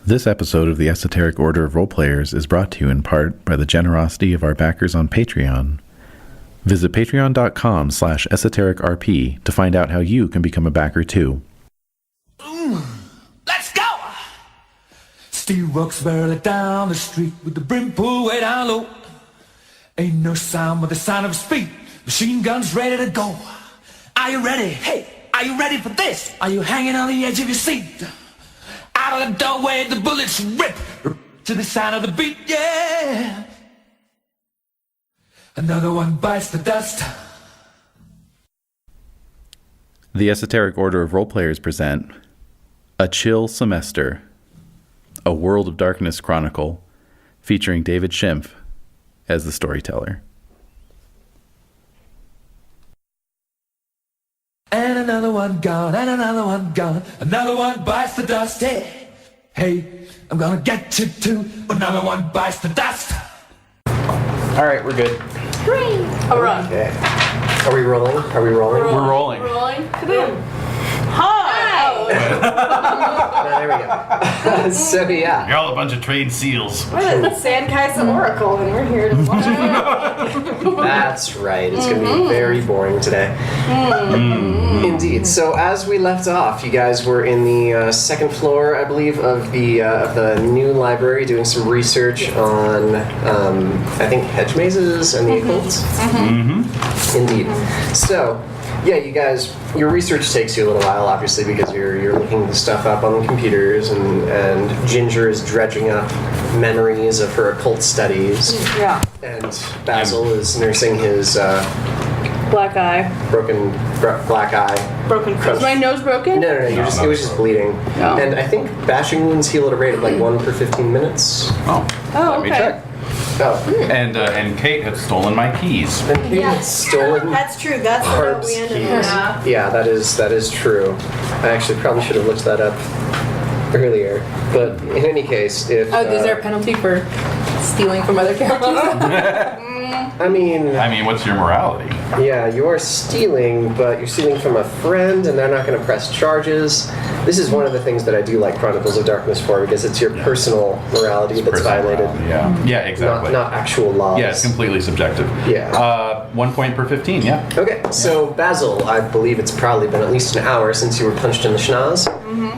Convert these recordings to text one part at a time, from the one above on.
This episode of the Esoteric Order of Roleplayers is brought to you in part by the generosity of our backers on Patreon. Visit patreon.com/esotericrp to find out how you can become a backer too. Let's go! Steve walks barely down the street with the brim pulled way down low. Ain't no sound but the sound of speed. Machine guns ready to go. Are you ready? Hey, are you ready for this? Are you hanging on the edge of your seat? Out of the doorway, the bullets rip to the sound of the beat, yeah. Another one bites the dust. The Esoteric Order of Roleplayers present A Chill Semester, a World of Darkness chronicle featuring David Schimpf as the storyteller. And another one gone, and another one gone. Another one bites the dust, hey. Hey, I'm gonna get you too. Another one bites the dust. All right, we're good. Hooray! All right. Okay. Are we rolling? Are we rolling? We're rolling. Rolling. Kaboom. Hi! There we go. So, yeah. You're all a bunch of trained seals. We're the San Kaissa Oracle, and we're here to watch it. That's right. It's going to be very boring today. Indeed. So, as we left off, you guys were in the second floor, I believe, of the new library doing some research on, I think, hedge mazes and the occult. Indeed. So, yeah, you guys, your research takes you a little while, obviously, because you're looking the stuff up on the computers, and Ginger is dredging up memories of her occult studies. Yeah. And Basil is nursing his Black eye. black eye. Broken. Is my nose broken? No, it was just bleeding. Oh. And I think bashing wounds heal at a rate of like 1 per 15 minutes. Oh, Oh, let me okay. check. Oh. And Kate had stolen my keys. And he had stolen. That's true. That's what Barb's we ended keys. with. Yeah, that is true. I actually probably should have looked that up earlier. But in any case, if Oh, is there a penalty for stealing from other characters? I mean, what's your morality? yeah, you are stealing, but you're stealing from a friend, and they're not going to press charges. This is one of the things that I do like Chronicles of Darkness for, because it's your personal morality that's violated, Yeah, exactly. not actual laws. Yeah, it's completely subjective. Yeah. 1 point per 15, yeah. Okay, so Basil, I believe it's probably been at least an hour since you were punched in the schnoz.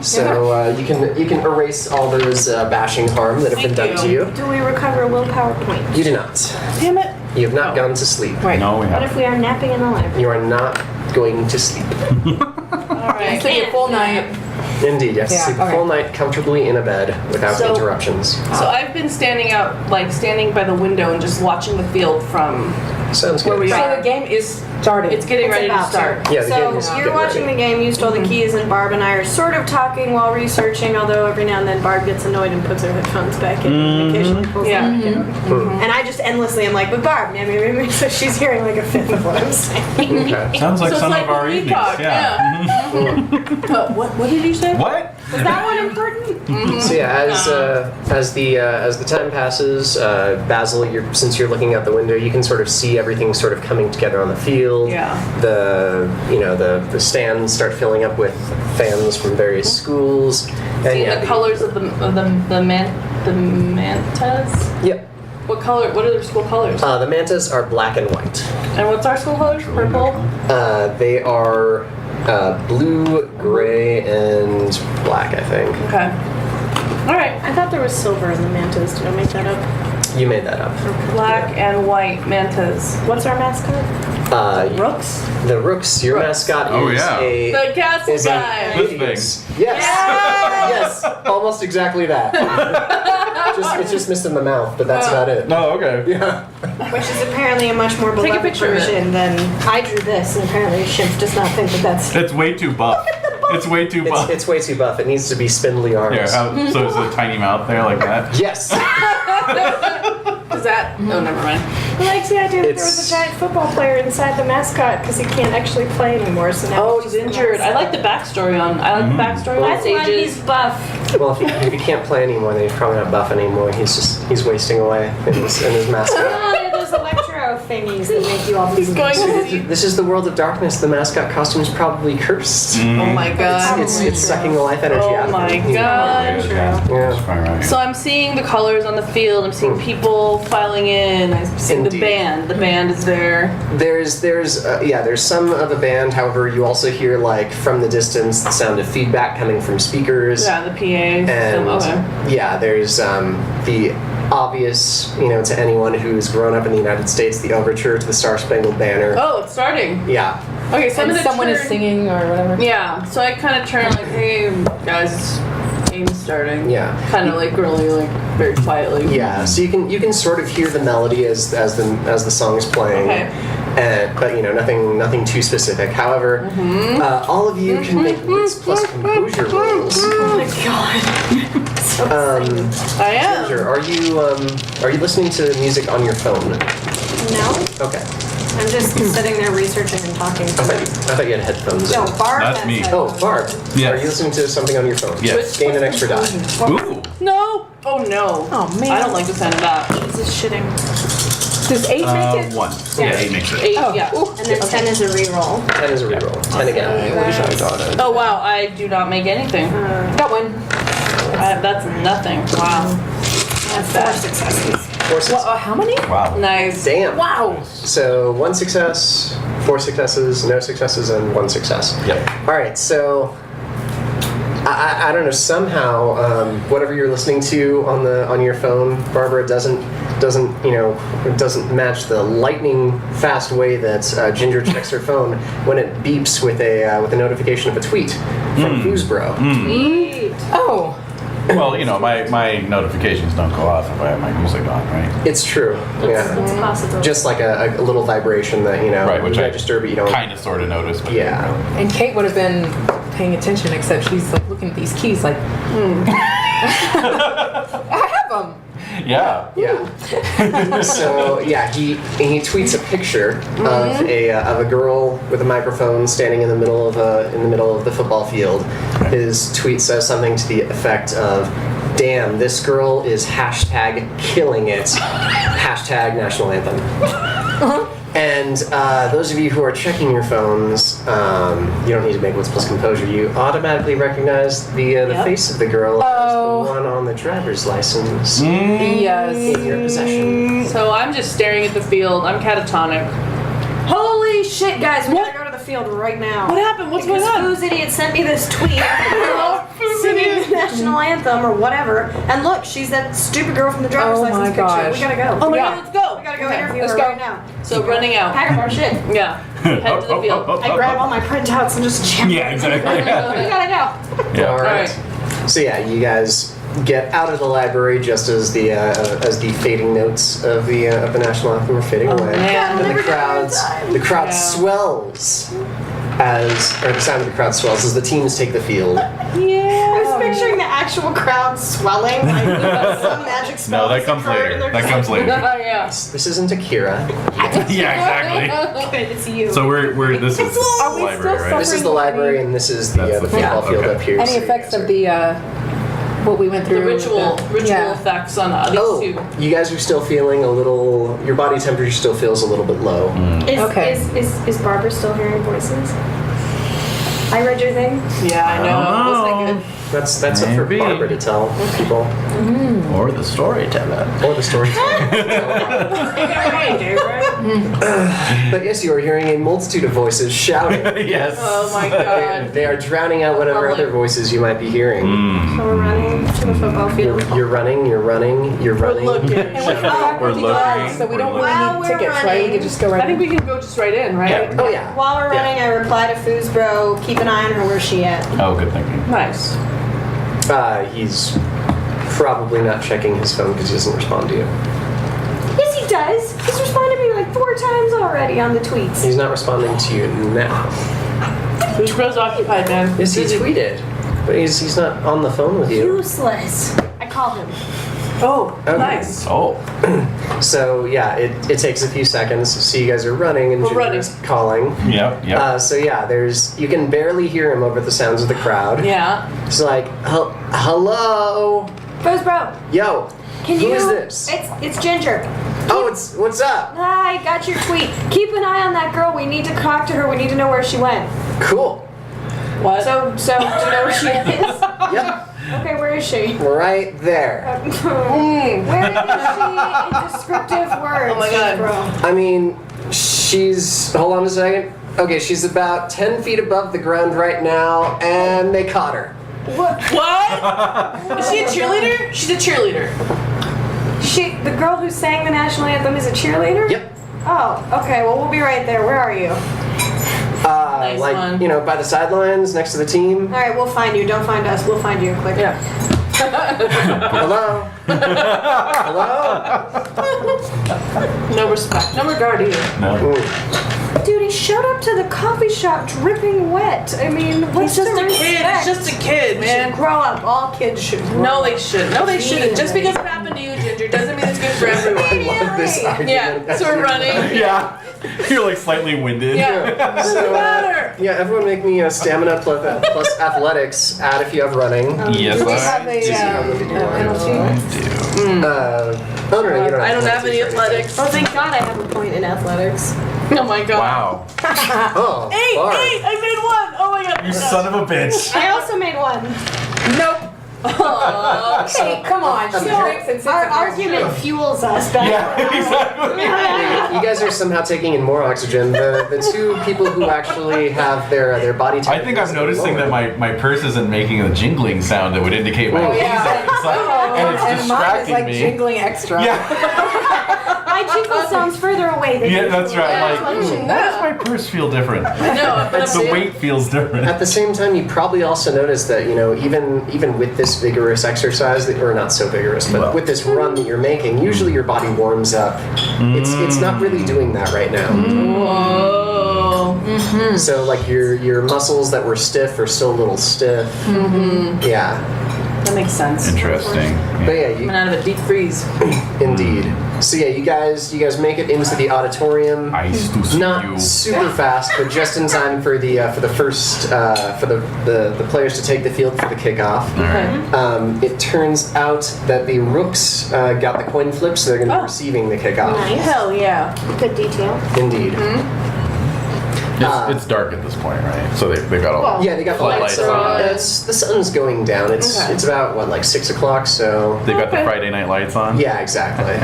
So you can erase all those bashing harm that have been done to you. Do we recover a willpower point? You do not. Damn it. You have not gone to sleep. Right. No, we What if haven't. we are napping in the library? You are not going to sleep. All right. So a full night. Indeed, you have to Yeah, sleep a okay. full night comfortably in a bed without So- interruptions. So I've been standing by the window and just watching the field from Sounds where good. we So are. the game is started. It's getting ready to about start. Yeah, the So game is you're getting watching ready. the game, you stole the keys, and Barb and I are sort of talking while researching, although every now and then Barb gets annoyed and puts her headphones back in and occasionally pulls Yeah. them back in. And I just endlessly am like, but Barb, so she's hearing like a fifth of what I'm saying. Okay. Sounds like So it's some like of our when we evenings. talk, What did you say? What? Is that one important? So yeah, as the time passes, Basil, since you're looking out the window, you can sort of see everything sort of coming together on the field. Yeah. The stands start filling up with fans from various schools. And See yeah, the colors of the mantas? Yep. What color? What are their school colors? The mantas are black and white. And what's our school colors? Purple. They are blue, gray, and black, I think. Okay. All right. I thought there was silver in the mantas. Did I make that up? You made that up. Black and white mantas. What's our mascot? Rooks? The Rooks, your mascot Oh, is yeah. The castle is guy. This big. Yes. Yes. Almost exactly that. It's just missed in the mouth, but that's about it. No, okay. Yeah. Which is apparently a much more Take a beloved picture of it. version than I drew this, and apparently Schimpf does not think that that's... It's way too buff. It's way too buff. It's way too buff. It needs to be spindly arms. Here, so it's a tiny mouth there like that? Yes. Is that? Oh, never mind. I like the idea that there was It's- a giant football player inside the mascot because he can't actually play anymore, so now Oh, he's he's just injured. I like the backstory on. I like the backstory on That's why he's Sages. buff. Well, if he can't play anymore, then he's probably not buff anymore. He's wasting away in his mascot. Oh, yeah, there's Electro thingies that make you all He's going to see. This is the world of darkness. The mascot costume is probably cursed. Oh my god. It's sucking the life energy out Oh of my it. god. Yeah. So I'm seeing the colors on the field. I'm seeing people filing in. I'm seeing Indeed. the band. The band is there. There's some of the band. However, you also hear like from the distance the sound of feedback coming from speakers. Yeah, the PA. And Okay. yeah, there's the obvious, to anyone who's grown up in the United States, the overture to the Star Spangled Banner. Oh, it's starting. Yeah. Okay, so I'm And gonna someone is turn- singing or whatever. Yeah, so I kind of turn like, hey guys, game's starting. Yeah. Kind of like really like very quietly. Yeah, so you can sort of hear the melody as the song is playing. Okay. But nothing too specific. However, all of you can make wits plus composure rolls. Oh my god. I am. Ginger, are you listening to music on your phone? No, Okay. I'm just sitting there researching and talking. I thought you had headphones. No, Barb That's has me. Oh, Barb. Yes. Are you listening to something on your phone? Yes. Gain an extra die. Ooh. No. Oh no. Oh, man. I don't like the sound of that. This is shitting. Does 8 make it? 1. Yeah, 8 makes it. 8. Oh. Yeah. Ooh. And then 10 is a reroll. 10 is a reroll. 10 again. I wish I got it. Oh wow, I do not make anything. Got one. That's nothing. Wow. That's 4 bad. successes. 4 successes. How many? Wow. Nice. Damn. Wow. So 1 success, 4 successes, no successes, and 1 success. Yep. All right. So I don't know. Somehow, whatever you're listening to on your phone, Barbara, doesn't match the lightning fast way that Ginger checks her phone when it beeps with a notification of a tweet from Foosbro. Oh. Well, my notifications don't go off if I have my music on, right? It's true. Yeah. It's possible. Just like a little vibration that Right, which you I register, but you don't. kind of sort of notice. But Yeah. And Kate would have been paying attention, except she's like looking at these keys like, I have them. Yeah. Yeah. So yeah, he tweets a picture of a girl with a microphone standing in the middle of the football field. His tweet says something to the effect of, "Damn, this girl is #killing it." #national anthem. And those of you who are checking your phones, you don't need to make wits plus composure. You automatically recognize the face of the girl as the one on the driver's license Yes. in your possession. So I'm just staring at the field. I'm catatonic. Holy shit, guys, we gotta go to the field right now. What happened? What's going on? Who's idiot sent me this tweet singing the national anthem or whatever. And look, she's that stupid girl from the driver's Oh license my picture. gosh. We gotta go. Oh my Yeah. god, let's go. We gotta go Okay, interview let's her go. right now. So running out. Pack up our shit. Yeah. Head to the field. I grab all my printouts and just jam. Yeah, exactly. We gotta go. Yeah. All right. So yeah, you guys get out of the library just as the fading notes of the national anthem are fading away, man. and the crowd swells the sound of the crowd swells as the teams take the field. I was picturing the actual crowd swelling like some magic spell. No, that comes occurred, later. and they're That just comes later. Yeah. This isn't Akira. Yeah, exactly. like, good, it's you. So we're this is the Are we library, still right? This is the library, and this is the That's the football field, field okay. up here. Any so you effects guys of are- the what we went through? The ritual Yeah. effects on these Oh, two. you guys are still feeling a little. Your body temperature still feels a little bit low. Okay. Is Barbara still hearing voices? I read your thing. Yeah, I know. Wasn't it good? That's up for Maybe. Barbara to tell people, Or the storyteller. or the storyteller. But yes, you are hearing a multitude of voices shouting. Yes. Oh my god. They are drowning out whatever Lovely. other voices you might be hearing. So we're running to the football field. You're running, you're running, you're running. looking. We're looking. So we don't we're really While need we're tickets, right? We running- could just go right I think in. we can go just right in, right? Yeah. Oh yeah. While we're Yeah. running, I reply to Foosbro, keep an eye on her, where's she at? Oh, good thinking. Nice. He's probably not checking his phone because he doesn't respond to you. Yes, he does. He's responded to me like 4 times already on the tweets. He's not responding to you now. Who's bro's occupied, man? Yes, he tweeted, but he's not on the phone with you. Useless. I called him. Oh, Okay. nice. Oh. So yeah, it takes a few seconds. So you guys are running and We're Ginger's calling. Yep. Yep. So yeah, you can barely hear him over the sounds of the crowd. Yeah. It's like, hello, Foosbro, yo, can who you? is this? It's Ginger. Oh, what's up? I got your tweet. Keep an eye on that girl. We need to talk to her. We need to know where she went. Cool. What? So do you know where she is? Yep. Okay, where is she? Right there. Where is she in descriptive words? Oh my God. Bro. I mean, she's... Hold on a second. Okay, she's about 10 feet above the ground right now, and they caught her. What? What? Is she a cheerleader? She's a cheerleader. The girl who sang the national anthem is a cheerleader? Yep. Oh, okay. Well, we'll be right there. Where are you? Nice like, one. you know, by the sidelines, next to the team. All right, we'll find you. Don't find us. We'll find you. Quick. Yeah. Hello? Hello? No respect. No regard either. Ooh. Dude, he showed up to the coffee shop dripping wet. I mean, what's He's just the a kid. respect? He's just a kid, You should man. grow up. All kids should grow No, up. they shouldn't. No, they shouldn't. Just because it happened to you, Ginger, doesn't mean it's good for everyone. I love this argument. Yeah, so we're running. Yeah. You're like slightly winded. Yeah. Doesn't matter. Yeah, everyone make me a stamina plus athletics. Add if you have running. Yes, Do we I have a penalty? Oh, no, you don't I don't have any penalties or anything. athletics. Oh, thank God I have a point in athletics. Oh my God. Wow. Oh, Eight! Barb. I made one! Oh my God. You son of a bitch. I also made one. Nope. Oh. Hey, come on. She drinks and sits Our in the argument fuels us back. Yeah, exactly. You guys are somehow taking in more oxygen. The two people who actually have their body I think I'm noticing that my purse isn't making a jingling sound that would indicate my Oh, keys yeah. are inside, and it's and mine is distracting like me. jingling extra. Yeah, My jingle sounds further away than yeah, that's right. Like, Yeah. why does my purse feel different? No, but The weight feels different. At the same time, you probably also notice that, you know, even with this vigorous exercise, or not so vigorous, but Well. with this run that you're making, usually your body warms up. It's not really doing that right now. Whoa. So like your muscles that were stiff are still a little stiff. Yeah, That makes sense. Interesting. but yeah, Coming out of a deep freeze. indeed. So yeah, you guys make it into the auditorium. Nice to see Not you. super fast, but just in time for the first for the players to take the field for the kickoff. Okay. It turns out that the Rooks got the coin flip, so they're going to be receiving the kickoff. Nice. Hell yeah. Good detail. Indeed. It's dark at this point, right? So they got all. Yeah, they got the Lights lights on. on. The sun's going down. It's Okay. it's about what, like 6 o'clock. So They got the Friday night lights on. yeah, exactly.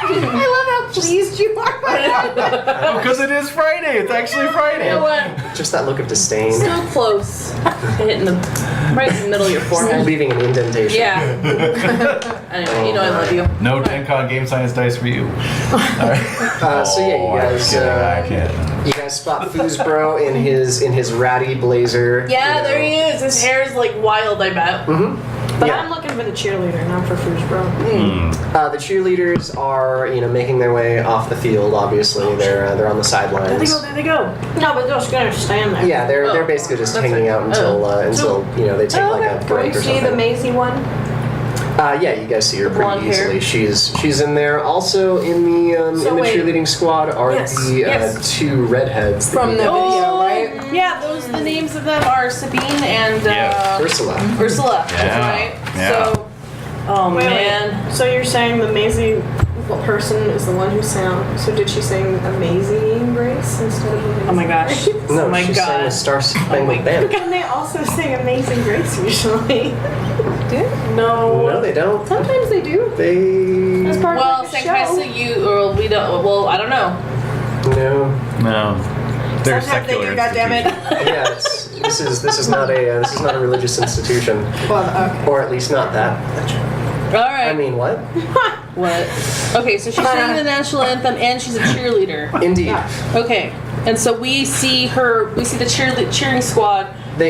I love how pleased you are by that. Because it is Friday. It's actually Friday. You know what? Just that look of disdain, So close. Hitting the right in the middle of your forehead. leaving an indentation. Yeah. Anyway, you know I love you. No 10-con game science dice for you. All right. So yeah, you I'm guys. kidding, I can't. You guys spot Foosbro in his ratty blazer. Yeah, you know. there he is. His hair is like wild, I bet. But Yeah. I'm looking for the cheerleader, not for Foosbro. The cheerleaders are, making their way off the field. Obviously, they're on the There they sidelines. go, there they go. No, but they're just gonna stand there. Yeah, they're Oh, basically just that's hanging right. out until they take like a Can break we or see something. the Maisie one? Yeah, you guys see her Blonde pretty hair. easily. She's in there. Also in the So in the wait. cheerleading squad are Yes, the yes. two redheads that From you the get. video, right? Yeah, the names of them are Sabine and Yeah. Ursula. Ursula. Yeah. That's right. Yeah. So, oh Wait, man. wait. So you're saying the Maisie person is the one who sang? So did she sing Amazing Grace instead of Amazing Oh my gosh. Grace? No, Oh my she sang God. the Star Spangled Banner. Can they also sing Amazing Grace usually? No, No. they don't. Sometimes they do. They That's part Well, of the San show. Kaissa, we don't. Well, I don't know. no. No. They're Sometimes they secular do, goddammit. institutions. Yeah, this is not a religious institution, Well, okay. or at least not that. All right. I mean, what? What? Okay, so she's singing the national anthem and she's a cheerleader. Indeed. Okay, and so we see the cheering squad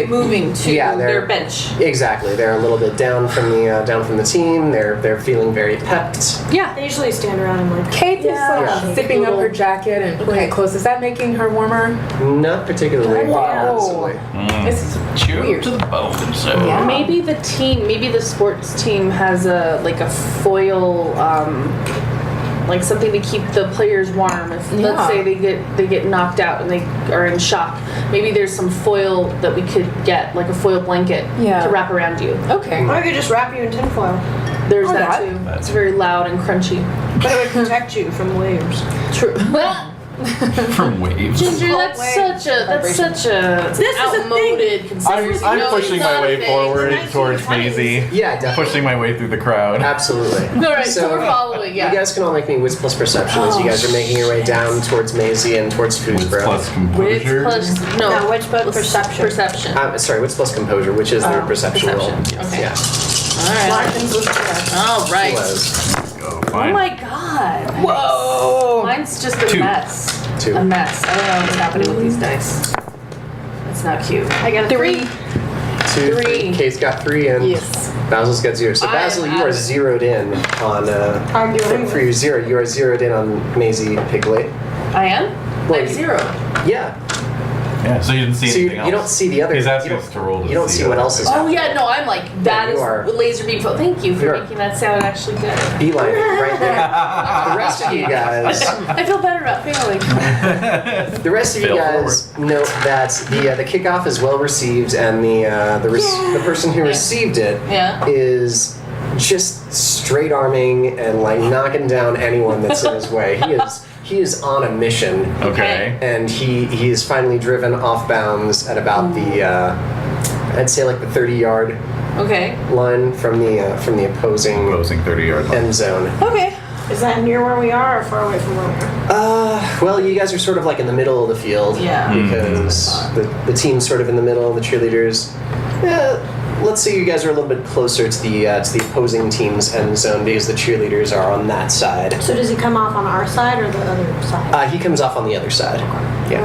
moving to they're- their bench. Exactly. They're a little bit down from the team. They're feeling very pepped. Yeah. They usually stand around and like. Kate is Yeah. like zipping up her jacket and putting it close. Is that making her warmer? Not particularly. Wow. Honestly. This is Cheer weird. to the bone. So. Yeah. Maybe the sports team has a foil, like something to keep the players warm. If Yeah. let's say they get knocked out and they are in shock, maybe there's some foil that we could get, like a foil blanket, Yeah. to wrap around you. Okay. Or I could just wrap you in tinfoil. There's Oh, that that- too. It's very loud and crunchy. But it would protect you from waves. True. From waves. Ginger, that's such a This is a outmoded conspiracy. I'm No, pushing it's my not a way thing. forward It's the towards 1920s. Maisie. Yeah, definitely. Pushing my way through the crowd. Absolutely. All right, so we're following. Yeah. You guys can all make me wits plus perception as you guys are making your way down towards Maisie and towards Wits Foosboro. plus Wits composure. plus No, which plus perception. Perception. Sorry, wits plus composure, which is their perception roll. perception. Okay. Yeah, All right. Larkins was correct. All it right. was. Go, Oh fine. my god. Whoa! Mine's just a 2. mess. 2. A mess. I don't know what's happening with these dice. It's not cute. I got a 3. 2, 3. Kate's got 3, and Yes. Basil's got 0. So I Basil, am you are out. zeroed in on I'm doing for your 0. You are zeroed in on Maisie Piglet. I am? Well, I'm you- 0. Yeah. Yeah, so you didn't see So anything else. you don't see the other. He's asking you us don't- to roll to You don't see what else is Oh happening. yeah, no, I'm like, that you is are. laser beam. Thank you for You're- making that sound actually good. Beeline right there. The rest of you guys. I feel better about failing. The rest of you Fail guys note that the kickoff is well received, and the person who received it Yeah. is just straight arming and like knocking down anyone that's in his way. He is on a mission, Okay. and he is finally driven off bounds at about the I'd say like the 30-yard Okay. line from the opposing Closing 30-yard line. end zone. Okay. Is that near where we are or far away from where we are? Well, you guys are sort of like in the middle of the field. Yeah. Because the team's sort of in the middle, the cheerleaders. Let's say you guys are a little bit closer to the opposing team's end zone because the cheerleaders are on that side. So does he come off on our side or the other side? He comes off on the other side. Yeah.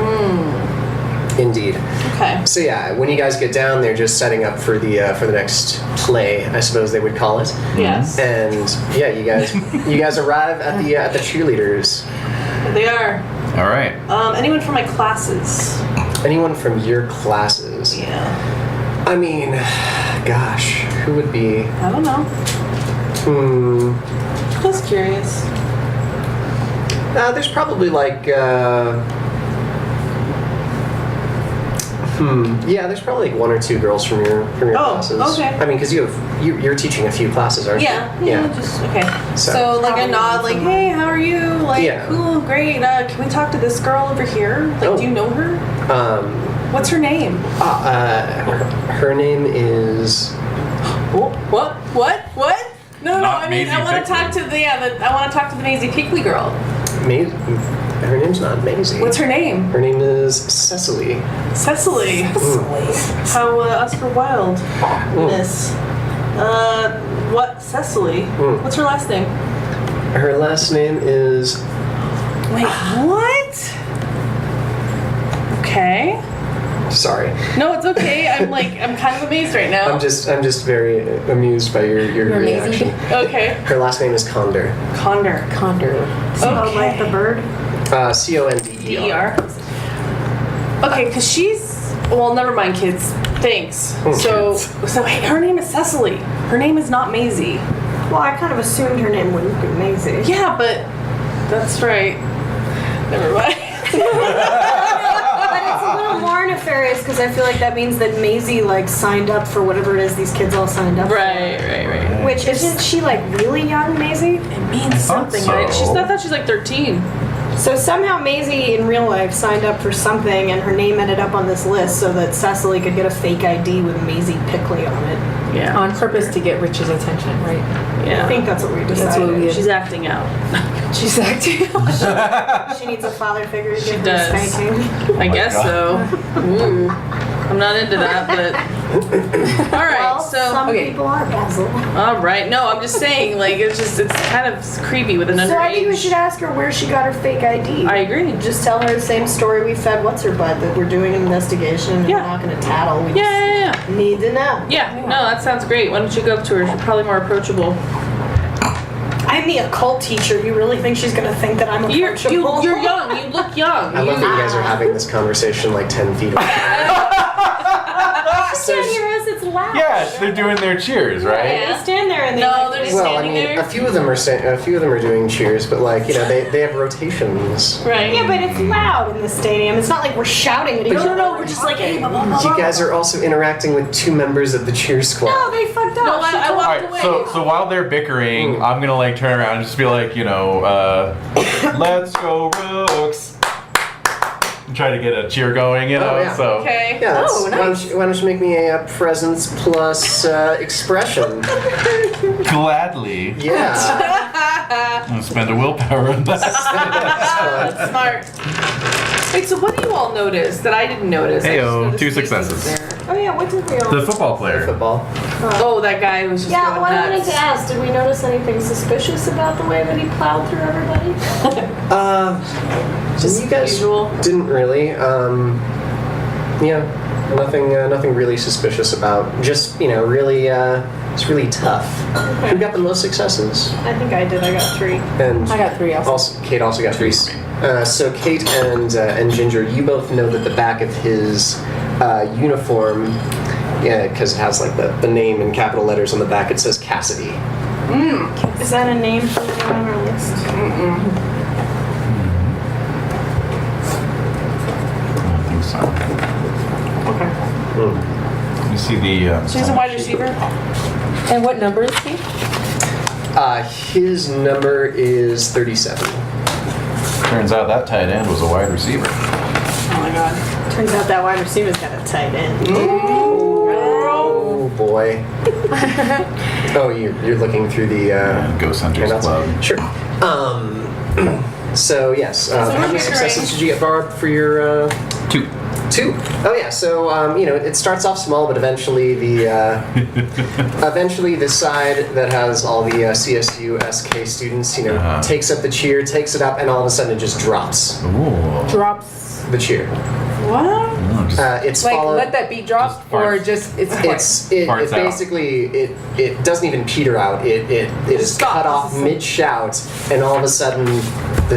Indeed. Okay. So yeah, when you guys get down, they're just setting up for the next play, I suppose they would call it. Yes. And yeah, you guys arrive at the cheerleaders. They are. All right. Anyone from my classes? Anyone from your classes? Yeah. I mean, gosh, who would be? I don't know. Just curious. There's probably like. Yeah, there's probably like 1 or 2 girls from your Oh, classes. okay. I mean, because you're teaching a few classes, aren't Yeah. you? Yeah. Just okay. So- So like a nod, like, hey, how are you? Like, Yeah. cool, great. Can we talk to this girl over here? Like, Oh. do you know her? What's her name? Her name is. What? No, Not I mean, Maisie I want to Pickley. talk to the I want to talk to the Maisie Pickley girl. Her name's not Maisie. What's her name? Her name is Cecily. Cecily. How us for wildness. What Cecily? What's her last name? Her last name is. Wait, what? Okay. Sorry, No, it's okay. I'm kind of amazed right now. I'm just very amused by your reaction. Okay. Her last name is Condor. Condor. Oh, like the bird? Conder. DER. Okay, because she's. Well, never mind, kids. Thanks. So hey, her name is Cecily. Her name is not Maisie. Well, I kind of assumed her name wouldn't be Maisie. Yeah, but that's right. Never mind. But it's a little more nefarious because I feel like that means that Maisie like signed up for whatever it is these kids all signed up Right. for. Which isn't she like really young, Maisie? It means something, so. right? I thought she's like 13. So somehow Maisie in real life signed up for something and her name ended up on this list so that Cecily could get a fake ID with Maisie Pickley on it. Yeah. On purpose to get Rich's attention, right? Yeah. I think that's what we decided. That's what we did. She's acting out. She's acting. She needs a father figure to give her a does. spanking. I guess so. Ooh. I'm not into that, but all right. Well, So some people are, Basil. all right. No, I'm just saying, like, it's kind of creepy with an So I think we underage. should ask her where she got her fake ID. I agree. Just tell her the same story we fed What's Her Butt, that we're doing an investigation and Yeah. we're not going to tattle. We Yeah. just need to know. Yeah. No, that sounds great. Why don't you go up to her? She's probably more approachable. I'm the occult teacher. You really think she's going to think that I'm You're approachable? young. You look young. I love that you guys are having this conversation like 10 feet away. Can't hear us. It's loud. Yeah, Yeah, they're doing their cheers, right? They stand there and they No, like, they're just Well, I standing mean, there. a few of them are doing cheers, but like they have rotations. Right. yeah, but it's loud in the stadium. It's not like we're shouting at each other. No, we're just like, hey, blah, blah, blah, You guys are also interacting with two members of the cheer squad. No, they fucked up. No, I She told- All walked right, away. so while they're bickering, I'm gonna like turn around and just be like, let's go Rooks. And try to get a cheer going, Oh, yeah. So Okay. Yeah, that's, Oh, nice. why don't you make me a presence plus expression? gladly, Yeah. I'm gonna spend a willpower on that. Smart. Wait, so what do you all notice that I didn't notice? I just Heyo, noticed 2 faces successes. there. Oh yeah, what did we all? The football player. Football. Oh, that guy was just Yeah, going well, I wanted nuts. to ask, did we notice anything suspicious about the way that he plowed through everybody? Just you guys usual. didn't really. Yeah, nothing really suspicious about. Just really, it's really tough. Who got the most successes? I think I did. I got 3. And I got 3 also. Kate also got 3. So Kate and Ginger, you both know that the back of his uniform, yeah, because it has like the name in capital letters on the back. It says Cassidy. Is that a name for the guy on our list? I don't think so. Okay. You see the. So he's a wide receiver? And what number is he? His number is 37. Turns out that tight end was a wide receiver. Oh my god. Turns out that wide receiver's got a tight end. Oh boy. Oh, you're looking through the. Ghost Hunters handouts? Club. Sure. So yes, how many bickering. successes did you get, Barb, for your 2. 2? Oh yeah. So it starts off small, but eventually the side that has all the CSU SK students, takes up the cheer, takes it up, and all of a sudden it just drops Ooh. Drops. the cheer. What? Oh, just It's Like, followed. let that beat drop, Just or farts. just, it's It Farts out. basically it doesn't even peter out. It is cut off mid shout, and all of a sudden the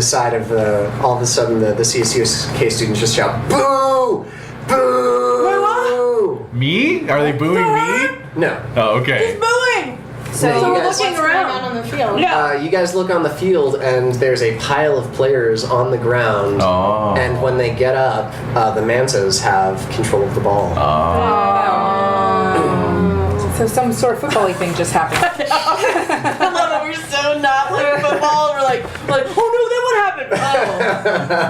CSUK students just shout boo, boo. me? Are they booing me? No. Oh, okay. Booing! So you we're guys- looking around on the field. Yeah. You guys look on the field, and there's a pile of players on the ground. Oh. And when they get up, the Mantos have control of the ball. So some sort of football-y thing just happened. I love it. We're so not like football. We're like, oh no, then what happened?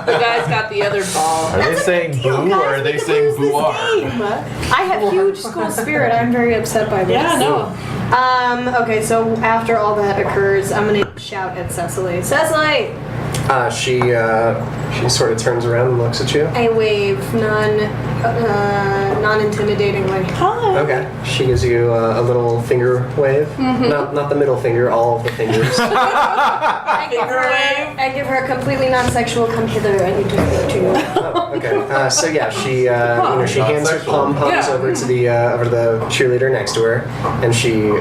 Oh, the guy's got the other ball. Are they saying boo or are they saying boo-ar? I have huge school spirit. I'm very upset by this. Yeah, no. Okay, so after all that occurs, I'm gonna shout at Cecily. Cecily! She sort of turns around and looks at you. I wave non-intimidatingly. Hi. Okay. She gives you a little finger wave. Not the middle finger, all of the fingers. I give her a completely non-sexual come hither. I need to speak to you. Oh, okay. So yeah, she she hands her Non-sexual. pom poms Yeah. over to the cheerleader next to her, and she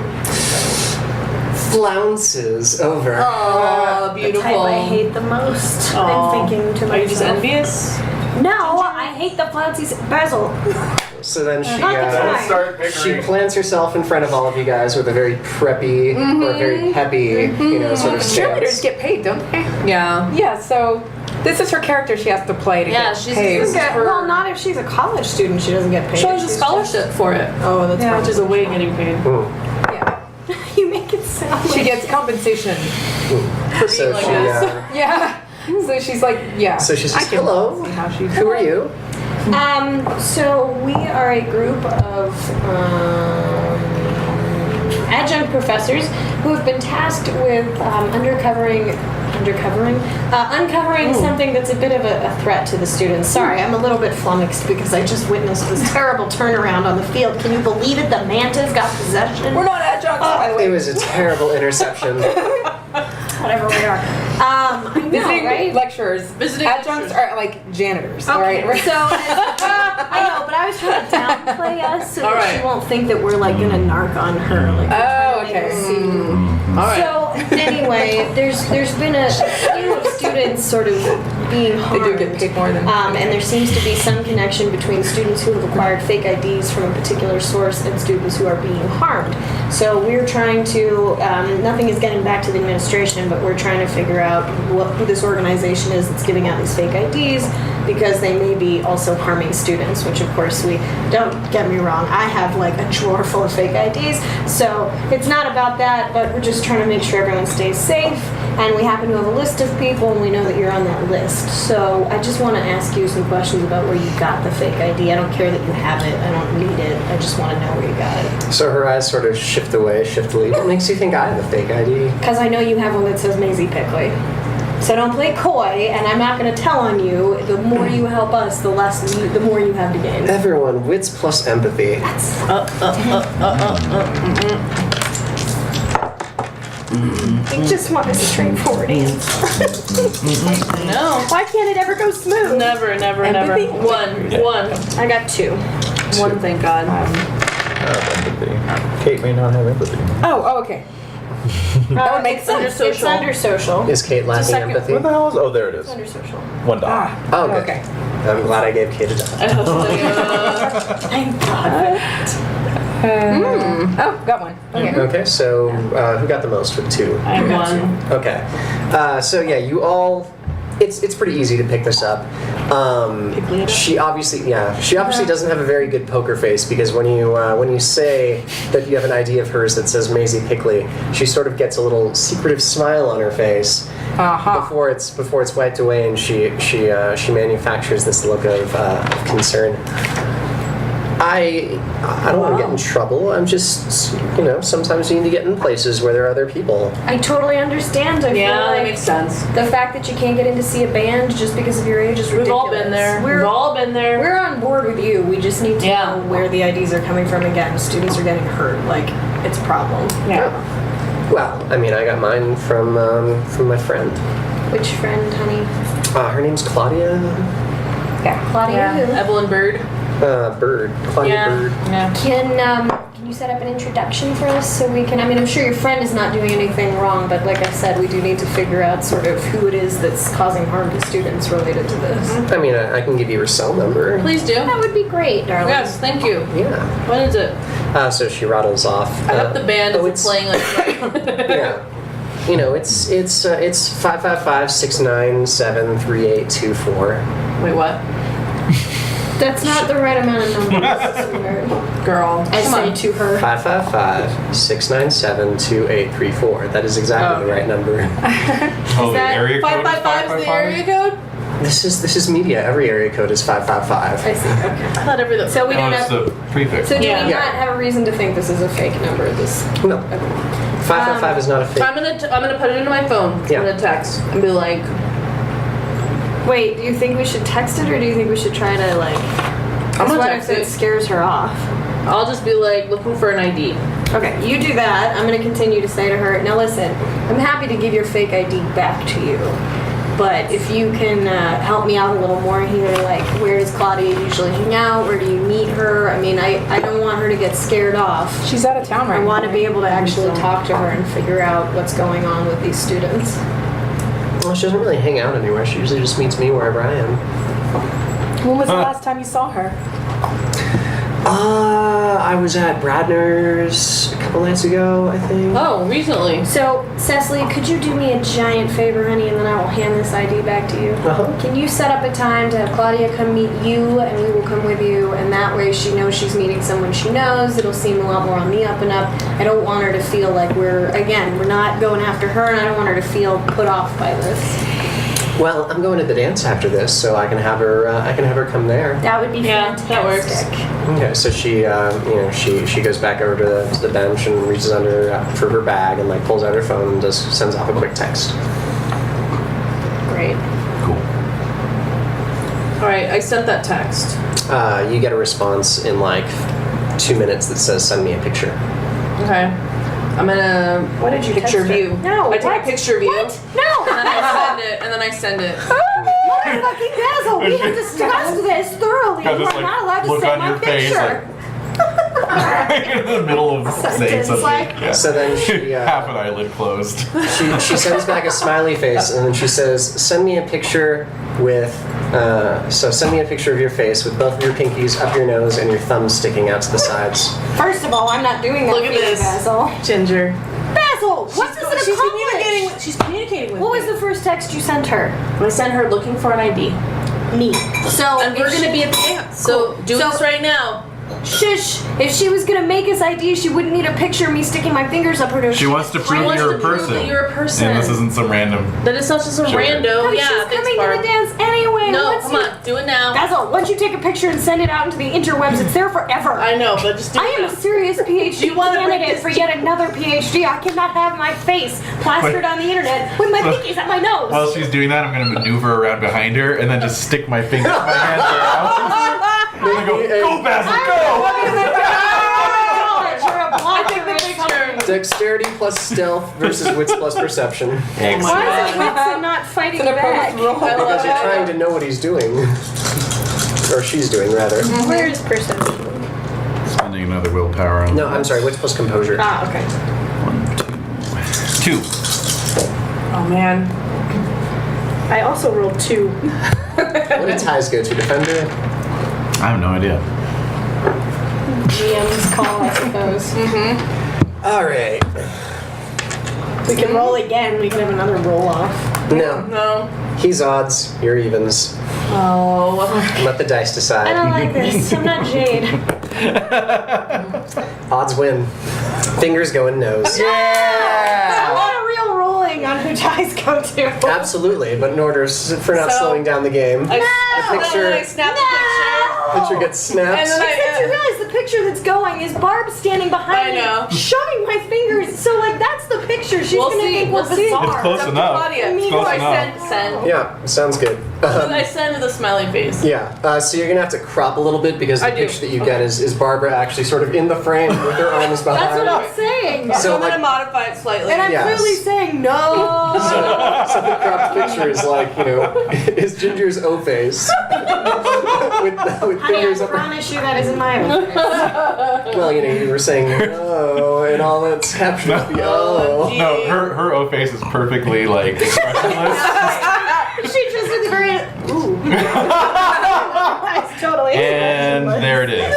flounces over. Oh, The beautiful. type I hate the most. Aw. I'm thinking to Are you just myself. envious? No, I hate the flouncies. Basil. So then she Let's start she plants herself in front of all of you guys with a very preppy or very peppy, sort of Cheerleaders stance. get paid, don't they? Yeah. Yeah, so this is her character she has to play to Yeah, get she's- paid. this is her- Well, not if she's a college student. She doesn't get paid. She has a She's scholarship for it, just- Oh, that's Yeah. right. which is a way of getting paid. Yeah. You make it sound She like gets compensation. So like she this. Yeah. So she's like, yeah. so she I says, can "Hello, see how she who are you?" So we are a group of adjunct professors who have been tasked with uncovering something that's a bit of a threat to the students. Sorry, I'm a little bit flummoxed because I just witnessed this terrible turnaround on the field. Can you believe it? The Mantas got possession. We're not adjuncts, by the It way. was a terrible interception. Whatever we are. I know, Visiting right? lecturers. Visiting Adjuncts lecturers. are like janitors, Okay, all right? so I know, but I was trying to downplay us so All that right. she won't think that we're like gonna narc on her. Like, Oh, okay. things. All right. So anyway, there's been a few of students sort of being They harmed. do get paid more than. And there seems to be some connection between students who have acquired fake IDs from a particular source and students who are being harmed. So we're trying to, nothing is getting back to the administration, but we're trying to figure out who this organization is that's giving out these fake IDs, because they may be also harming students, which of course don't get me wrong, I have like a drawer full of fake IDs, so it's not about that, but we're just trying to make sure everyone stays safe, and we happen to have a list of people, and we know that you're on that list. So I just want to ask you some questions about where you got the fake ID. I don't care that you have it, I don't need it, I just want to know where you got it. So her eyes sort of shift away, shiftily. What makes you think I have a fake ID? Because I know you have one that says Maisie Pickley. So don't play coy, and I'm not going to tell on you. The more you help us, the more you have to gain. Everyone, wits plus empathy. I just want a straightforward answer. No. Why can't it ever go smooth? Never. Empathy? One. I got 2. One, thank God. Empathy. Kate may not have empathy. Oh, okay. That would make It's sense. under social. Is Kate lacking second. empathy? What the hell is? Oh, there it is. Under social. One dot. Oh, good. Okay. I'm glad I gave Kate a dot. Thank God. Oh, got one. Okay. Okay, so who got the most with 2? I have one. Okay. So yeah, you all. It's pretty easy to pick this up. She obviously doesn't have a very good poker face, because when you say that you have an ID of hers that says Maisie Pickley, she sort of gets a little secretive smile on her face before it's wiped away, and she manufactures this look of concern. I don't want to get in trouble. I'm just, sometimes you need to get in places where there are other people. I totally understand. I feel Yeah, like that makes sense. the fact that you can't get in to see a band just because of your age is ridiculous. We've all been there. We've all been there. We're on board with you. We just need to Yeah. know where the IDs are coming from. Again, students are getting hurt. Like, it's a problem. Yeah. Well, I mean, I got mine from my friend. Which friend, honey? Her name's Claudia. Claudia who? Evelyn Bird. Bird. Claudia Bird. Yeah. Can you set up an introduction for us so we can, I'm sure your friend is not doing anything wrong, but like I said, we do need to figure out sort of who it is that's causing harm to students related to this. I mean, I can give you her cell number. Please do. That would be great, darling. Yes, thank you. Yeah. What is it? So she rattles off. I hope the band isn't it's playing like. Yeah. It's 555-697-3824. Wait, what? That's not the right amount of numbers, sweetheart. Girl. I say to her. 555-697-2834. That is exactly the right number. Oh, the area code is 555 is the area code? This is media. Every area code is 555. I see. Okay. I thought everything. So we No, don't it's have. the prefix. So do Yeah. we not have a reason to think this is a fake number? This. No. 555 is not a fake. I'm gonna put it into my phone. Yeah. I'm gonna text and be like, Wait, do you think we should text it, or do you think we should try to like? I'm gonna what text if it. it scares her off? I'll just be like looking for an ID. Okay, you do that. I'm going to continue to say to her, now listen, I'm happy to give your fake ID back to you, but if you can help me out a little more here, like where does Claudia usually hang out? Where do you meet her? I mean, I don't want her to get scared off. She's out of town right I now. want to be able to actually talk to her and figure out what's going on with these students. Well, she doesn't really hang out anywhere. She usually just meets me wherever I am. When was the last time you saw her? I was at Bradner's a couple nights ago, I think. Oh, recently. So, Cecily, could you do me a giant favor, honey, and then I will hand this ID back to you? Uh-huh. Can you set up a time to have Claudia come meet you, and we will come with you, and that way she knows she's meeting someone she knows. It'll seem a lot more on the up and up. I don't want her to feel like we're not going after her, and I don't want her to feel put off by this. Well, I'm going to the dance after this, so I can have her. I can have her come there. That would be fantastic. that works. Okay, so she, she goes back over to the bench and reaches under for her bag and like pulls out her phone and sends off a quick text. Great. Cool. All right, I sent that text. You get a response in like 2 minutes that says, "Send me a picture." Okay. I'm gonna. What did you picture text her? view? No, I take what? a picture view. What? No! And then I send it. Motherfucking Basil, we have discussed this thoroughly. Got You this, are not allowed to look send on my your face, picture. in the middle of saying something. Yeah. So then she half an eyelid closed. she sends back a smiley face, and then she says, "Send me a picture with." Send me a picture of your face with both of your pinkies up your nose and your thumbs sticking out to the sides. First of all, I'm not doing that. Look at for you, this. Basil. Ginger. Basil, what does it She's accomplish? She's communicating with What me. was the first text you sent her? I sent her looking for an ID. Neat. So And we're gonna be at the dance. So do this right now. Shush! If she was gonna make us ID, she wouldn't need a picture of me sticking my fingers up her nose. She wants to prove wants you're to a prove person. that you're a person. And this isn't some random. That is not just a Children. rando. But Yeah, she's thanks, coming Barb. to the dance anyway. No, Once come you- on, do it now. Basil, once you take a picture and send it out into the interwebs, it's there forever. I know, but just do I it am now. a serious PhD Do you wanna bring candidate this for to- yet another PhD. I cannot have my face plastered on the internet with my pinkies at my nose. While she's doing that, I'm going to maneuver around behind her and then just stick my finger, my hands around. And then go, Basil, go! You're a blocker. Dexterity plus stealth versus wits plus perception. Why is it wits and not fighting back? Because you're trying to know what he's doing. Or she's doing, rather. Where is perception? Spending another willpower on No, I'm sorry, wits plus composure. Ah, okay. 2. Oh man. I also rolled 2. What did ties go to? Defender? I have no idea. GM's call, I suppose. Alright. We can roll again. We can have another roll off. No. No. He's odds, you're evens. Oh. Let the dice I decide. don't like this. I'm not Jade. Odds win. Fingers go in nose. I want a real rolling on who ties go to. Absolutely, but in order for not So- slowing down the game, I picture- snapped the picture gets snapped. And then Except you realize the picture that's going is Barb standing behind I know. me, shoving my fingers. So, like, that's the picture. She's We'll gonna see. think We'll we're see. bizarre. It's close enough. Claudia. It's close I enough. send. Yeah, sounds good. I send with a smiley face. Yeah, so you're gonna have to crop a little bit because the I do. picture that you get is Barbara actually sort of in the frame with her arms behind. That's what I'm saying. So, So I'm like- gonna modify it slightly. And I'm Yes. clearly saying no. So the cropped picture is like, is Ginger's O face with Honey, fingers I up her. promise you that isn't my own. Well, you were saying no, and all that's captured the O. No, her O face is perfectly, like, expressionless. She just is very. Ooh. That's totally. And there it is.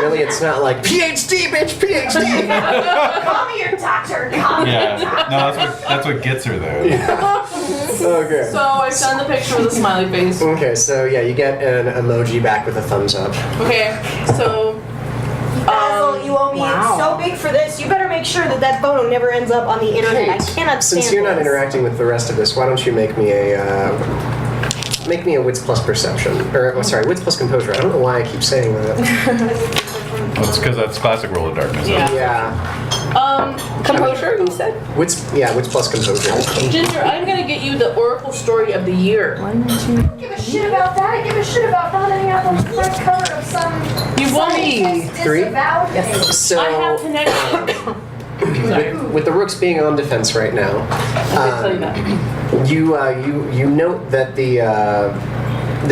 Really, it's not like PhD, bitch, PhD. Call me your doctor. Call me. Yeah. No, that's what gets her there. Okay. So I send the picture with a smiley face. Okay, so yeah, you get an emoji back with a thumbs up. Okay, so Basil, you owe me so big for this. You better make sure that that photo never ends up on the internet. I cannot stand Since you're not this. interacting with the rest of this, why don't you make me a wits plus perception, or sorry, wits plus composure. I don't know why I keep saying that. Well, it's because that's classic Roll of Darkness. Yeah. Yeah, composure, you said? wits plus composure. Ginger, I'm gonna get you the Oracle story of the year. I don't give a shit about that. I give a shit about finding out the front cover of some. You won me. Three? Disavowed thing. So I have connection. with the Rooks being on defense right now, I'll tell you that. you note that the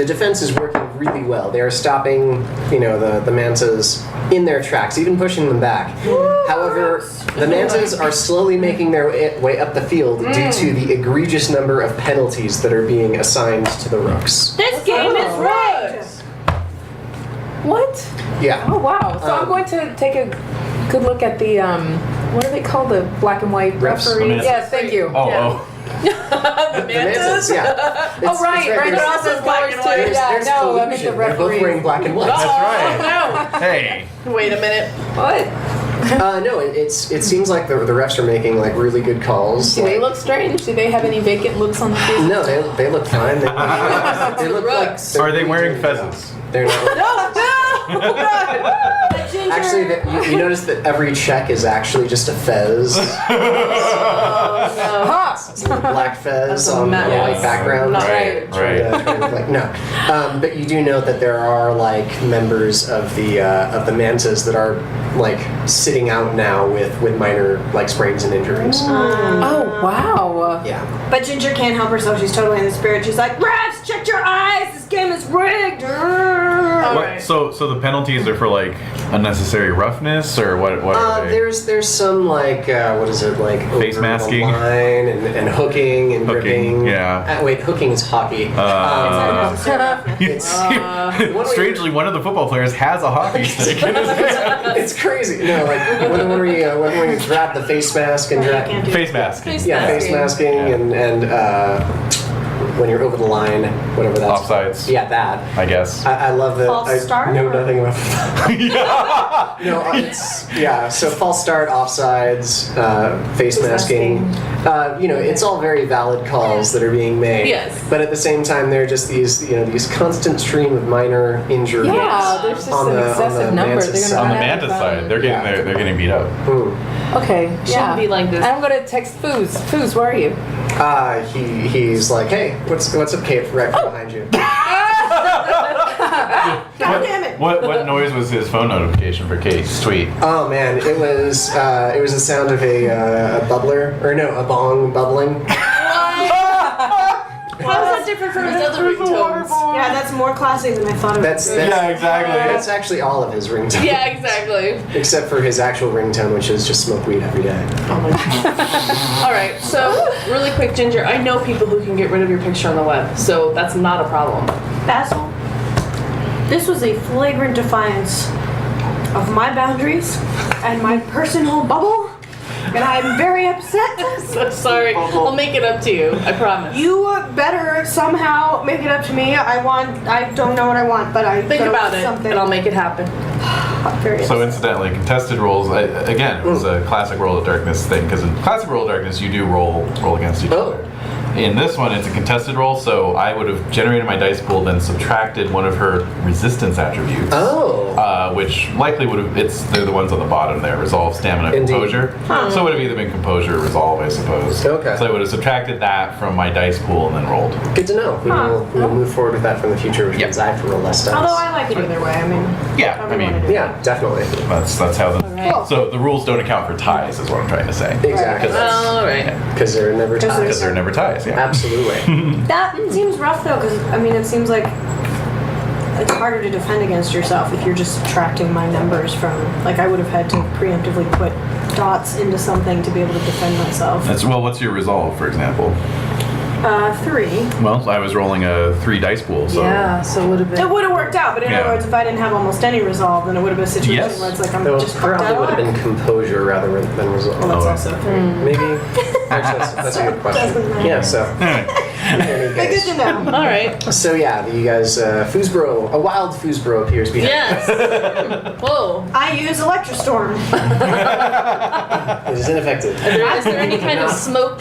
defense is working really well. They are stopping, the mantas in their tracks, even pushing them back. However, the mantas are slowly making their way up the field due to the egregious number of penalties that are being assigned to the Rooks. This game is rigged. What? Yeah. Oh wow! So I'm going to take a good look at the what are they called? The black and white Refs. referees. Mantas. Yes, thank you. Oh, The mantas, yeah. Oh right, right. There's- They're also black and white. There's, Yeah, there's no, I meant collusion. the They're both wearing referees. black and white. that's right. Hey. Wait a minute. What? No, it seems like the refs are making like really good calls. Do they look strange? Do they have any vacant looks on the face? No, they look fine. They look like. Rooks. Are they wearing fezzes? They're not. Actually, you notice that every check is actually just a fez. It's a little black fez on a white background. Not Right, Trying to look like- no, but you do note that there are like members of the mantas that are like sitting out now with minor like sprains and injuries. Oh wow. Yeah. But Ginger can't help herself. She's totally in the spirit. She's like, refs, check your eyes. This game is rigged. All right. So the penalties are for like unnecessary roughness, or what are they? There's some like what is it like Face over masking? the line and hooking and Hooking, gripping. yeah. Wait, hooking is hockey. It's Strangely, one of the football players has a hockey stick. it's crazy. No, like when we grab the face mask and grab Face mask. Face face masking and when you're over the line, whatever that's Offsides. Yeah, that. I guess. I love that. False I start, know or- nothing about. No, it's so false start, offsides, face masking. It's all very valid calls that are being made. Yes. But at the same time, they're just these constant stream of minor injuries. Yeah, there's just on an the excessive number. Mantis They're side. On the gonna run out Mantis of side, they're getting they're getting beat up. Okay, yeah. be like this. And I'm gonna text Foos. Foos, where are you? He's like, hey, what's up, Kate? Right behind you. God damn it. What noise was his phone notification for Kate's tweet? Oh man, it was the sound of a bubbler, or no, a bong bubbling. How is that different from his other ringtones? Yeah, that's more classic than I thought it That's was. Yeah, exactly. That's actually all of his ringtones. Yeah, exactly. Except for his actual ringtone, which is just smoke weed every day. All right, so really quick, Ginger, I know people who can get rid of your picture on the web, so that's not a problem. Basil, this was a flagrant defiance of my boundaries and my personal bubble, and I'm very upset. So sorry. I'll make it up to you. I promise. You better somehow make it up to me. I don't know what I want, but I Think gotta about it, something. and I'll make it happen. I'm very So upset. incidentally, contested rolls, again, it was a classic Roll of Darkness thing, because in classic Roll of Darkness, you do roll against each Oh. other. In this one, it's a contested roll, so I would have generated my dice pool, then subtracted one of her resistance attributes. Oh. Which likely would have, they're the ones on the bottom there, resolve, stamina, Indeed. composure. So it would have either been composure or resolve, I suppose. Okay. So I would have subtracted that from my dice pool and then rolled. Good to know. We'll move forward with that from the future, which Yep. means I have to roll less dice. Although I like it either way. I mean, Yeah, I mean, Yeah, definitely. that's how the... Cool. So the rules don't account for ties, is what I'm trying to say. Exactly. All right. Because there are never ties. Because there are never ties, yeah. Absolutely. that seems rough though, because I mean, it seems like it's harder to defend against yourself if you're just subtracting my numbers from. Like, I would have had to preemptively put dots into something to be able to defend myself. What's your resolve, for example? 3. Well, I was rolling a 3 dice pool, so... Yeah, so it would have It been. would have worked out, but in Yeah. other words, if I didn't have almost any resolve, then it would have been a situation Yes. where it's like I'm That just fucked probably out would of have luck. been composure rather than resolve. Well, that's Oh. also 3. Maybe. Actually, that's a good question. Doesn't matter. Yeah, so. Anyway, in any But good case. to know. All right. So yeah, you guys, Foosbro, a wild Foosbro appears behind. Yes. Whoa. I use Electrostorm. It is ineffective. Is there any kind of smoke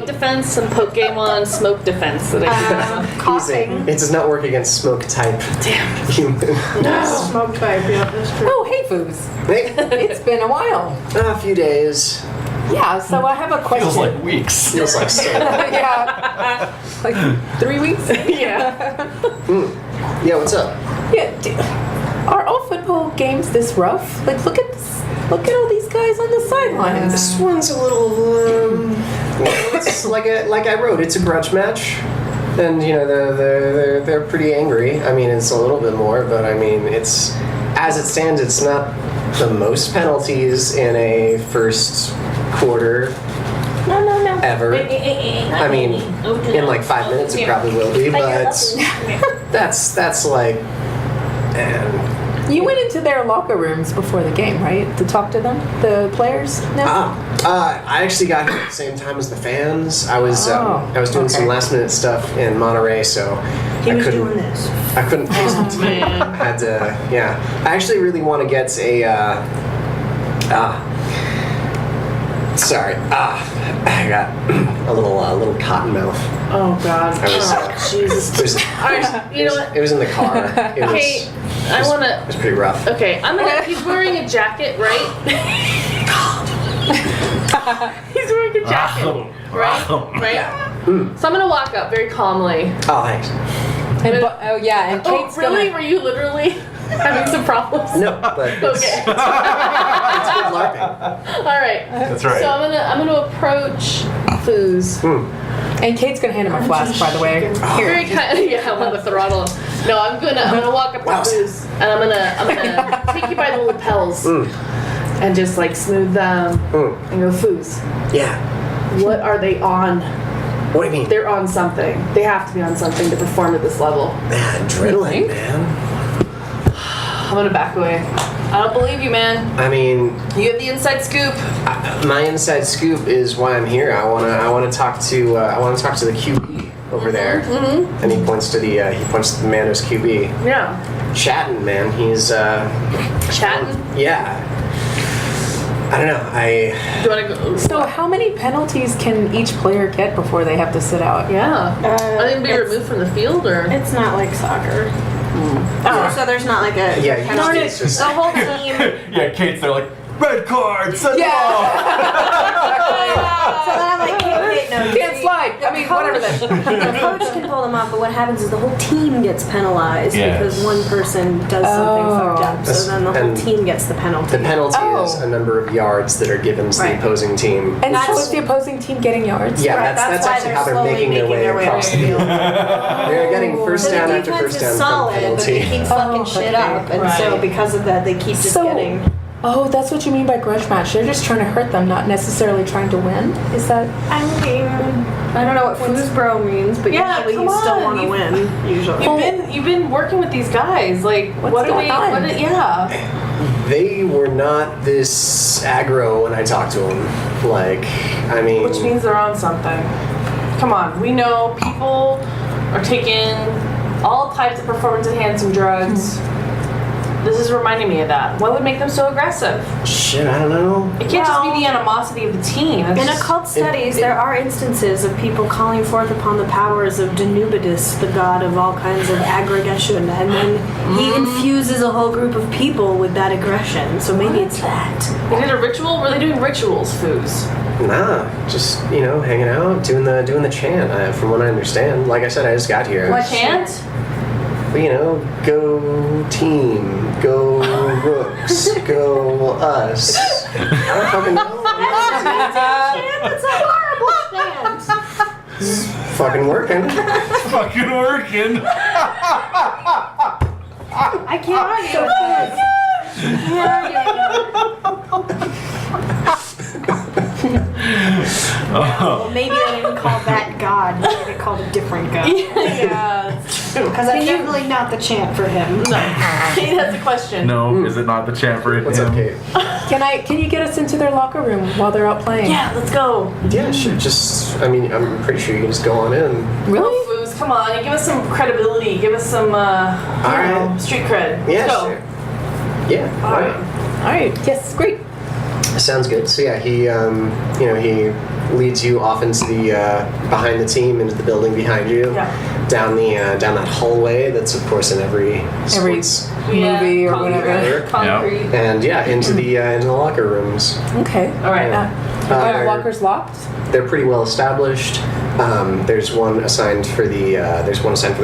defense, some Pokemon smoke defense that I can use? Coughing. It does not work against smoke type. Damn. Human. Smoke type, yeah, that's true. Oh, hey, Foos. It's been a while. A few days. Yeah, so I have a question. feels like weeks. Feels like so. Yeah. Like 3 weeks? Yeah. Yeah, what's up? Yeah. Are all football games this rough? Like, look at this. Look at all these guys on the sidelines. This one's a little. It's like I wrote. It's a grudge match, and they're pretty angry. I mean, it's a little bit more, but I mean, it's as it stands. It's not the most penalties in a first quarter No. ever. I mean, in like 5 minutes it probably will be, but that's like. You went into their locker rooms before the game, right? To talk to them, the players? No? I actually got here at the same time as the fans. I was doing okay. some last minute stuff in Monterey, so He I was couldn't. doing this. I couldn't. Man. I had to. Yeah, I actually really want to get a. Sorry. I got a little cotton mouth. Oh God. I was, Jesus. It was, All right. You know what? it was in the car. It was, Hey, I it wanna. was pretty rough. Okay, I'm gonna. He's wearing a jacket, right? He's wearing a jacket, right? Right. So I'm gonna walk up very calmly. Oh, thanks. And, yeah, and Oh, Kate's really? gonna... Were you literally? Having some problems. No, but it's, Okay. it's good LARPing. All right. That's right. So I'm gonna approach Foos. And Kate's gonna hand him a flask, by the way. Very kind. Yeah, I'm on the throttle. No, I'm gonna walk up to Foos and I'm gonna take you by the lapels and just like smooth them and go, Foos. Yeah. What are they on? What do you mean? They're on something. They have to be on something to perform at this level. Man, adrenaline, man. I'm gonna back away. I don't believe you, man. I mean, You have the inside scoop. my inside scoop is why I'm here. I wanna talk to the QB over there, and he points to the man who's QB. Yeah. Chatting, man. He's Chatting. yeah. I don't know. Do you wanna go? So how many penalties can each player get before they have to sit out? Yeah. Are they gonna be removed from the field or? It's not like soccer. Oh, so there's not like a Yeah, usually it's just the whole team. Yeah, Kate's there like, red card, send them So then I'm like, wait, no. Can't slide. I mean, whatever then. The coach can pull them off, but what happens is the whole team gets penalized Yes. because one person does something fucked up. So then the whole And team gets the penalty. the penalty is Oh. a number of yards that are given to the Right. opposing team. And so is the opposing team getting yards? Yeah, Right, that's why actually how they're slowly making their way across the field. They're getting first So down the after defense first down is from solid, but they penalty. keep fucking shit up, and so Right. because of that, they keep just So- getting. Oh, that's what you mean by grudge match. They're just trying to hurt them, not necessarily trying to win. Is that? I mean, I don't know what foosbro means, but Yeah, usually come you still on, want to you- win. Usually. You've been working with these guys. Like, What's what are going they? on? What are, yeah. They were not this aggro when I talked to them. Like, I mean, Which means they're on something. Come on, we know people are taking all types of performance-enhancing drugs. This is reminding me of that. What would make them so aggressive? shit, I don't know. It can't just be the animosity of the team. It's In just- occult studies, there are instances of people calling forth upon the powers of Danubidus, the god of all kinds of aggregation, and then he infuses a whole group of people with that aggression. So maybe it's that. They did a ritual? Were they doing rituals, Foos? Nah, just hanging out, doing the chant. From what I understand, like I said, I just got here. What chant? But, go team, go Rooks, go us. I don't fucking know. That's a horrible chant. Fucking working. fucking working. I can't argue with this. I can't argue with it. Well, maybe they didn't call that God. Maybe they called a different God. Yeah, that's true. Because that's definitely not the chant for him. Kate has a question. No, is it not the chant for What's up, Kate? Can you get us into their locker room while they're out playing? Yeah, let's go. Yeah, sure. I'm pretty sure you can just go on in. Really? Oh, Foos, come on. Give us some credibility. Give us some, right. street cred. Yeah, Let's go. sure. Yeah, All why right. not? All right. Yes. Great. Sounds good. So yeah, he he leads you off into the behind the team into the building behind you, Yeah. down that hallway that's of course in every sports Movie or concrete. whatever. Concrete. and into the locker rooms. Okay. All right. Are lockers locked? They're pretty well established. There's one assigned for the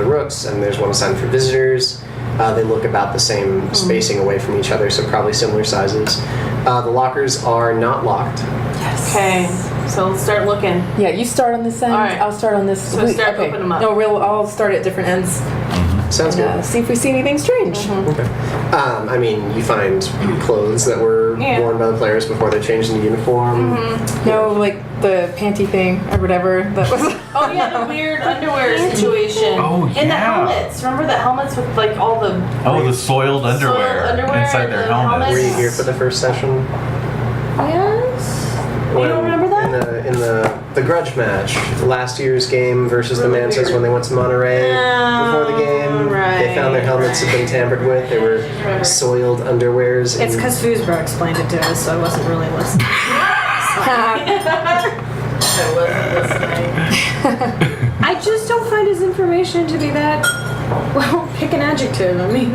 Rooks, and there's one assigned for visitors. They look about the same spacing away from each other, so probably similar sizes. The lockers are not locked. Yes. Okay, so let's start looking. Yeah, you start on this end. All right. I'll start on this. So start opening them up. No, I'll start at different ends. Sounds And, good. see if we see anything strange. You find clothes that were Yeah. worn by the players before they changed into uniform. No, like the panty thing or whatever. That was. Oh yeah, the weird underwear situation. Oh, And the yeah. helmets. Remember the helmets with like all the Oh, the soiled underwear, underwear inside and their the helmets. Were you here for the first session? Yes. You don't remember that? In the grudge match, last year's game versus the Really Mantas weird. when they went to Monterey before the game. They found their helmets had been tampered with. They were soiled underwears. It's because Foosbro explained it to us, so I wasn't really listening. I wasn't listening. I just don't find his information to be that. Well, pick an adjective. I mean,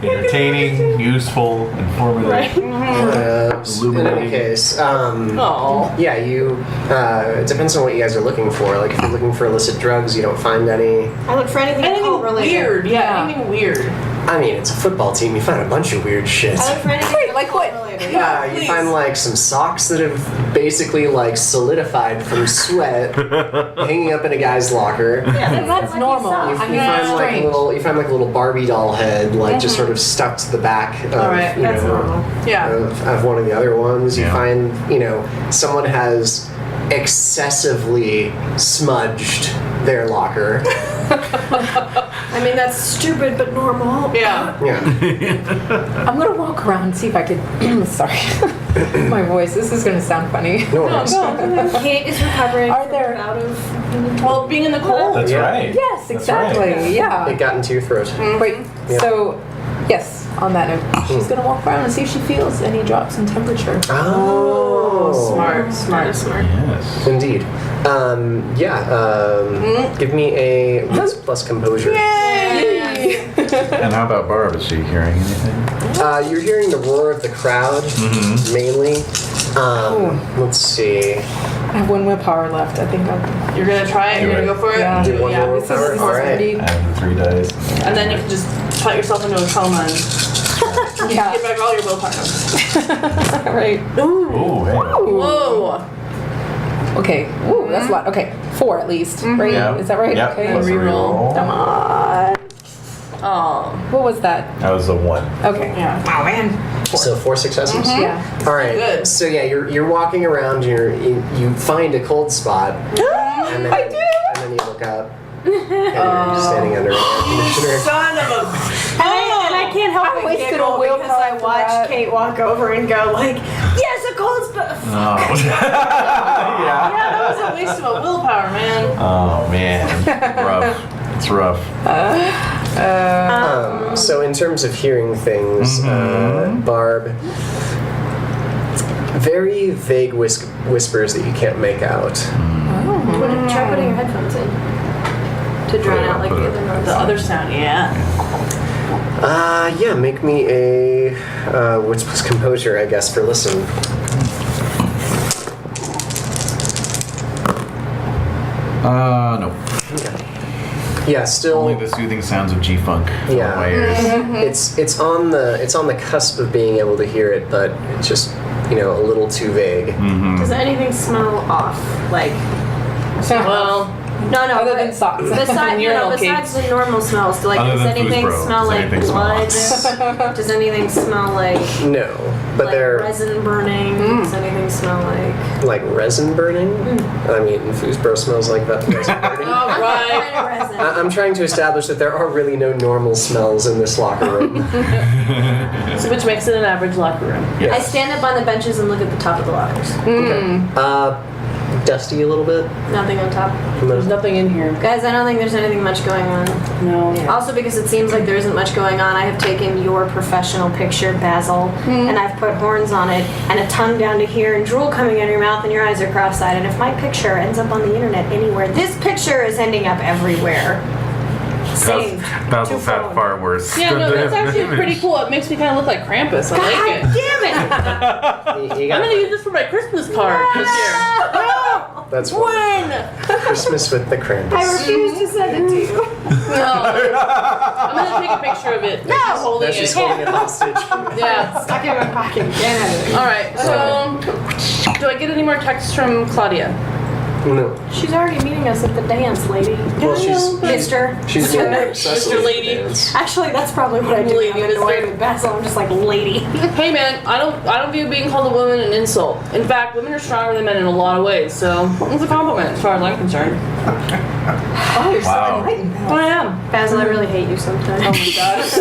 Entertaining, useful, informative. right? In any case, yeah, you. It depends on what you guys are looking for. Like, if you're looking for illicit drugs, you don't find any. I look for anything Anything related. weird. Yeah, anything weird. I mean, it's a football team. You find a bunch of weird shit. I look for anything like what? related. You find like some socks that have basically like solidified from sweat, hanging up in a guy's locker. Yeah, That's normal. You, I mean, find like a strange. little. You find like a little Barbie doll head, like just sort of stuck to the back. Of, Alright, you that's know, normal. Yeah. of one of the other ones. You Yeah. find, someone has excessively smudged their locker. I mean, that's stupid but normal. Yeah. Yeah. I'm gonna walk around and see if I could. Sorry, my voice. This is gonna sound funny. No worries. Kate is recovering. Are there- out of? Well, being in the cold. That's Yeah. right. Yes, That's exactly. right. Yeah. It got into your throat. Wait. Yeah. So, yes. On that note, she's gonna walk around and see if she feels any drops in temperature. Oh, Smart. Yes. Indeed. Give me a wits plus composure. And how about Barb? Is she hearing anything? You're hearing the roar of the crowd, mainly. Let's see. I have one willpower left. I think I'm. You're gonna try it. You're gonna go for it. Yeah. Do it. One Yeah. more This willpower. is All right. pretty. I have the 3 dice. And then you can just put yourself into a coma and Yeah. get back all your willpower. Right. Ooh, hey. Whoa. Okay. Ooh, that's a lot. Okay, 4 at least. Right? Yeah. Is that right? Yep. Okay. Plus a reroll. Come on. Oh. What was that? That was a 1. Okay. Yeah. Oh man. So 4 successes. Yeah. All right. Good. So yeah, you're walking around. You find a cold spot. And then, I do. And then you look up. And you're standing under an air conditioner. Son of a. And I can't help I but wasted giggle a willpower because I for watched that. Kate walk over and go like, "Yes, a cold spot." Oh. Yeah, that was a waste of a willpower, man. Oh, man. Rough. It's rough. So in terms of hearing things, Barb, very vague whispers that you can't make out. Try putting your headphones in to drown out like the other noise. The other sound, yeah. Yeah, make me a wits plus composure, I guess, for listen. No. Yeah, still. Only the soothing sounds of G-Funk fill Yeah. my ears. It's on the cusp of being able to hear it, but it's just a little too vague. Does anything smell off? Like, Well, no, Other but than socks. Besides, Urinal besides the normal smells, like, Other does than anything foosbro, smell does like anything smell blood? off? Does anything smell like No, but like they're resin burning? Does anything smell like? like resin burning. I mean, foosbro smells like that resin burning. all right. Kind of resin. I'm trying to establish that there are really no normal smells in this locker room. So which makes it an average locker room. I stand up on the benches and look at the top of the lockers. Okay. Dusty a little bit. Nothing on top. There's nothing in here. Guys, I don't think there's anything much going on. No. Also, because it seems like there isn't much going on, I have taken your professional picture, Basil, and I've put horns on it and a tongue down to here and drool coming out of your mouth and your eyes are cross-eyed. And if my picture ends up on the internet anywhere, this picture is ending up everywhere. Saved. Basil's to had phone. far worse. Yeah, no, that's actually pretty cool. It makes me kind of look like Krampus. I like God it. damn it! You I'm got gonna use this for my Christmas card this year. No! That's wonderful. When? Christmas with the Krampus. I refuse to send it to you. No. I'm gonna take a picture of it. No! She's holding Now she's it. holding it hostage. Yeah. Stuck in my pocket. Can't have it. Alright, so do I get any more texts from Claudia? No. She's already meeting us at the dance, lady. Well, she's Mister. she's meeting Cecily Mr. Lady. at the dance. Actually, that's probably what I do. Lady, I'm annoyed mister. with Basil. I'm just like, lady. Hey man, I don't view being called a woman an insult. In fact, women are stronger than men in a lot of ways, so it's a compliment as far as I'm concerned. Oh, you're Wow. so enlightened now. I am. Basil, I really hate you sometimes. Oh my gosh.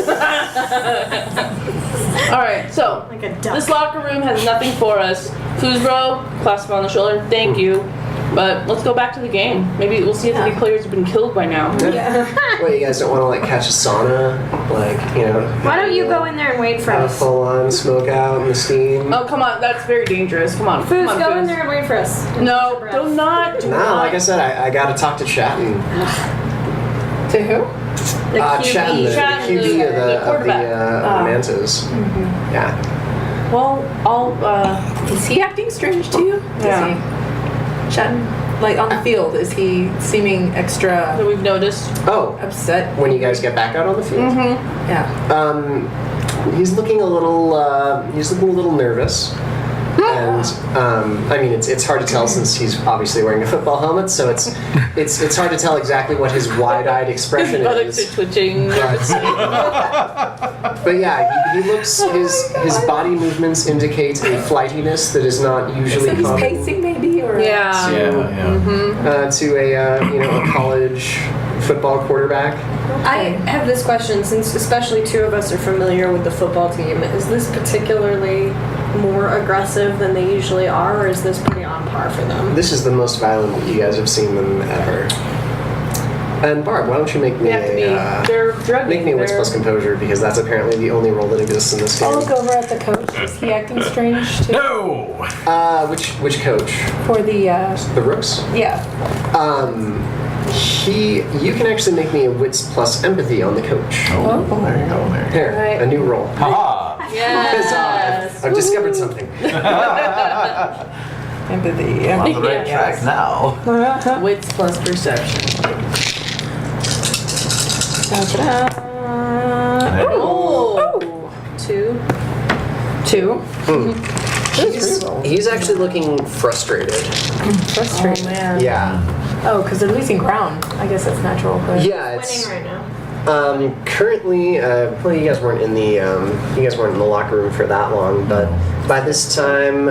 Alright, so Like a duck. this locker room has nothing for us. Foosbro, clap him on the shoulder, thank you. But let's go back to the game. Maybe we'll see if any players have been killed by now. Wait, you guys don't want to like catch a sauna? Like, you know. Why don't you go in there and wait for Have a us? full on smoke out in the steam? Oh, come on. That's very dangerous. Come on. Foos, come on, go in Foos. there and wait for us. No, do not. Do No, not. like I said, I got to talk to Chatton. To who? The QB. Chatton, the Chatton, QB the of the quarterback. Mantas. Yeah. Well, I'll. Is he acting strange to you? Yeah. Is he? Chatting? Like on the field, is he seeming extra that we've noticed. Oh, upset? when you guys get back out on the field? Yeah. He's looking a little nervous. And I mean, it's hard to tell since he's obviously wearing a football helmet, so it's hard to tell exactly what his wide-eyed expression Buttocks is. are twitching. But yeah, he looks his body movements indicate a flightiness that is not usually So he's common pacing maybe, or Yeah. to a a college football quarterback. I have this question, since especially two of us are familiar with the football team. Is this particularly more aggressive than they usually are, or is this pretty on par for them? This is the most violent that you guys have seen them ever. And Barb, why don't you make me They have to be. They're drugging. make me a wits plus composure, because that's apparently the only role that exists in this game. I'll look over at the coach. Is he acting strange too? No! Which coach? For the The Rooks? yeah. You can actually make me a wits plus empathy on the coach. Oh, there you go. There. Here, a new role. Haha! Yes. I've discovered something. Empathy. On the right track now. Wits plus perception. Oh. Two. He's actually looking frustrated. Frustrating. Man. Yeah. Oh, because they're losing ground. I guess that's natural. But Yeah, it's Winning right now. currently. Well, you guys weren't in the locker room for that long, but by this time,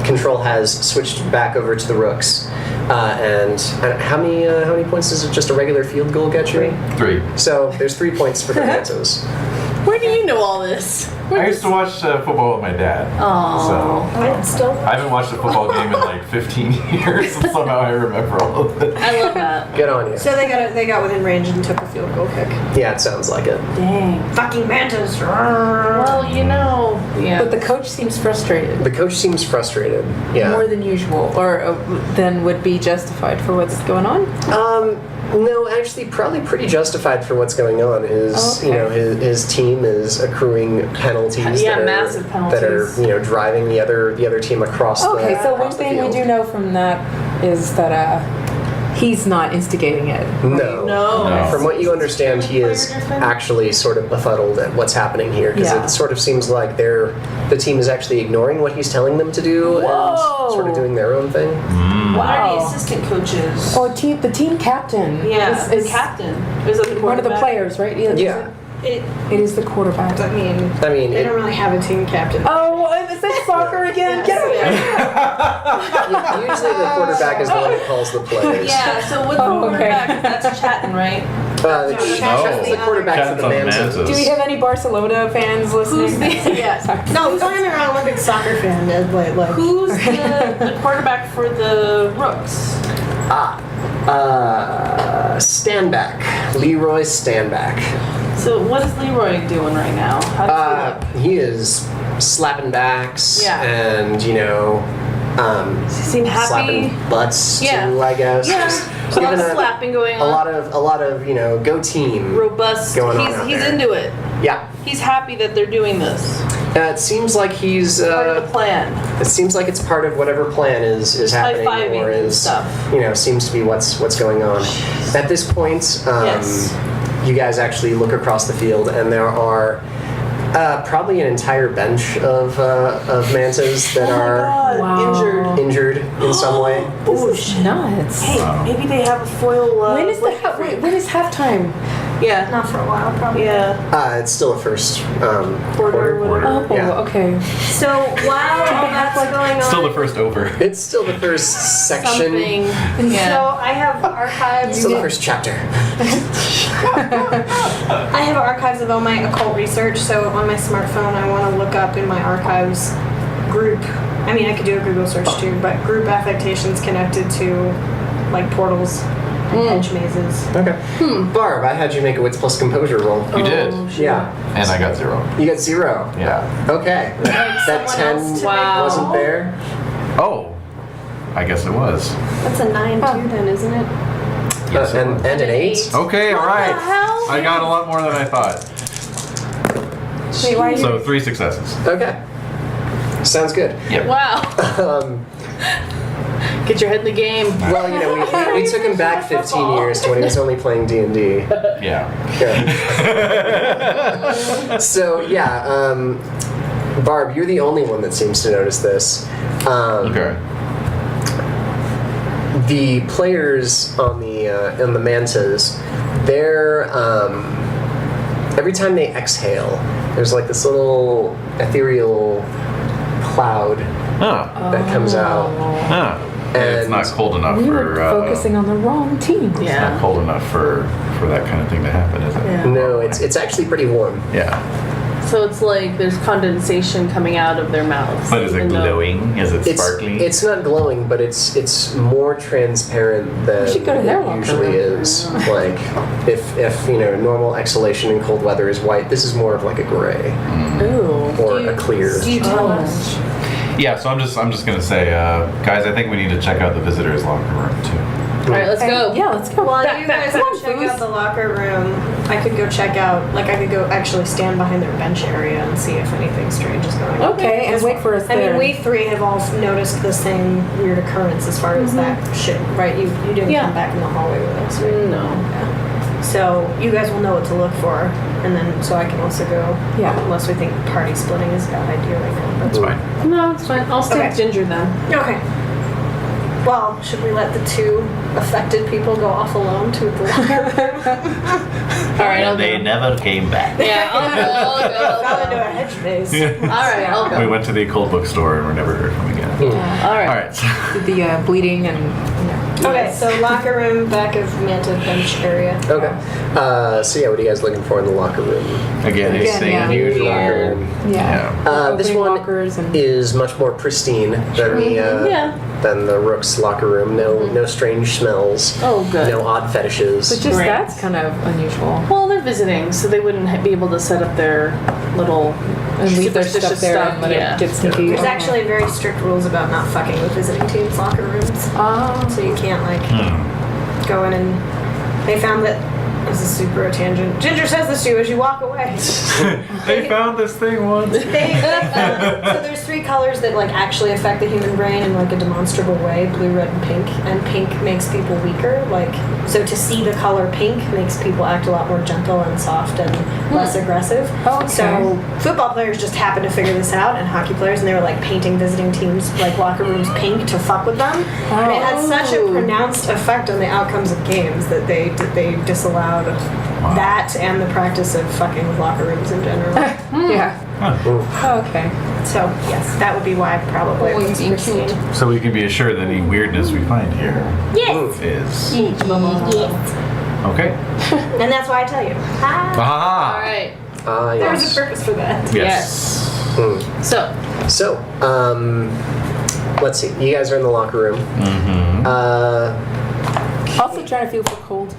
control has switched back over to the Rooks. And how many points does just a regular field goal get you? 3. So there's 3 points for the Mantos. Where do you know all this? I used to watch football with my dad. So I haven't watched a football game in like 15 years, and somehow I remember all of it. I love that. Good on you. So they got within range and took a field goal kick. Yeah, it sounds like it. Dang. Fucking Mantas. Well, you know. Yeah. But the coach seems frustrated. The coach seems frustrated. Yeah. More than usual, or than would be justified for what's going on. No, actually, probably pretty justified for what's going on. His team is accruing penalties. Yeah, that are, massive penalties. That are driving the other team across. Okay, so one across the thing we field. do know from that is that he's not instigating it. No. No. From what you understand, he is actually sort of befuddled at what's happening here, because Yeah. it sort of seems like the team is actually ignoring what he's telling them to do and sort of doing their own thing. What are the Wow. assistant coaches? Oh, the team captain. Yeah, is the captain. Is it the one of the quarterback? players, right? Yeah. It, It is the quarterback. I mean, they don't really have a team captain. Oh, is it soccer again? Get over here. Usually the quarterback is the one who calls the plays. Yeah, so with the Oh, okay. quarterback, that's chatting, right? Chat's the quarterback for the Mantas. Do we have any Barcelona fans listening? Who's the Sorry. No, he's not even an Olympic soccer fan. Like Who's the quarterback for the Rooks? Standback. Leroy Standback. So what is Leroy doing right now? How does He is slapping backs Yeah. and, he seem happy? slapping butts Yeah. too, I guess. Yeah, Just a lot of giving slapping going a on. lot of go team. Robust. going on out He's there. into it. Yeah. He's happy that they're doing this. It seems like he's. Part of the plan. It seems like it's part of whatever plan is happening, High-fiving or and is stuff. seems to be what's going on. At this point, Yes. you guys actually look across the field, and there are probably an entire bench of Mantas that are Wow. injured in some way. Oh shit. Nuts. Hey, maybe they have a foil. When is when is halftime? Yeah. not for a while, probably. Yeah. It's still a first Quarter. Oh, Yeah. okay. So while all that's going on, Still the first over. It's still the first section. Something. Yeah. so I have archives. Still the first chapter. I have archives of all my occult research. So on my smartphone, I want to look up in my archives group. I mean, I could do a Google search too, but group affectations connected to like portals and hedge mazes. Okay. Barb, I had you make a wits plus composure roll. You did. Yeah. And I got 0. You got 0. Yeah. Okay. That someone else 10 to wasn't there. Oh. I guess it was. That's a 9 too, then, isn't it? Yes, it and was. an 8. Okay, alright. hell? I got a lot more than I thought. Wait, why are you? So 3 successes. Okay. Sounds good. Yep. Wow. Get your head in the game. Well, you know, we took him back 15 years to when he was only playing D&D. Yeah. So, yeah, Barb, you're the only one that seems to notice this. Okay. The players on the mantas, they're every time they exhale, there's like this little ethereal cloud Huh. that comes out. Huh. And it's And- not cold enough We for. were focusing on the wrong team. It's Yeah. not cold enough for that kind of thing to happen, is it? Yeah. No, it's actually pretty warm. Yeah. So it's like there's condensation coming out of their mouths. But is it even though- glowing? Is it sparkling? It's not glowing, but it's more transparent than should go to their it locker usually room. is. Like if you know normal exhalation in cold weather is white, this is more of like a gray Ooh. or a clear. Do you tell us? Yeah. So I'm just gonna say, guys, I think we need to check out the visitors' locker room too. All right, let's go. Yeah, let's go. While Back, you back. guys Come go on, check Foos. out the locker room, I could go check out, like I could go actually stand behind their bench area and see if anything strange is going on. Okay, and wait for us I there. mean, we three have all noticed the same weird occurrence as far as that shit, right? You didn't Yeah. come back in the hallway with us, right? No. Yeah. So you guys will know what to look for, and then so I can also go. Yeah. Unless we think party splitting is a bad idea right now. That's fine. No, it's fine. I'll stay Okay. with Ginger then. Okay. Well, should we let the 2 affected people go off alone to the locker room? All right, I'll They go. never came back. Yeah, I'll go. Fell into a hedge maze. All right, I'll go. We went to the occult bookstore and were never heard from again. All right. All right. So, Did the bleeding and Okay, so locker room, back of Manta bench area. Okay. So yeah, what are you guys looking for in the locker room? again, Again, same yeah. Huge usual. locker room. yeah. This Opening one lockers and is much more pristine Yeah. than the Rooks locker room. No strange smells. Oh, good. No odd fetishes. but just Great. that's kind of unusual. Well, they're visiting, so they wouldn't be able to set up their little And leave their stuff superstitious there and let yeah. it get sneaky. There's actually very strict rules about not fucking with visiting teams' locker rooms. So you can't, like, go in and... They found that... This is super a tangent. Ginger says this to you as you walk away. They found this thing once. They found, so there's 3 colors that like actually affect the human brain in like a demonstrable way: blue, red, and pink makes people weaker. Like, so to see the color pink makes people act a lot more gentle and soft and less aggressive. Oh, okay. So football players just happened to figure this out, and hockey players, and they were like painting visiting teams like locker rooms pink to fuck with them. And it had such a pronounced effect on the outcomes of games that they disallowed that and the practice of fucking with locker rooms in general. Yeah. Oh, okay. So yes, that would be why probably it Oh, was you pristine. So we can be assured that any weirdness we find here Yes. is Yes. okay. And that's why I tell you. Ah, Aha! All right. there was Yes. a purpose for that. Yes. So, So, let's see. You guys are in the locker room. Also trying to feel for cold.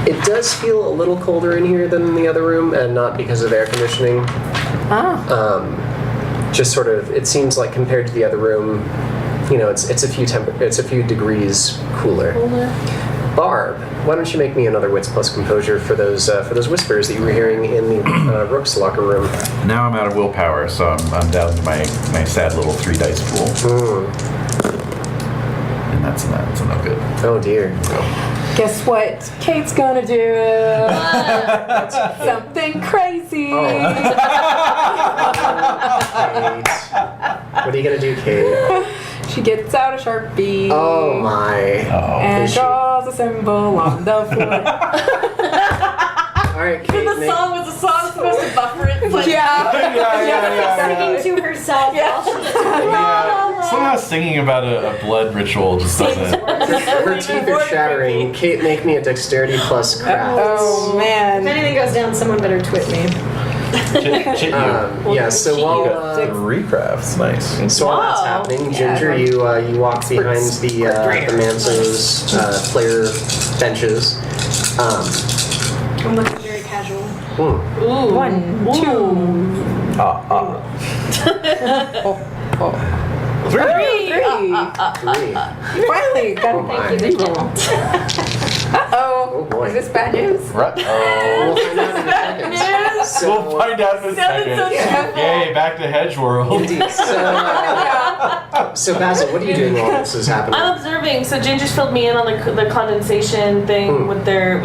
It does feel a little colder in here than in the other room, and not because of air conditioning. Just sort of, it seems like compared to the other room, you know, it's a few degrees cooler. Barb, why don't you make me another wits plus composure for those whispers that you were hearing in the Rooks locker room? Now I'm out of willpower, so I'm down to my sad little 3 dice pool. And that's not good. Oh dear. Guess what Kate's gonna do? Something crazy. Kate. What are you gonna do, Kate? She gets out a Sharpie. Oh my. And Is she- draws a symbol on the floor. All right, Kate. was the song supposed to buffer it? Like, Singing to herself while she's Somehow singing about a blood ritual just doesn't. Her teeth are shattering. Kate, make me a dexterity plus craft. Oh If man. anything goes down, someone better twit me. Yeah. So while recrafts, nice. so while that's happening, Ginger, you walk behind the Manso's player benches. I'm looking very casual. Ooh. 1, 2. Three. Finally, got Oh my. a thank you reroll. Oh boy. Is this bad news? We'll find out in a second. So, We'll find out in a second. Yay, back to Hedge World. Indeed. So Basil, what are you doing while this is happening? I'm observing. So Ginger's filled me in on the condensation thing with the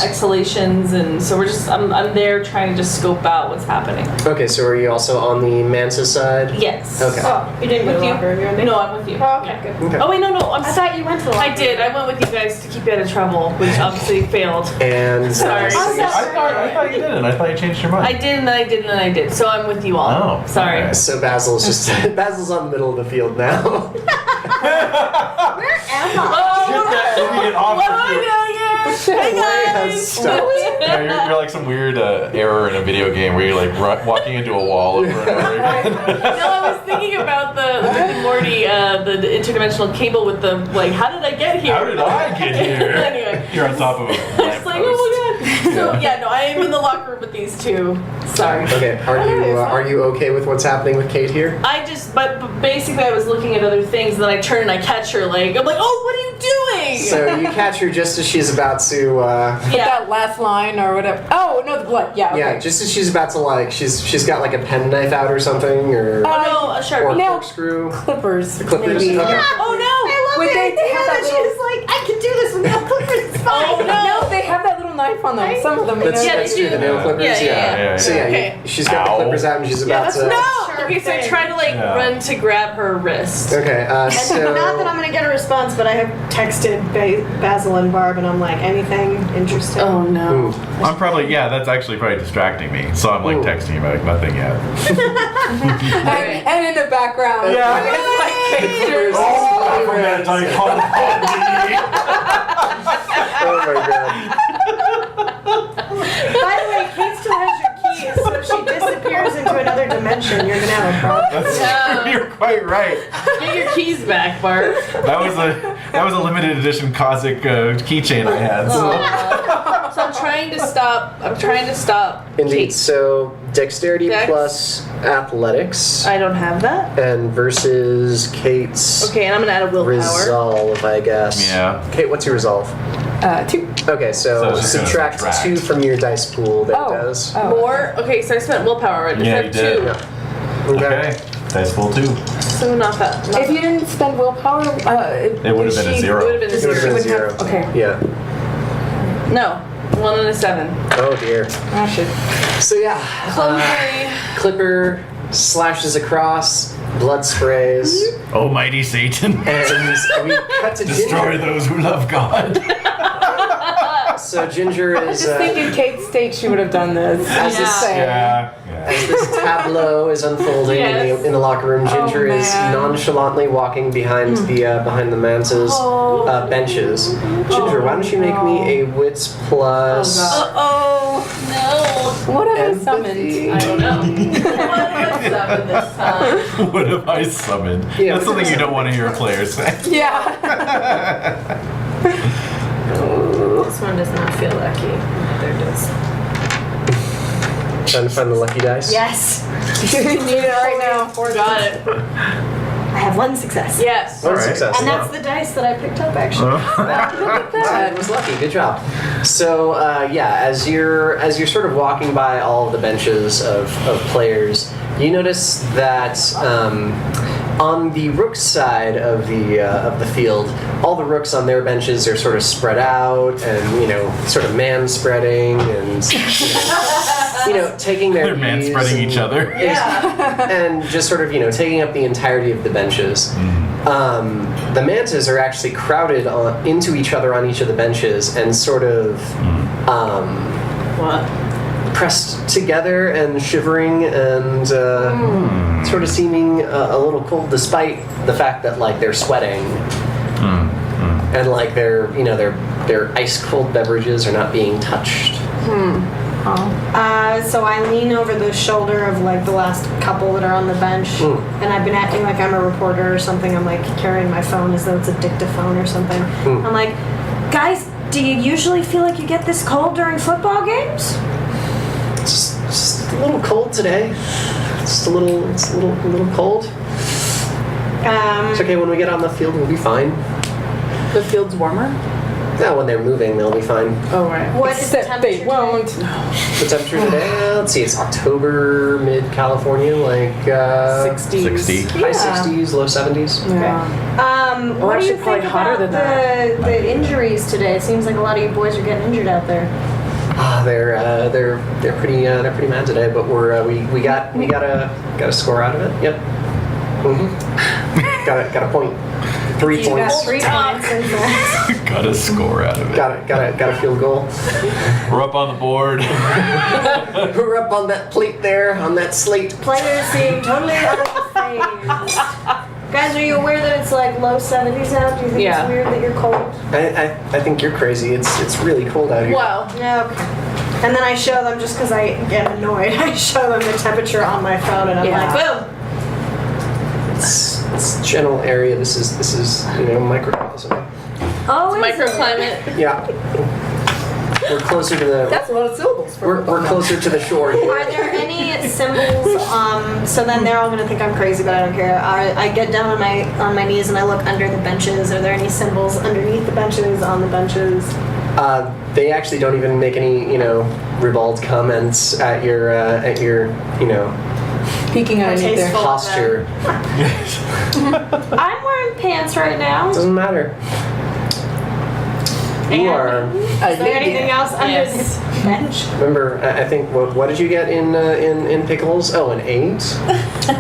exhalations, and so I'm there trying to just scope out what's happening. Okay, so are you also on the Mansa side? Yes. Okay. Oh, you didn't go to With the you? locker room, you're on me? No, I'm with you. Oh, okay, good. Okay. Oh wait, no, I'm. I thought you went to the locker I did. I went with you guys to keep you out of trouble, which obviously failed. And Sorry. so you're- I thought you didn't. I thought you changed your mind. I did, and then I did, and then I did. So I'm with you all. Oh, Sorry. okay. So Basil's just Basil's on the middle of the field now. Where am I? Get that idiot off What of am I you. doing here? Hey has guys. stopped. Yeah, you're like some weird error in a video game where you're like walking into a wall over and over again. No, I was thinking about the Rick and Morty, the interdimensional cable with the like. How did I get here? How did I get here? Anyway. You're on top of a I was like, oh my god. So no, I am in the locker room with these two. Sorry. Okay, are you okay with what's happening with Kate here? But basically I was looking at other things, and then I turn and I catch her. Like I'm like, oh, what are you doing? So you catch her just as she's about to. Put that last line or whatever. Oh, no, the blood. Yeah, okay. Yeah, just as she's about to she's got like a penknife out or something, or Oh no, a or sharpie. no. corkscrew. Clippers. Clippers. maybe. Okay. Oh no. I love Would the they idea have that that she was like, I can do this with no clippers, it's fine. Oh no. No, they have that little knife on them. Some of them. Let's, Yeah, let's they do the do. nail clippers. Yeah. So yeah, Okay. she's got Ow. the clippers out and she's about to. No. Okay, so I try to run to grab her wrist. Okay, so Not that I'm gonna get a response, but I have texted Basil and Barb, and I'm like, anything interesting? Oh no. Ooh. I'm probably that's actually probably distracting me. So I'm like Ooh. texting you about nothing yet. And in the background. Yeah. It's like pictures. I forgot I called Oh my god. By the way, Kate still has your keys, so if she disappears into another dimension, you're gonna have a problem. No. You're quite right. Get your keys back, Barb. That was a limited edition Cossack keychain I had. So I'm trying to stop. Indeed. Kate. So dexterity Dex? plus athletics, I don't have that. and versus Kate's Okay, and I'm gonna add a willpower. resolve, I guess. Yeah. Kate, what's your resolve? 2. Okay, So so it's just gonna subtract subtract. 2 from your dice pool. That Oh. does. Oh. More. Okay, so I spent willpower. Right? Yeah, I you have did. 2. Yeah. Okay. Dice full 2. So not that. Not If you didn't spend willpower, It would have been a It 0. would have been a It would have been a 0. Okay. Yeah. No. 1 and a 7. Oh dear. Oh, shit. So yeah, Okay. Clipper slashes across, blood sprays, Almighty Satan. and we cut to Destroy Ginger. those who love God. So Ginger I was is just thinking Kate's state she would have done this. as this Yeah. as this tableau is unfolding Yes. in the locker room. Ginger is man. nonchalantly walking behind the Mansa's benches. Ginger, why don't you make me a wits plus? Oh no. What have I Empathy. summoned? I don't know. What was 7 this time? What have I summoned? Yeah, That's what something have you I don't want to hear a player say. Yeah. This one does not feel lucky. There it is. Trying to find the lucky dice. Yes. You need it right now. Got it. I have 1 success. Yes. One Alright. success. And that's the dice that I picked up, actually. That was lucky. Good job. So as you're sort of walking by all of the benches of players, you notice that on the Rooks side of the field, all the Rooks on their benches are sort of spread out and sort of man spreading and taking their They're man ease spreading and- each other. and just sort of taking up the entirety of the benches. The mantas are actually crowded into each other on each of the benches and sort of What? pressed together and shivering and sort of seeming a little cold, despite the fact that they're sweating and their ice cold beverages are not being touched. So I lean over the shoulder of like the last couple that are on the bench, and I've been acting like I'm a reporter or something. I'm like carrying my phone as though it's a dictaphone or something. I'm like, guys, do you usually feel like you get this cold during football games? Just a little cold today. It's a little cold. It's okay. When we get on the field, we'll be fine. The field's warmer? Yeah, when they're moving, they'll be fine. Oh, right. What is the Except temperature they won't. The temperature today, let's see, it's October, mid-California, like 60s. 60. high 60s, low 70s. Yeah. What do you actually, probably think hotter about than the injuries today? It seems like a lot of you boys are getting injured out there. They're pretty mad today, but we got a score out of it. Yep. got a point. 3 points. 3 points. Got a score out of it. Got a field goal. We're up on the board. We're up on that plate there, on that slate. Players seem totally unfazed. Guys, are you aware that it's like low 70s out? Do you think Yeah. it's weird that you're cold? I think you're crazy. It's really cold out here. Wow. Yeah, okay. And then I show them, just because I get annoyed, I show them the temperature on my phone and I'm like, boom! It's general area. This is microcosm. Oh, is it? Microclimate. Yeah. We're closer to the. That's a lot of syllables. We're closer to the shore here. Are there any symbols? So then they're all gonna think I'm crazy, but I don't care. I get down on my knees and I look under the benches. Are there any symbols underneath the benches, on the benches? They actually don't even make any, ribald comments at your, Peeking underneath there. Tasteful. posture. I'm wearing pants right now. Doesn't matter. You are. Is there anything else under Yes. this bench? Remember, I think what did you get in pickles? Oh, an 8.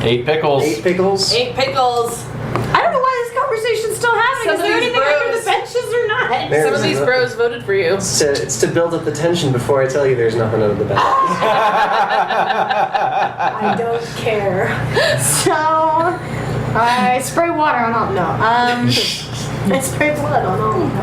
8 pickles. 8 pickles. 8 pickles. I don't know why this conversation's still happening. Some Is of there these anything under bros- the benches or not? There's Some of these no- bros voted for you. It's to build up the tension before I tell you there's nothing under the bench. I don't care. So I spray water on all. No. I spray blood on all of them.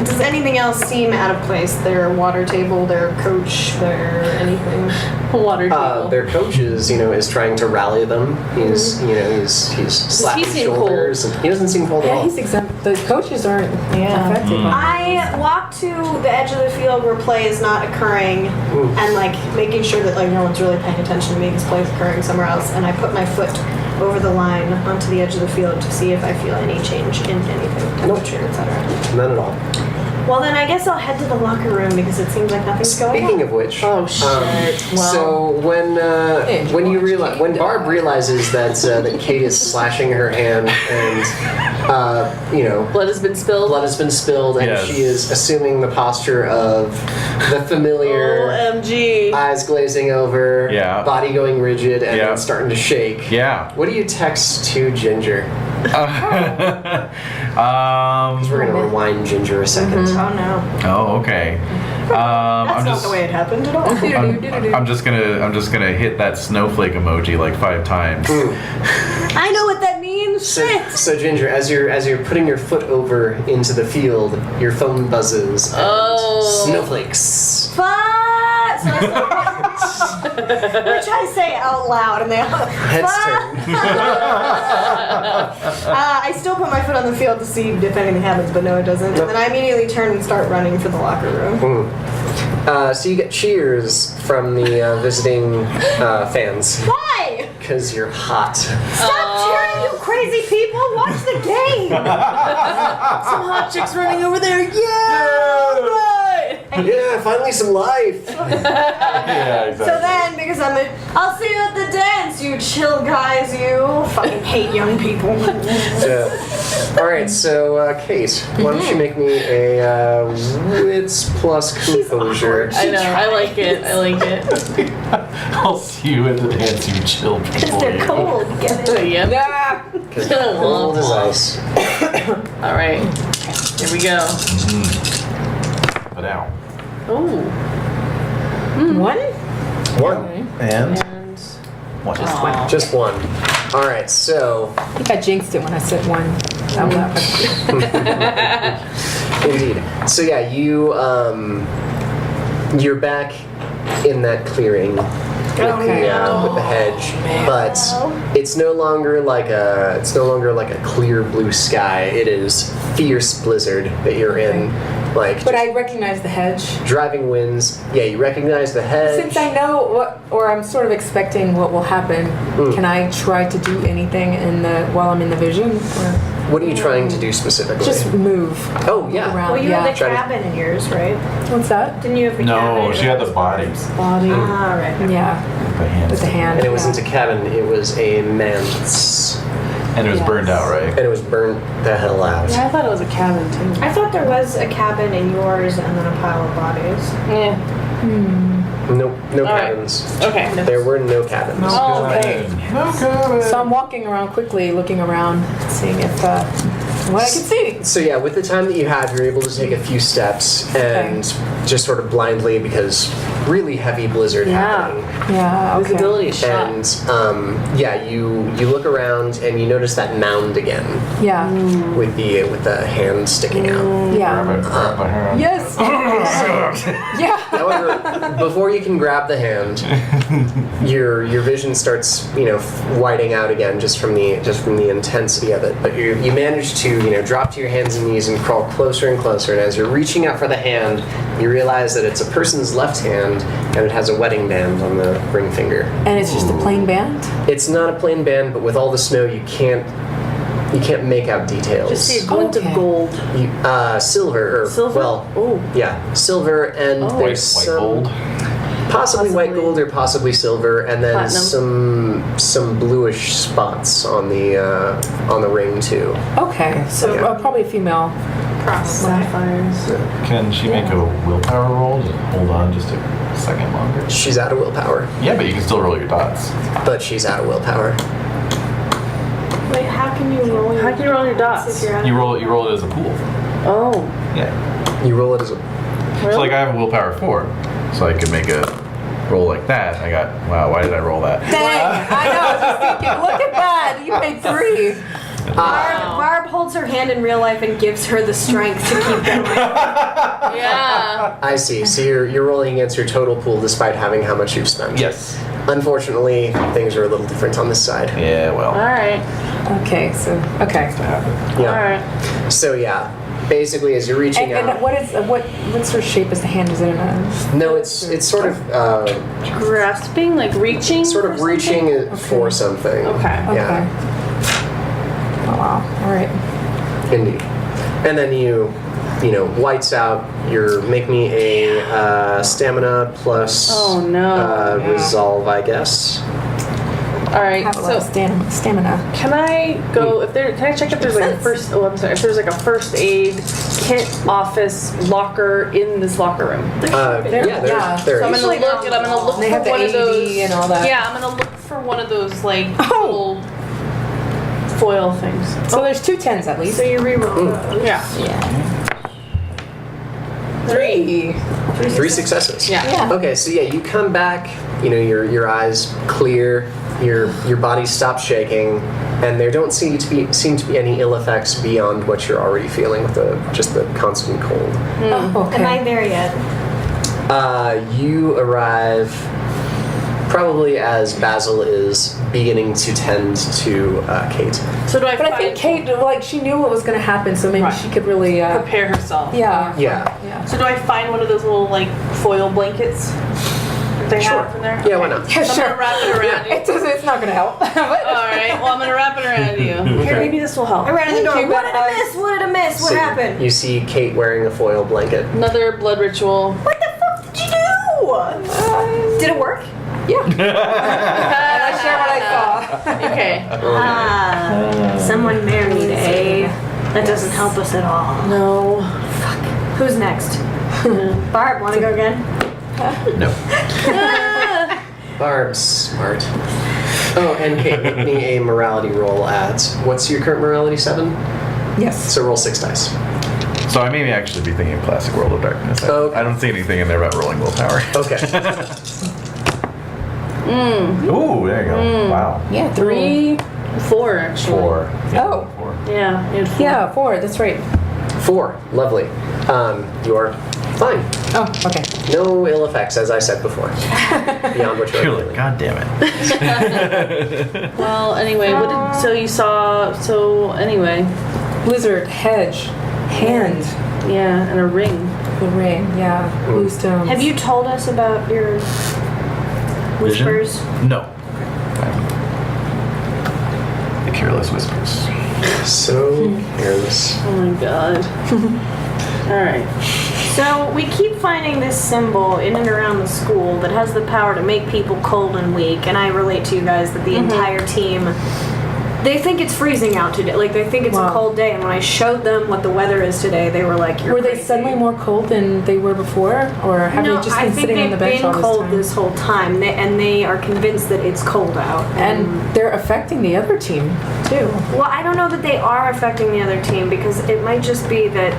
Does anything else seem out of place? Their water table, their coach, their anything? Water table. Their coach is trying to rally them. He's slapping seem shoulders, and he doesn't seem cold at Yeah, all. he's exempt. The coaches aren't affected by I walk to the edge of the field where play is not occurring and like making sure that like no one's really paying attention to me because play is occurring somewhere else, and I put my foot over the line onto the edge of the field to see if I feel any change in anything, temperature, etc. None at all. Well, then I guess I'll head to the locker room because it seems like nothing's going on. Speaking of which, Oh, shit. Well. so when Barb realizes that Kate is slashing her hand and Blood has been spilled. blood has been spilled and Yes. she is assuming the posture of the familiar OMG. eyes glazing over, Yeah. body going rigid, and Yeah. then starting to shake. Yeah. What do you text to Ginger? We're gonna rewind Ginger a second. Oh no. Oh, okay. That's not the way it happened at all. I'm just gonna hit that snowflake emoji like 5 times. I know what that means. So Ginger, as you're putting your foot over into the field, your phone buzzes and snowflakes. Fuck! So we're trying to say it out loud, and they all. Head's turn. I still put my foot on the field to see if anything happens, but no, it doesn't. And then I immediately turn and start running for the locker room. So you get cheers from the visiting fans Why? because you're hot. Stop cheering, you crazy people! Watch the game. Some hot chicks running over there. Yeah! Right! Yeah, finally some life. Yeah, exactly. So then, because I'll see you at the dance, you chill guys, you fucking hate young people. All right, so Kate, why don't you make me a wits plus composure? I know. I like it. I like it. I'll see you at the dance, you chill people. Because they're cold, get it? Yep. Because cold as ice. All right. Here we go. But out. Ooh. one. One. And And one. Just one. All right, so I think I jinxed it when I said one out loud. Indeed. So yeah, you're back in that clearing. Okay. Yeah, with the hedge, but it's no longer like a clear blue sky. It is fierce blizzard that you're in. Like, But I recognize the hedge. driving winds. Yeah, you recognize the hedge. Since I know what, or I'm sort of expecting what will happen, can I try to do anything while I'm in the vision? Or What are you trying to do specifically? just move oh yeah. around? Well, you yeah. had the Try to- cabin in yours, right? What's that? Didn't you have the cabin? No, she had the bodies. Body. Ah, right. Yeah, The hands. with the hand. And it yeah. wasn't a cabin. It was a manse, And it was Yes. burned out, right? and it was burnt the hell out. Yeah, I thought it was a cabin too. I thought there was a cabin in yours and then a pile of bodies. Yeah. No All right. cabins. Okay. There were no cabins. Oh, okay. No cabin. So I'm walking around quickly, looking around, seeing if what I can see. So yeah, with the time that you have, you're able to take a few steps and just sort of blindly, because really heavy blizzard happening. Yeah. Okay. Visibility is shot. And yeah, you look around and you notice that mound again Yeah. with the hand sticking out. Yeah. Grab the hand. Yes. Yeah. However, before you can grab the hand, your vision starts whiting out again just from the intensity of it. But you manage to drop to your hands and knees and crawl closer and closer. And as you're reaching out for the hand, you realize that it's a person's left hand and it has a wedding band on the ring finger. And it's just a plain band. It's not a plain band, but with all the snow, you can't make out details. Just see a glint Okay. of gold. Silver. Silver? Well, Oh. yeah, silver, and there's White some gold. possibly white gold or possibly silver, and then Platinum. some bluish spots on the ring too. Okay. So Yeah. probably a female. Sapphires. Can she make a willpower roll? Just hold on just a second longer. She's out of willpower, Yeah, but you can still roll your dots. but she's out of willpower. Wait, how can you roll your How can you roll your dots? if you're out You of- roll it as a pool. Oh. Yeah. You roll it as a So like I have a willpower 4, so I could make a roll like that. Wow, why did I roll that? Dang! I know. I was just thinking. Look at that. You paid 3. Barb holds her hand in real life and gives her the strength to keep going. Yeah. I see. So you're rolling against your total pool despite having how much you've spent. Yes. Unfortunately, things are a little different on this side. Yeah, well. All right. Okay. So okay. Yeah. All right. So yeah, basically as you're reaching And out. what sort of shape is the hand? Is it in a? No, it's sort of Grasping, like reaching. sort for of reaching something? for something. Okay. Okay. Yeah. Oh wow. All right. Indeed. And then you whites out. Make me a stamina plus Oh, no. resolve, I guess. All right. Have a lot of So stamina. can I go? Can I check if there's like a first? Oh, I'm sorry. If there's like a first aid kit, office, locker in this locker room. Yeah, there So I'm is. gonna look and I'm gonna look They for have the one of AED those. and all that. Yeah, I'm gonna look for one of those like little foil things. So there's 2 10s at least. So you reroll those. Yeah. Yeah. 3. 3 successes. Yeah. Yeah. Okay, so yeah, you come back. Your eyes clear. Your body stops shaking, and there don't seem to be any ill effects beyond what you're already feeling with just the constant cold. Oh, okay. Am I there yet? You arrive probably as Basil is beginning to tend to Kate. So do I? But I think Kate, she knew what was going to happen, so maybe Right. she could really. prepare herself. Yeah. Yeah. Yeah. So do I find one of those little like foil blankets that they Sure. have in there? Yeah, why not? Yeah, So I'm gonna wrap it around you. It's not going to help. All right. Well, I'm gonna wrap it around you. Here, maybe this will help. I ran in the door. Thank you, What did I Beth. miss? What did I miss? What So happened? You see Kate wearing a foil blanket. Another blood ritual. What the fuck did you do? Did it work? Yeah. And I share what I saw. Okay. Someone married a. That doesn't help us at all. No. Who's next? Barb, wanna go again? No. Barb's smart. Oh, and Kate, make me a morality roll at what's your current morality? 7. Yes. So roll 6 dice. So I may actually be thinking Classic World of Darkness. Okay. I don't see anything in there about rolling willpower. Okay. Ooh, there you go. Wow. Yeah. 3, 4 actually. 4. Yeah, Oh. 4. Yeah. You had 4. Yeah, 4. That's right. 4. Lovely. You're fine. Oh, okay. No ill effects, as I said before. Beyond what you're You're feeling. like, God damn it. Well, anyway, anyway, Blizzard, Hedge, Hand, yeah, and a ring. the ring, yeah. Blue stones. Have you told us about your whispers? Vision? No. The careless whispers. So careless. Oh my god. Alright. So we keep finding this symbol in and around the school that has the power to make people cold and weak, and I relate to you guys that the entire team, they think it's freezing out today. Like, they think it's a cold day, and when I showed them what the weather is today, they were like, "You're Were they crazy." suddenly more cold than they were before? Or have they just been sitting on the bench all I think they've been this cold time? this whole time, and they are convinced that it's cold out. And they're affecting the other team, too. Well, I don't know that they are affecting the other team, because it might just be that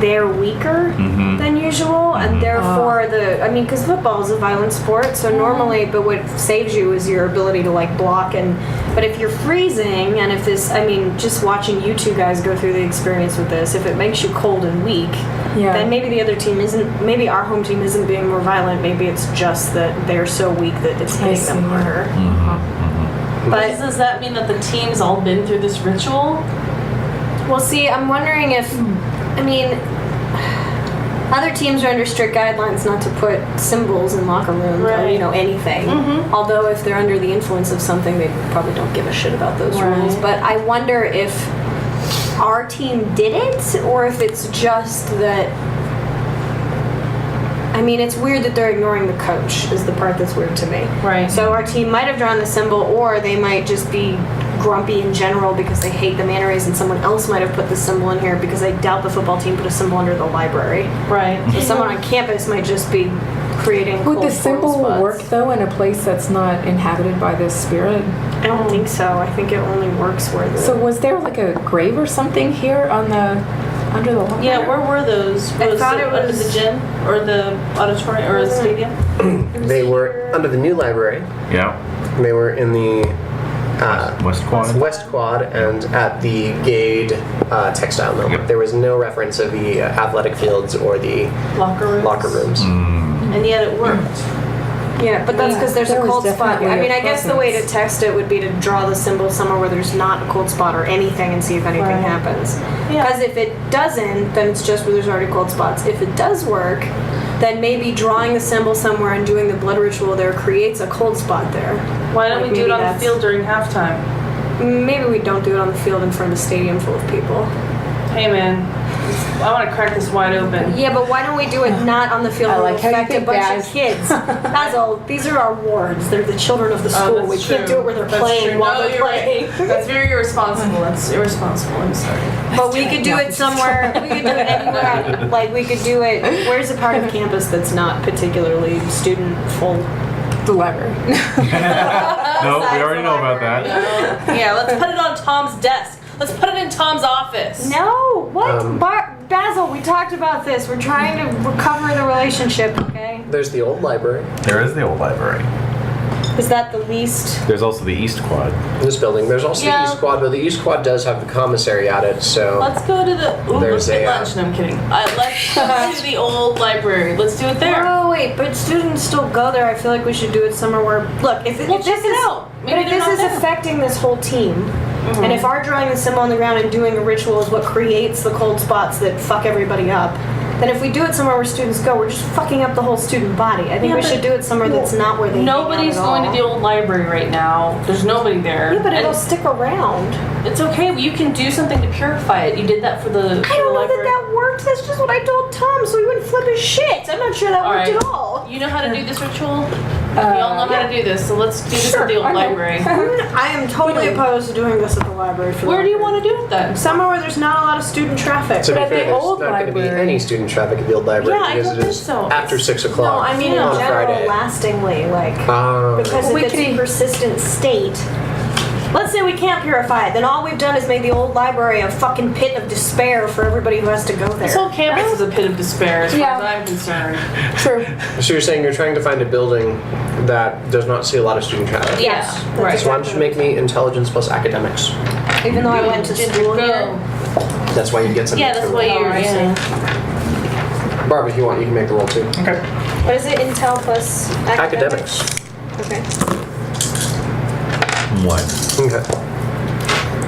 they're weaker than usual, and therefore because football is a violent sport, so normally, but what saves you is your ability to like block, but if you're freezing, and if this, just watching you two guys go through the experience with this, if it makes you cold and weak, then maybe the other team maybe our home team isn't being more violent, maybe it's just that they're so weak that it's hitting them harder. But does that mean that the team's all been through this ritual? Well, see, I'm wondering if, other teams are under strict guidelines not to put symbols in locker rooms or, anything. Although if they're under the influence of something, they probably don't give a shit about those rules. But I wonder if our team did it, or if it's just that, it's weird that they're ignoring the coach is the part that's weird to me. Right. So our team might have drawn the symbol, or they might just be grumpy in general because they hate the manta rays, and someone else might have put the symbol in here because I doubt the football team put a symbol under the library. Right. So someone on campus might just be creating Would cold the symbol spots. work, though, in a place that's not inhabited by this spirit? I don't think so. I think it only works where the... So was there like a grave or something here under the library? Yeah, where were those? I thought it under was- the gym or the auditorium or the stadium. They were under the new library. Yeah. They were in the West Quad. West Quad and at the Gade textile mill. Yep. There was no reference of the athletic fields or the Locker rooms. And yet it worked. Yeah, but that's because there's there a was cold spot. definitely a I guess the way to presence. text it would be to draw the symbol somewhere where there's not a cold spot or anything and see if anything Right. happens. Yeah. Because if it doesn't, then it's just where there's already cold spots. If it does work, then maybe drawing the symbol somewhere and doing the blood ritual there creates a cold spot there. Why don't Like we do it maybe on the that's- field during halftime? Maybe we don't do it on the field in front of a stadium full of people. Hey man, I want to crack this wide open. Yeah, but why don't we do it not on the field I where like we how you affect a think, bunch Baz. of kids? Basil, these are our wards. They're the children of the school. that's We can't true. do it where they're That's playing true. while No, they're you're playing. right. That's very irresponsible. That's irresponsible. I'm sorry. But we could do it somewhere. We could do it anywhere. Like we could do it. Where's a part of campus that's not particularly student full? The library. No, we already know about that. Yeah, let's put it on Tom's desk. Let's put it in Tom's office. No. What? Basil, we talked about this. We're trying to recover the relationship. Okay. There's the old library There is the old library. Is that the least? There's also the East Quad. in this building. There's also Yeah. the East Quad, but the East Quad does have the commissary at it, so... Let's go to the. Ooh, There's let's get a, lunch. No, I'm kidding. Let's go to the old library. Let's do it there. Oh wait, but students still go there. I feel like we should do it somewhere where. Look, if Well, this check it is out. Maybe but if they're this not is there. affecting this whole team, and if our drawing the symbol on the ground and doing a ritual is what creates the cold spots that fuck everybody up, then if we do it somewhere where students go, we're just fucking up the whole student body. I think Yeah, we but should do it somewhere that's not where they hang out Nobody's at going to all. the old library right now. There's nobody there. Yeah, but it'll And stick around. it's okay. You can do something to purify it. You did that for the. I don't know that that worked. That's just what I told Tom, so he wouldn't flip his shit. I'm not sure that worked right. at all. You know how to do this ritual? We all know how to do this, so let's do this at the old library. I am totally opposed to doing this at the library. For Where the do you library. want to do it then? Somewhere where there's not a lot of student traffic. To be at fair, the there's old not going to be library- any student traffic at the old library Yeah, I because don't it think is so. after 6 o'clock No, I mean on in general, Friday. lastingly, like because Well, if it's a persistent state. Let's say we can't purify it, then all we've done is made the old library a fucking pit of despair for everybody who has to go there. This whole campus is a pit of despair as far Yeah. as I'm concerned. True. So you're saying you're trying to find a building that does not see a lot of student traffic? Yes, Right. So why don't you make me intelligence plus academics? Even though I went to school here. That's why you get something. Yeah, that's why you're. Yeah. Barb, if you want, you can make the roll too. Okay. What is it? Intel plus Academics. Okay. 1. Okay.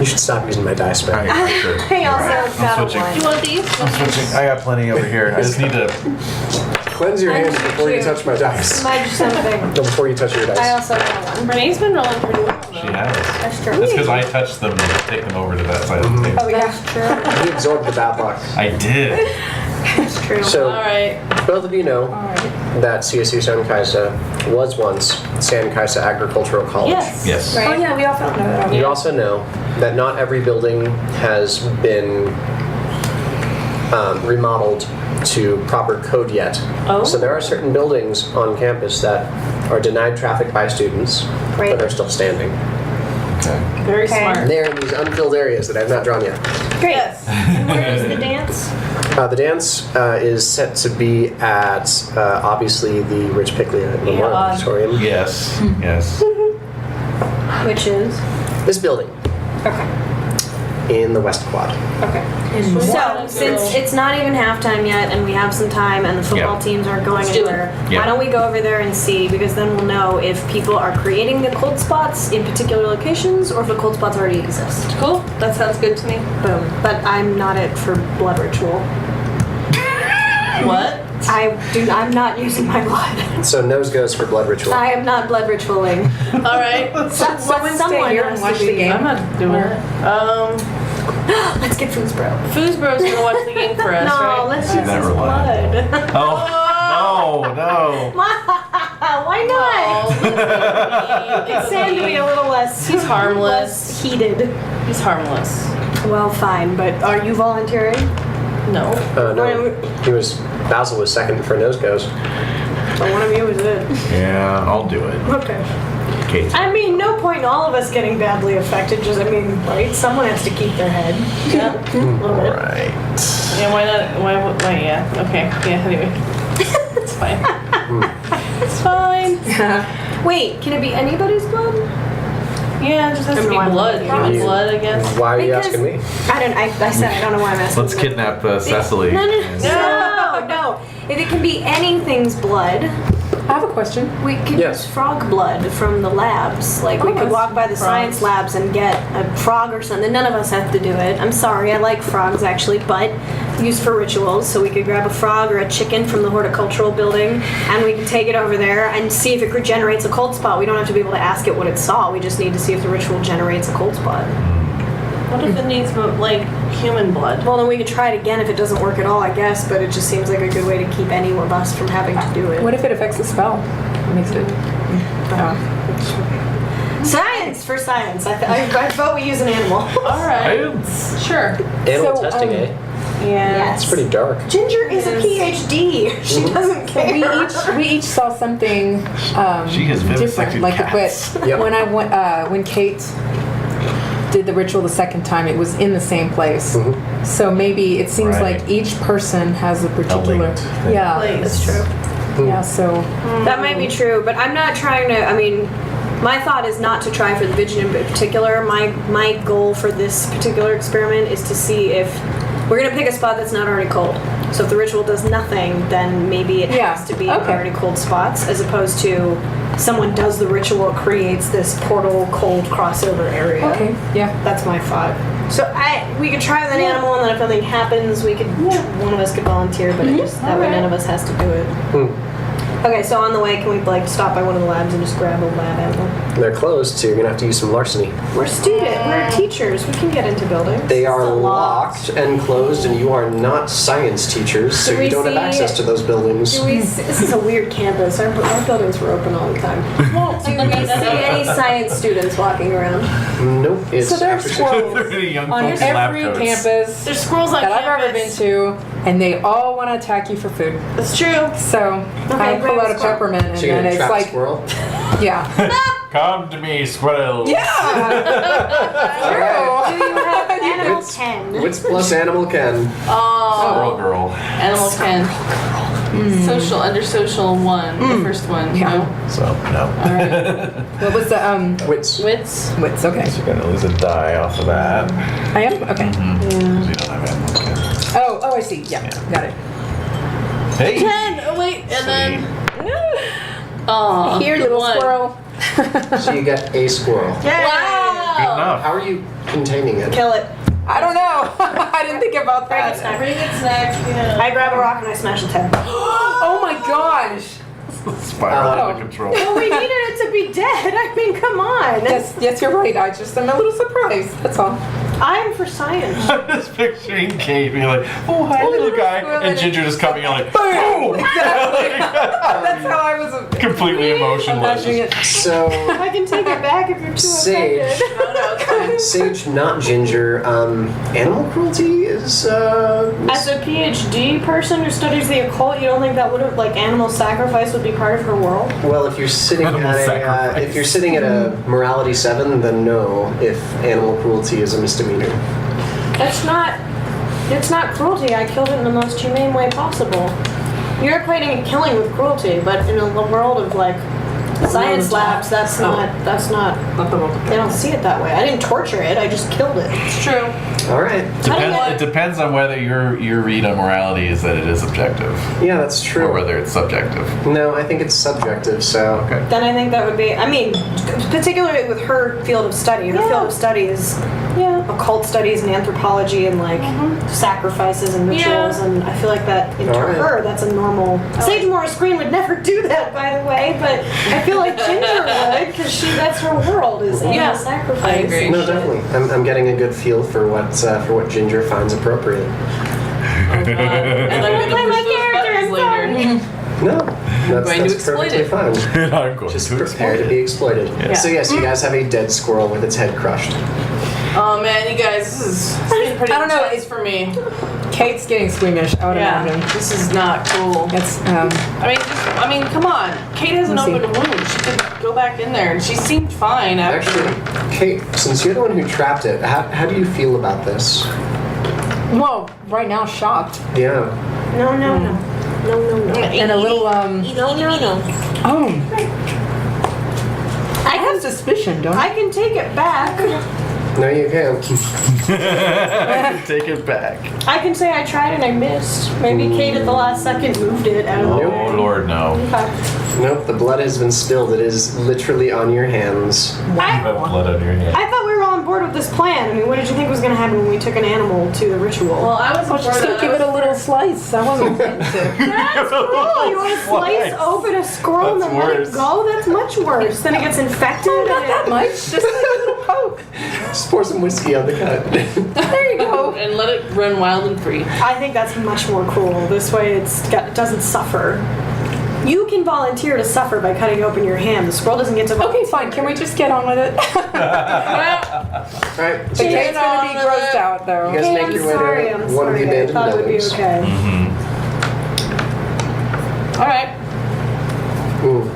You should stop using my dice, man. Alright, sure. I also got a switching. one. Do you want these? I'm switching. I got plenty over here. I just need to. Cleanse your hands before you cute. touch my dice. Smudge something. No, before you touch your I dice. also got one. Renee's been rolling pretty well. She Though. has. That's true. It's because I touched them and take them over to that side of the table. Oh, yeah. That's true. You absorbed the bad luck. I did. That's true. So, All right. both of you know that CSU San Kaissa was once San Kaissa Agricultural College. Yes. Yes. Right. Oh yeah, we all found that. You also know that not every building has been remodeled to proper code yet. Oh. So there are certain buildings on campus that are denied traffic by students, Right. but are still standing. Okay. Very Okay. smart. They're in these unfilled areas that I have not drawn yet. Great. Yes. And where is the dance? The dance is set to be at, obviously, the Rich Piclia Memorial Yeah. Auditorium. Yes. Yes. Which is? This building Okay. in the West Quad. Okay. So, since it's not even halftime yet and we have some time and the football Yeah. teams aren't going Let's do it. anywhere, Yeah. why don't we go over there and see? Because then we'll know if people are creating the cold spots in particular locations or if the cold spots already exist. Cool. That sounds good to me. Boom. But I'm not it for blood ritual. What? I'm not using my blood. So nose goes for blood ritual. I am not blood ritualing. All right. Someone stay here and has watch to the be. game. I'm not doing it. Let's get foosbro. Foosbro's gonna watch the game for us, No, right? let's She's use not his reliable. blood. Oh no! Why not? It's Sam to be a little less. He's harmless. Less heated. He's harmless. Well, fine, but are you volunteering? No. No, Basil was second for nose goes. So one of you is it. Yeah, I'll do it. Okay. Kate. I mean, no point in all of us getting badly affected. Just, I mean, right? Someone has to keep their head. Yeah. A little bit. Right. Yeah. Why not? Why? Yeah. Okay. Yeah. Anyway. It's fine. It's fine. Wait, can it be anybody's blood? Yeah. It just has to be Why blood. not? Human blood, I guess. Why are you Because- asking me? I don't. I said I don't know why I'm asking. Let's that. kidnap Cecily. No. If it can be anything's blood, I have a question. we could Yes. use frog blood from the labs. Like we could walk by the science labs and get a frog or something. None of us have to do it. I'm sorry, I like frogs actually, but used for rituals. So we could grab a frog or a chicken from the horticultural building, and we can take it over there and see if it regenerates a cold spot. We don't have to be able to ask it what it saw. We just need to see if the ritual generates a cold spot. What if it needs like human blood? Well, then we could try it again if it doesn't work at all, I guess. But it just seems like a good way to keep any of us from having to do it. What if it affects the spell? Makes it. Science for science. I vote we use an animal. All right. Sure. Animal So, testing, eh? Yeah. It's pretty dark. Ginger is a PhD. She doesn't care. We each saw something She has different. vivisected Like cats. Yep. when I went, when Kate did the ritual the second time, it was in the same place. So maybe it seems Right. like each person has a particular. linked thing. Yeah, Place. That's true. yeah. So That might be true, but I'm not trying to. I mean, my thought is not to try for the vision in particular. My goal for this particular experiment is to see if we're gonna pick a spot that's not already cold. So if the ritual does nothing, then maybe it Yeah, has to be in okay. already cold spots, as opposed to someone does the ritual, creates this portal cold crossover area. okay, yeah. That's my thought. So we could try with an animal, and then if nothing happens, we could one of us could volunteer, but it just that way none of us has to do it. Okay, so on the way, can we like stop by one of the labs and just grab a lab animal? They're closed, so you're gonna have to use some larceny. We're we're teachers. We can get into buildings. They are It's a lot. locked and closed, and you are not science teachers, so Do we you don't have see- access to those buildings. This is a weird campus. Our buildings were open all the time. Do we see any science students walking around? Nope. It's So there are after six. squirrels They're really young on folks in lab every coats. campus There's squirrels on that I've ever been campus. to, and they all want to attack you for food. That's true. So I pull grab out a a squirrel. peppermint, and So you're then gonna it's trap a like, squirrel? yeah, Come to me, squirrel. yeah. Alright. Do you have animal Wits- 10? Wits plus animal Ken. Oh. Squirrel girl. Animal Ken. Social under social one. The first one. Yeah. No. So, no. What was the Wits. Wits. wits? Okay, You're gonna lose a die off of that. I am okay. You don't Oh, I see. Yeah, got it. Hey. 10. Oh wait, and then. Oh, Here, little squirrel. So you got a squirrel. Good Wow. enough. How are you containing it? Kill it. I don't know. I didn't think about Bring it, that. snack. Bring it snack. Yeah. I grab a rock and I smash its head. Oh my gosh. Spiral out of control. Well, we needed it to be dead. I mean, come on. Yes, you're right. I just am a little surprised. That's all. I'm for science. I'm just picturing Kate being like, "Oh, hi, little guy," and Ginger just coming in like, "Boom!" That's how I was Completely emotionless. imagining it. So, I can take it back if you're too Sage. offended. No, it's fine. Sage, not Ginger. Animal cruelty is. As a PhD person who studies the occult, you don't think that would have, like, animal sacrifice would be part of her world? Well, if you're sitting Animal at sacrifice. if you're sitting at a morality 7, then no. If animal cruelty is a misdemeanor. It's not cruelty. I killed it in the most humane way possible. You're equating killing with cruelty, but in a world of, like, science labs, that's not, they don't see it that way. I didn't torture it, I just killed it. It's true. All right. It depends on whether your read on morality is that it is objective Yeah, that's or true. whether it's subjective. No, I think it's subjective. So. Okay. Then I think that would be, I mean, particularly with her field of study. Her field of study is occult studies and anthropology and, like, sacrifices and rituals, and I feel like that, to Alright. her, that's a normal... Sage Morris Green would never do that, by the way, but I feel like Ginger would, because that's her world, is animal sacrifice. I agree. No, definitely. I'm getting a good feel for what Ginger finds appropriate. And I'm gonna Play my push those character, buttons it's later. No, that's Going to exploit perfectly it. fine. I'm going Just to prepare explain to be exploited. Yeah. So yes, you guys have a dead squirrel with its head crushed. Oh man, you guys, this is pretty I don't know, intense for me. Kate's getting squeamish, I would imagine. This is not cool. It's, I mean, come on. Kate has an Let's see. open wound. She could go back in there, and she seemed fine after. Actually, Kate, since you're the one who trapped it, how do you feel about this? well, right now, shocked. Yeah. No. And a little, No. oh. I have suspicion, don't I? I can take it back. No, you can't. Take it back. I can say I tried and I missed. Maybe Kate at the last second moved it. I don't know. Oh Lord, no. Okay. Nope, the blood has been spilled. It is literally on your hands. You have blood on your hand. I thought we were all on board with this plan. I mean, what did you think was going to happen when we took an animal to the ritual? Well, I was I was just gonna give it a little slice. I wasn't meant to. That's cruel. You want to slice open a squirrel and That's then let worse. it go? That's much worse. Then it gets infected. Not that much, just like a little poke. Just pour some whiskey on the cut. There you go. and let it run wild and free. I think that's much more cruel. This way it doesn't suffer. You can volunteer to suffer by cutting open your hand. The squirrel doesn't get to volunteer. Okay, fine. Can we just get on with it? Alright, The Kate's gonna be grossed out, though. you guys Okay, make I'm your way sorry. to I'm one of sorry. the I abandoned thought it would be buildings. okay. All right. Ooh.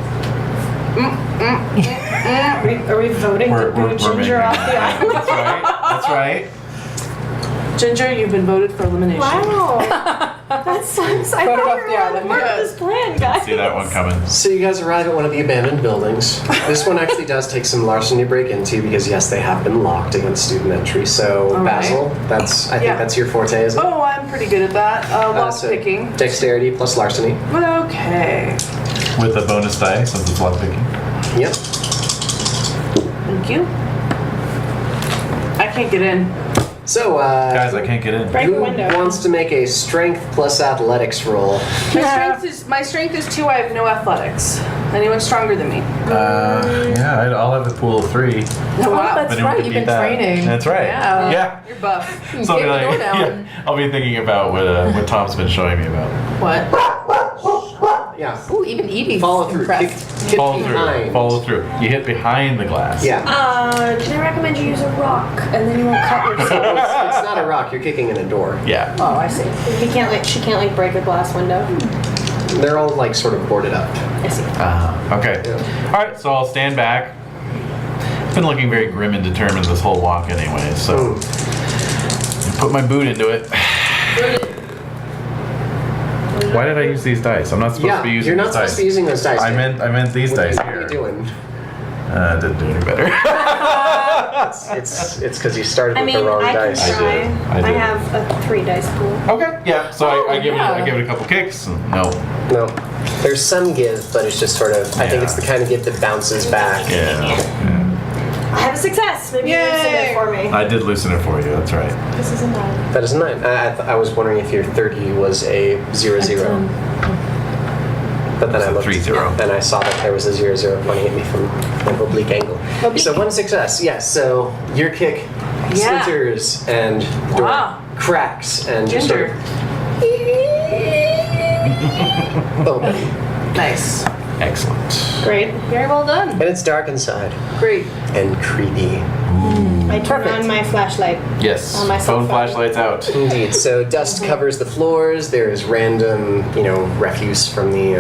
Are we voting to boot Ginger making off the island? That's right. That's right. Ginger, you've been voted for elimination. Wow. That sucks. I Voted thought off we the were on island. board with this plan, guys. See that one coming. So you guys arrive at one of the abandoned buildings. This one actually does take some larceny to break into because yes, they have been locked against student entry. So right. Basil, I think that's your forte, isn't it? Oh, I'm pretty good at that. Lock So picking. dexterity plus larceny. Okay. With a bonus die since it's lock picking. Yep. Thank you. I can't get in. So Guys, I can't get in. Break who the window. wants to make a strength plus athletics roll? My strength is 2. I have no athletics. Anyone stronger than me? Yeah, I'll have a pool of 3. Oh, that's Anyone right. could You've beat been that. training. That's right. Yeah. Yeah. You're buff. So I'll be Kick the door like, down. I'll be thinking about what Tom's been showing me about. What? Yeah. Ooh, even Edie's Follow through. impressed. Hit Follow behind. through. Follow through. You hit behind the glass. Yeah. Can I recommend you use a rock and then you won't cut yourself? It's not a rock. You're kicking in a door. Yeah. Oh, I see. She can't like break a glass window. They're all like sort of boarded up. I see. Okay. Yeah. All right. So I'll stand back. I've been looking very grim and determined this whole walk anyway. So put my boot into it. Why did I use these dice? I'm not supposed to be using you're not these supposed dice. to be using those dice. I meant these dice What are here. you doing? Didn't do any better. It's because you started I with mean, the wrong I can dice. try. I did. have a 3 dice pool. Okay, yeah. So I give it I give it a couple kicks. And no. No, there's some give, but it's just sort of. I think it's the kind of give that bounces back. Yeah. I have a success. Maybe you loosen it for me. I did loosen it for you. That's right. This is a 9. That is 9. I was wondering if your 30 was a 0-0. But then I looked, 3-0. and I saw that there was a 0-0 pointing at me from an oblique angle. So 1 success, yes. So your kick splinters and door cracks and just sort of open. Nice. Excellent. Great. Very well done. And it's dark inside Great. and creepy. I turn on my flashlight. Yes. On my cell Phone phone. flashlights out. Indeed. So dust covers the floors. There is random, refuse from the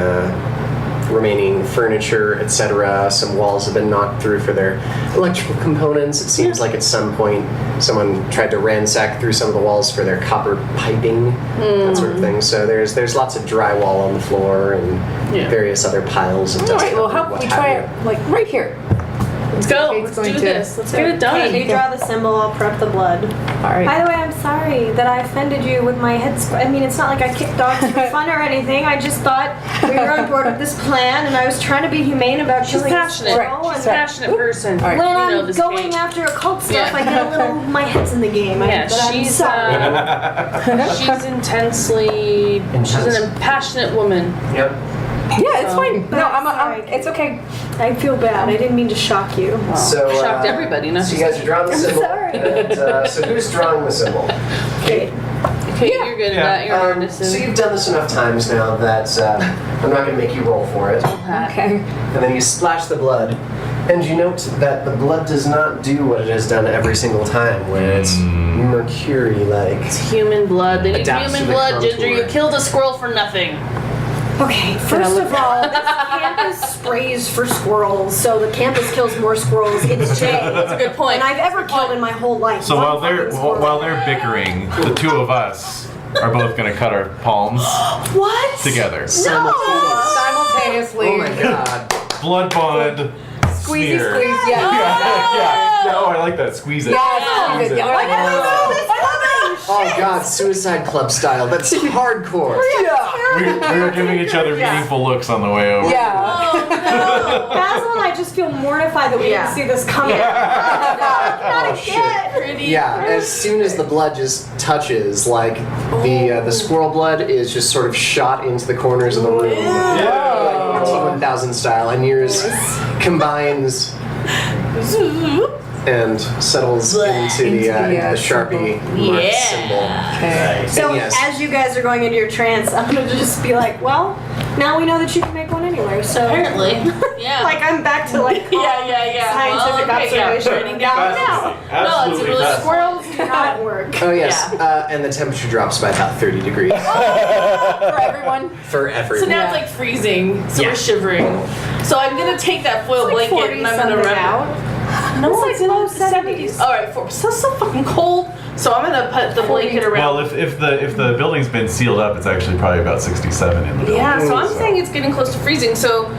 remaining furniture, etc. Some walls have been knocked through for their electrical components. It seems like at some point someone tried to ransack through some of the walls for their copper piping, that sort of thing. So there's lots of drywall on the floor and various other piles of dust. All right, well, how what about we have try you. it, like, right here? Let's go. Kate's Let's going do to- this. Let's get it done. You draw the symbol, I'll prep the blood. All right. By the way, I'm sorry that I offended you with my head. I mean, it's not like I kicked dogs for fun or anything. I just thought we were on board with this plan, and I was trying to be humane about She's killing a passionate. squirrel, She's and a passionate person. All right. when We know I'm this, going Kate. after occult stuff, Yeah. I get a little. My head's in the game. Yeah, but I'm she's sorry. she's intensely. She's an passionate woman. Yep. Yeah, it's fine. No, Sorry. it's okay. I feel bad. I didn't mean to shock you. So Shocked everybody, not So you just guys are drawing the symbol. sorry. And, so who's drawing the symbol? Okay. Okay, you're good at that. You're an artist. So you've done this enough times now that I'm not going to make you roll for it. Okay. And then you splash the blood, and you note that the blood does not do what it has done every single time, where it's mercury-like. Human blood. They need Adapts to human the blood, Ginger. contour. You killed a squirrel for nothing. Okay, first of all, this campus sprays for squirrels, so the campus kills more squirrels in a day That's a good point. than I've ever killed in my whole life. So One while they're fucking squirrel. while they're bickering, the two of us are both gonna cut our palms What? together. Simultaneously. Oh my god. Blood bond. Squeezy, smear. squeeze, yeah. Yeah. No, I like that. Squeeze it. Squeeze it. Yeah. Oh god, Suicide Club style. That's hardcore. We were giving each other meaningful looks on the way over. Yeah. Basil and I just feel mortified that we didn't see this coming. Oh shit. Pretty. Yeah, as soon as the blood just touches, like the squirrel blood is just sort of shot into the corners of the room. Like T-1000 style, and yours combines and settles into the Sharpie mark symbol. Okay. So And yes. as you guys are going into your trance, I'm gonna just be like, well, now we know that you can make one anywhere. So Apparently. Yeah. like I'm back to like yeah. scientific observation. Writing Now, down. no, No, it's a really squirrels do not work. Oh yes, and the temperature drops by about 30 degrees For everyone. for So everyone. now it's like freezing, so Yeah. we're shivering. So I'm gonna take that foil Like blanket and I'm gonna 40 wrap it. out. No, It's it's like in low the 70s. All right, so fucking cold. So I'm gonna put the blanket around. Well, if the building's been sealed up, it's actually probably about 67 in the building. Yeah, so I'm saying it's getting close to freezing. So,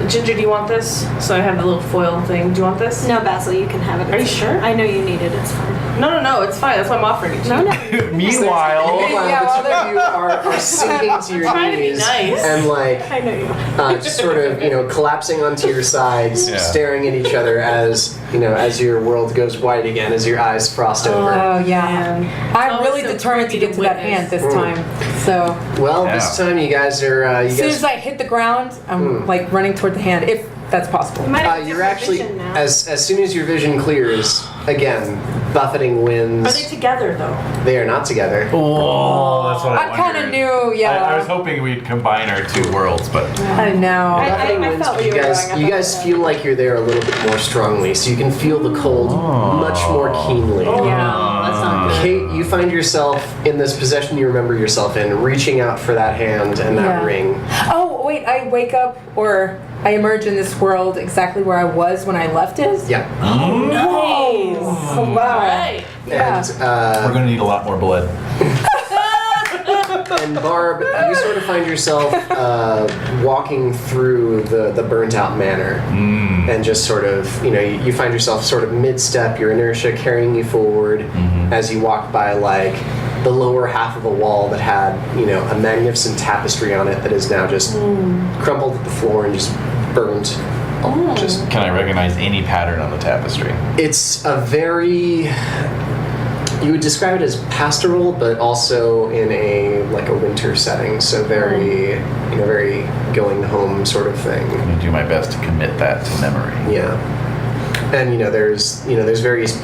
Ginger, do you want this? So I have the little foil thing. Do you want this? No, Basil, you can have it. Are you sure? I know you need it. It's fine. No, it's fine. That's why I'm offering it to you. Meanwhile, Meanwhile, the two of you are sinking to your trying to be knees nice. and like I know you. just sort of collapsing onto your sides, Yeah. staring at each other as as your world goes white again, as your eyes frost over. Oh, yeah. Man. I'm Oh, really so determined to creepy get to to that witness. hand this time. So Well, Yeah. this time you guys are as soon as I hit the ground, I'm like running toward the hand, if that's possible. Might have you're different actually vision now. as soon as your vision clears again, buffeting winds. Are they together though? They are not together. oh, that's what I I kind of wondered. knew, yeah. I was hoping we'd combine our two worlds, but I know. Buffeting I winds, felt but where you you were guys going. I you thought guys that. feel like you're there a little bit more strongly, so you can feel the cold much more keenly. Oh, that's not good. Kate, you find yourself in this possession you remember yourself in, reaching out for that hand and that Yeah. ring. Oh, wait, I wake up or I emerge in this world exactly where I was when I left it? Yeah. Nice. Oh, wow. Right. Yeah. And we're gonna need a lot more blood. And Barb, you sort of find yourself walking through the burnt out manor, and just sort of, you find yourself sort of mid-step, your inertia carrying you forward as you walk by like the lower half of a wall that had, a magnificent tapestry on it that is now just crumbled to the floor and just burnt. Just Can I recognize any pattern on the tapestry? It's a very, you would describe it as pastoral, but also in a winter setting. So very, very going home sort of thing. I'm gonna do my best to commit that to memory. Yeah, and there's various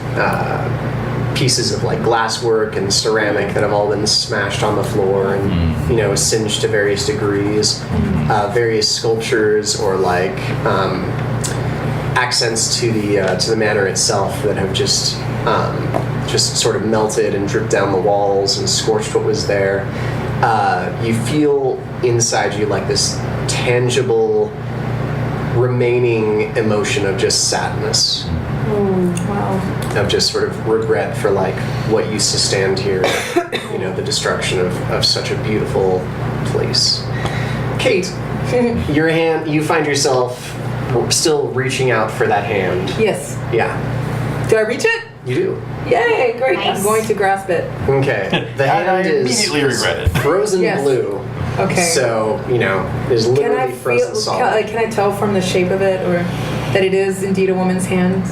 pieces of like glasswork and ceramic that have all been smashed on the floor and singed to various degrees. Various sculptures or like accents to the manor itself that have just sort of melted and dripped down the walls and scorched what was there. You feel inside you like this tangible remaining emotion of just sadness. Wow. Of just sort of regret for like what used to stand here, the destruction of such a beautiful place. Kate, you find yourself still reaching out for that hand. Yes. Yeah, Do I reach it? you do. Yay, great. Nice. I'm going to grasp it. Okay. The hand I is immediately regret it. frozen Yes. blue. Okay. So, is Can literally I frozen solid. can I tell from the shape of it or that it is indeed a woman's hand?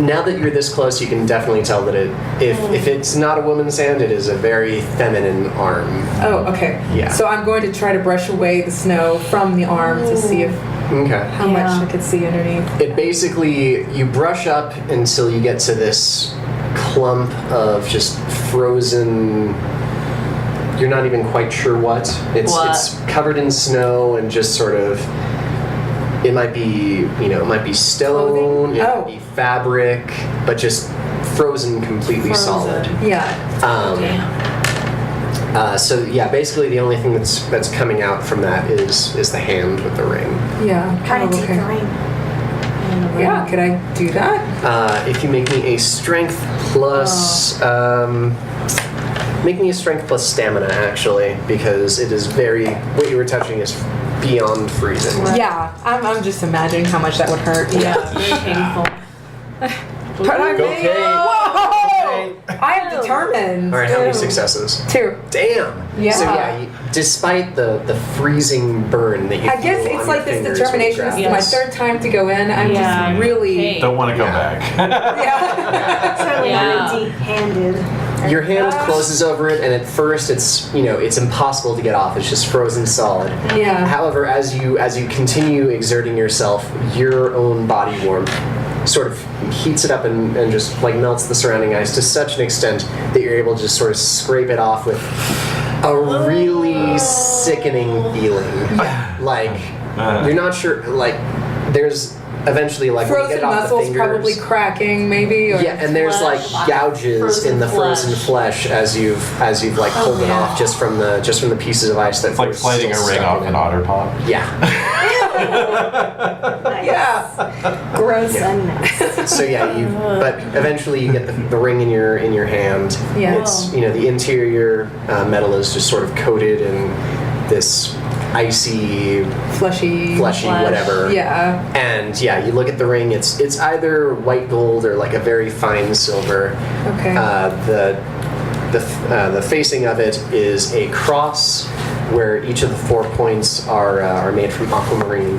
Now that you're this close, you can definitely tell that if it's not a woman's hand, it is a very feminine arm. Oh, okay. Yeah. So I'm going to try to brush away the snow from the arm to see if Okay. how much I could see underneath. It basically, you brush up until you get to this clump of just frozen, you're not even quite sure what. It's covered in snow and just sort of, it might be stone, Clothing? it Oh. might be fabric, but just frozen completely solid. Yeah. So yeah, basically the only thing that's coming out from that is the hand with the ring. Yeah. Trying to take the okay. ring. Yeah. Could I do that? If you make me a strength plus, make me a strength plus stamina actually, because it is what you were touching is beyond freezing. Yeah. I'm just imagining how much that would hurt. Yeah, very painful. But I Go made Kate. Whoa! I am determined. All right, how many successes? 2. Damn. Yeah. So yeah, despite the freezing burn that you I guess feel it's on like your this fingers when you determination. grab This is this. my third time to go in. I'm Yeah. just really. Hey. Don't want to come Yeah. back. Yeah. Certainly Yeah. not empty-handed. Your hand closes over it, and at first it's it's impossible to get off. It's just frozen solid. Yeah. However, as you continue exerting yourself, your own body warmth sort of heats it up and just like melts the surrounding ice to such an extent that you're able to just sort of scrape it off with a really sickening feeling. Like you're not sure. Like there's eventually like when you get Frozen it off the muscles fingers, probably cracking, maybe. Or yeah, and there's like Flesh. gouges Frozen in the frozen flesh as you've like pulled it off just from the pieces of ice that It's like were sliding a still ring stuck off in an it. otter pop. Yeah. Yeah. Gross Yeah. and nice. So yeah, but eventually you get the ring in your hand. Yeah. It's the interior metal is just sort of coated in this icy, Fleshy. fleshy, whatever. Yeah. And yeah, you look at the ring. It's either white gold or like a very fine silver. Okay. The facing of it is a cross, where each of the 4 points are made from aquamarine.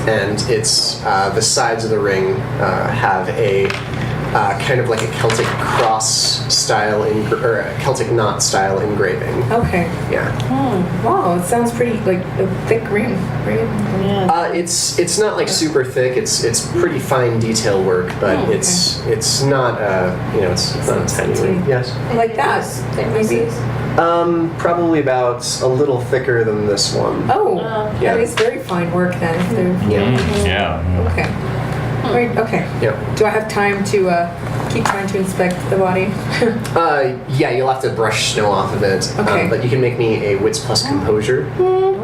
And it's the sides of the ring have a kind of like a Celtic cross style or a Celtic knot style engraving. Okay. Yeah. Wow, it sounds pretty like a thick ring. Right? It's not like super thick. It's pretty fine detail work, but it's not it's not a tiny ring. Yes. Like that. Maybe. Probably about a little thicker than this one. Oh, Yeah. that is very fine work then. If they're- Yeah. Yeah. Okay. Right, okay. Yeah. Do I have time to keep trying to inspect the body? Yeah, you'll have to brush snow off of it. Okay. But you can make me a wits plus composure.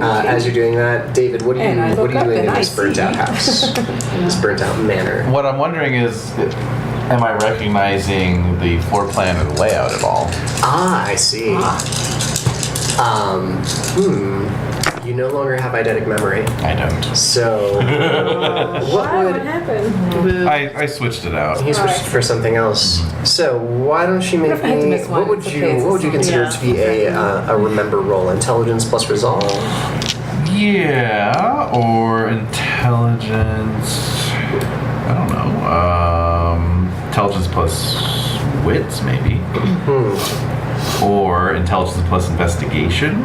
As you're doing that, David, what are And I you look up doing in and I this burnt out see. house? This burnt out manor. What I'm wondering is, am I recognizing the floor plan or the layout at all? Ah, I see. You no longer have eidetic memory. I don't. So, what What would... happened? I switched it out. He switched for something else. So why don't you make If I had to me? miss one, What would it's you? okay, it's What would you a song. consider to be a remember roll? Intelligence plus resolve. Yeah, or intelligence. I don't know. Intelligence plus wits, maybe. Or intelligence plus investigation.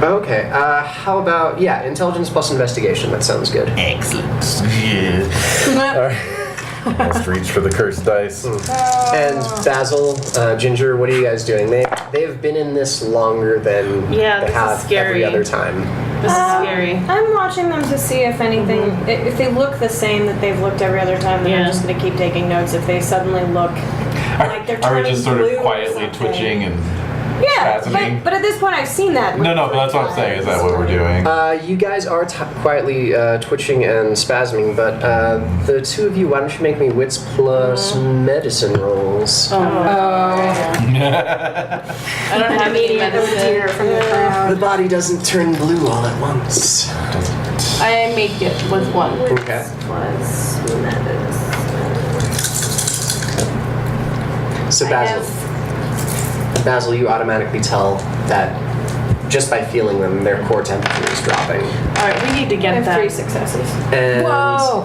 Okay. How about intelligence plus investigation? That sounds good. Excellent. Yeah. Almost reached for the cursed dice. And Basil, Ginger, what are you guys doing? They've been in this longer than Yeah, they this is have scary. every other time. This is scary. I'm watching them to see if anything, if they look the same that they've looked every other time, then I'm Yeah. just going to keep taking notes. If they suddenly look like they're Are we turning just sort blue of or quietly something. twitching and Yeah, spasming? but at this point I've seen that. No, but that's what I'm saying. Is that what we're doing? You guys are quietly twitching and spasming, but the two of you, why don't you make me wits plus medicine rolls? I don't have any medicine. From the crowd. The body doesn't turn blue all at once. I make it with one. Okay. Plus medicine. So Basil, you automatically tell that just by feeling them, their core temperature is dropping. Alright, we need to I get have that. 3 successes. And Whoa.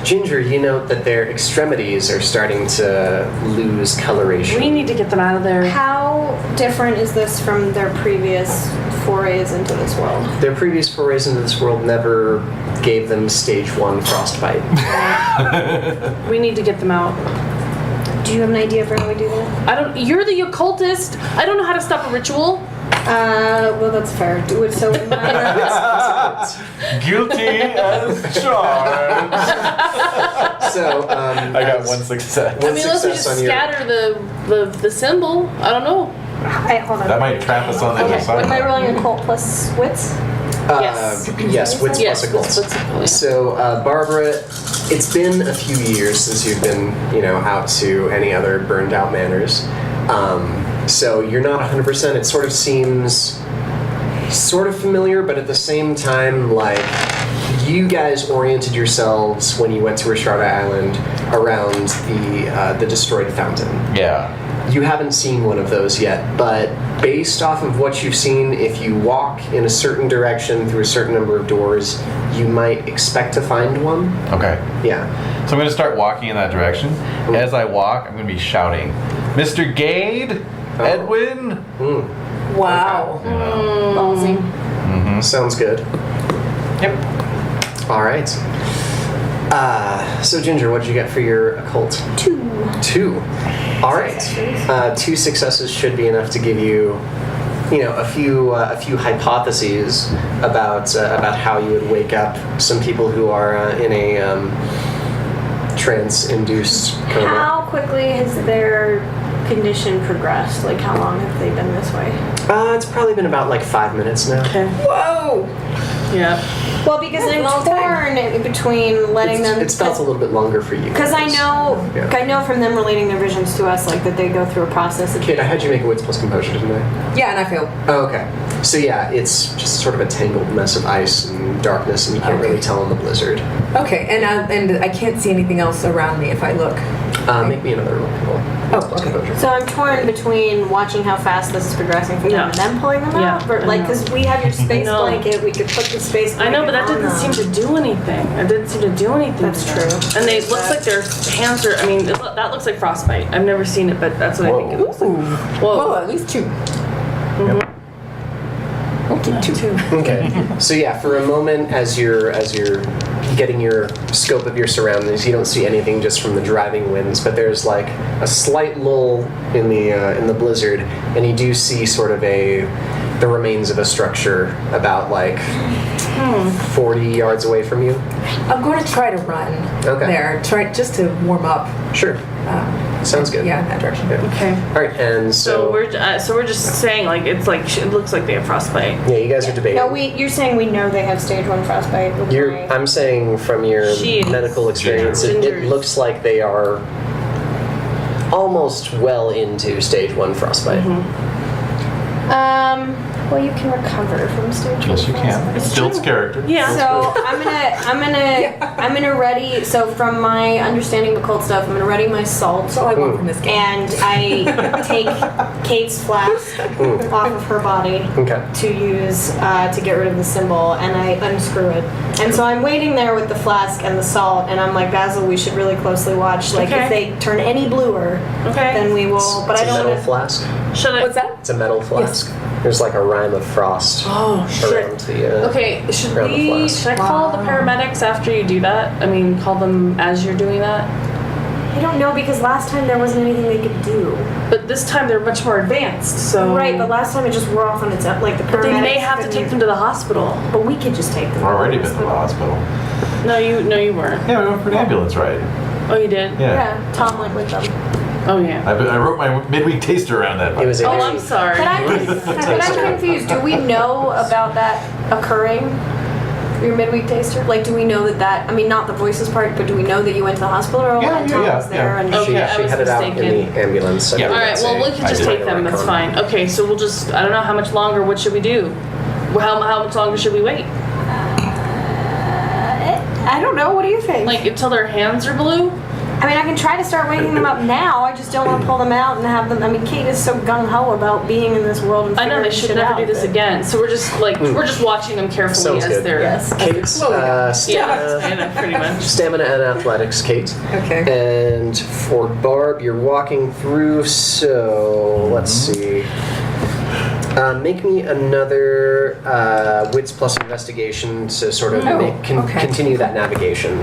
Ginger, you note that their extremities are starting to lose coloration. We need to get them out of there. How different is this from their previous forays into this world? Their previous forays into this world never gave them stage 1 frostbite. We need to get them out. Do you have an idea for how we do that? You're the occultist. I don't know how to stop a ritual. Well, that's fair. Do it so in my Guilty as charged. So, I got one success. One I mean, unless we success just on your- scatter the symbol. I don't know. Hey, hold on. That might trap us on the other Okay, side. am I rolling occult plus wits? Yes. Yes, wits Yes, plus occult. wits. So, Barbara, it's been a few years since you've been, out to any other burned out manors. So you're not 100%. It sort of seems sort of familiar, but at the same time, like, you guys oriented yourselves when you went to Rashada Island around the destroyed fountain. Yeah. You haven't seen one of those yet, but based off of what you've seen, if you walk in a certain direction through a certain number of doors, you might expect to find one. Okay. Yeah. So I'm going to start walking in that direction. As I walk, I'm going to be shouting, Mr. Gade, Edwin. Wow. Ballsy. Sounds good. Yep. All right. So Ginger, what did you get for your occult? 2. All right. 2 successes should be enough to give you, a few hypotheses about how you would wake up some people who are in a trance-induced coma. How quickly has their condition progressed? Like, how long have they been this way? It's probably been about like 5 minutes now. Whoa! Yeah. Well, because I'm torn between letting them. It's felt a little bit longer for you. Because I know from them relating their visions to us, like that they go through a process of. Kid, I had you make a wits plus composure, didn't I? Yeah, and I feel. Oh, okay. So yeah, it's just sort of a tangled mess of ice and darkness, and you can't really tell in the blizzard. Okay, and I can't see anything else around me if I look. Make me another roll. Oh, okay. So I'm torn between watching how fast this is progressing for them Yeah. and then pulling them Yeah, out. But I like, know. because we have your space No. blanket, we could put the space I blanket know, but that on didn't them. seem to do anything. It didn't seem to do anything. That's to them. true. And they looks like their hands are. I mean, that looks like frostbite. I've never seen it, but that's what I think it looks like. Whoa. Well, at least 2. Okay, 2. Okay. So yeah, for a moment, as you're getting your scope of your surroundings, you don't see anything just from the driving winds, but there's like a slight lull in the blizzard, and you do see sort of the remains of a structure about like 40 yards away from you. I'm going to try to run there, try just to warm up. Sure. Sounds good. Yeah, in that direction. Yeah. Okay. All right, and So we're just saying like it's like it looks like they have frostbite. yeah, you guys are debating. No, you're saying we know they have stage 1 frostbite. with my- I'm saying from your She is. medical experience, it Ginger. looks like they are almost well into stage 1 frostbite. Well, you can recover from stage. Yes, you can. It's Stilt's character. Yeah. So I'm gonna ready. So from my understanding of occult stuff, I'm gonna ready my salt. That's all I want from this game. And I take Kate's flask off of her body Okay. to use to get rid of the symbol, and I unscrew it. And so I'm waiting there with the flask and the salt, and I'm like, Basil, we should really closely watch. Like, Okay. if they turn any bluer, Okay. then we will. But It's I a don't metal want to. flask. Should I? What's that? It's a metal flask. There's like a rime of frost Oh shit. around the. Okay, should around the we? flask. Should I call the paramedics after you do that? I mean, call them as you're doing that. I don't know because last time there wasn't anything they could do. But this time they're much more advanced. So Right, but last time it just wore off on its own. Like the But they may paramedics have to couldn't take even- them to the hospital. But we could just take them. I've already been to the hospital. No, you weren't. Yeah, we went for an ambulance ride. Oh, you did. Yeah. Yeah, Tom went with them. Oh yeah. I wrote my midweek taster around that. It was. Oh, I'm sorry. But I'm confused. Do we know about that occurring? Your midweek taster? Like, do we know that? I mean, not the voices part, but do we know that you went to the hospital or Yeah, Tom yeah, was there? yeah. And Okay. She I was headed out in mistaken. the ambulance. I Yeah. believe All right. that's Well, a- we can just I did. take them. That's Recon. fine. Okay. So we'll just. I don't know how much longer. What should we do? How much longer should we wait? I don't know. What do you think? Like until their hands are blue? I mean, I can try to start waking them up now. I just don't want to pull them out and have them. I mean, Kate is so gung ho about being in this world and I know they figuring should shit never out, do this but- again. So we're just watching them carefully Sounds as good. they're. Yes. Kate's Yeah, stamina, pretty much. stamina and athletics, Kate. Okay. And for Barb, you're walking through. So let's see. Make me another wits plus investigation to sort of okay. continue that navigation.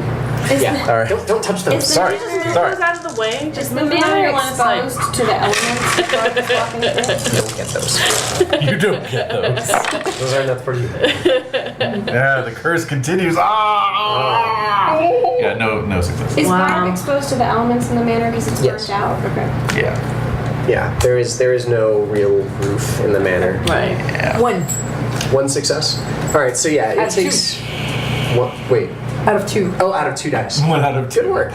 Yeah. All right. Don't touch those. is the Sorry. manor- Just Sorry. move out of the way. Just Is the move them out of manor your line of sight. exposed to the elements that Barb is walking through? Don't get those. You don't get those. Those are enough for you. Yeah, the curse continues. Ah! Yeah, no success. Is Wow. Barb exposed to the elements in the manor because it's Yes. burnt out? Okay. Yeah. Yeah. There is no real roof in the manor. Right. One One success. All right. So yeah, Out it of takes. What? Wait. out of 2. Oh, out of 2 dice. 1 out of 2. Good work.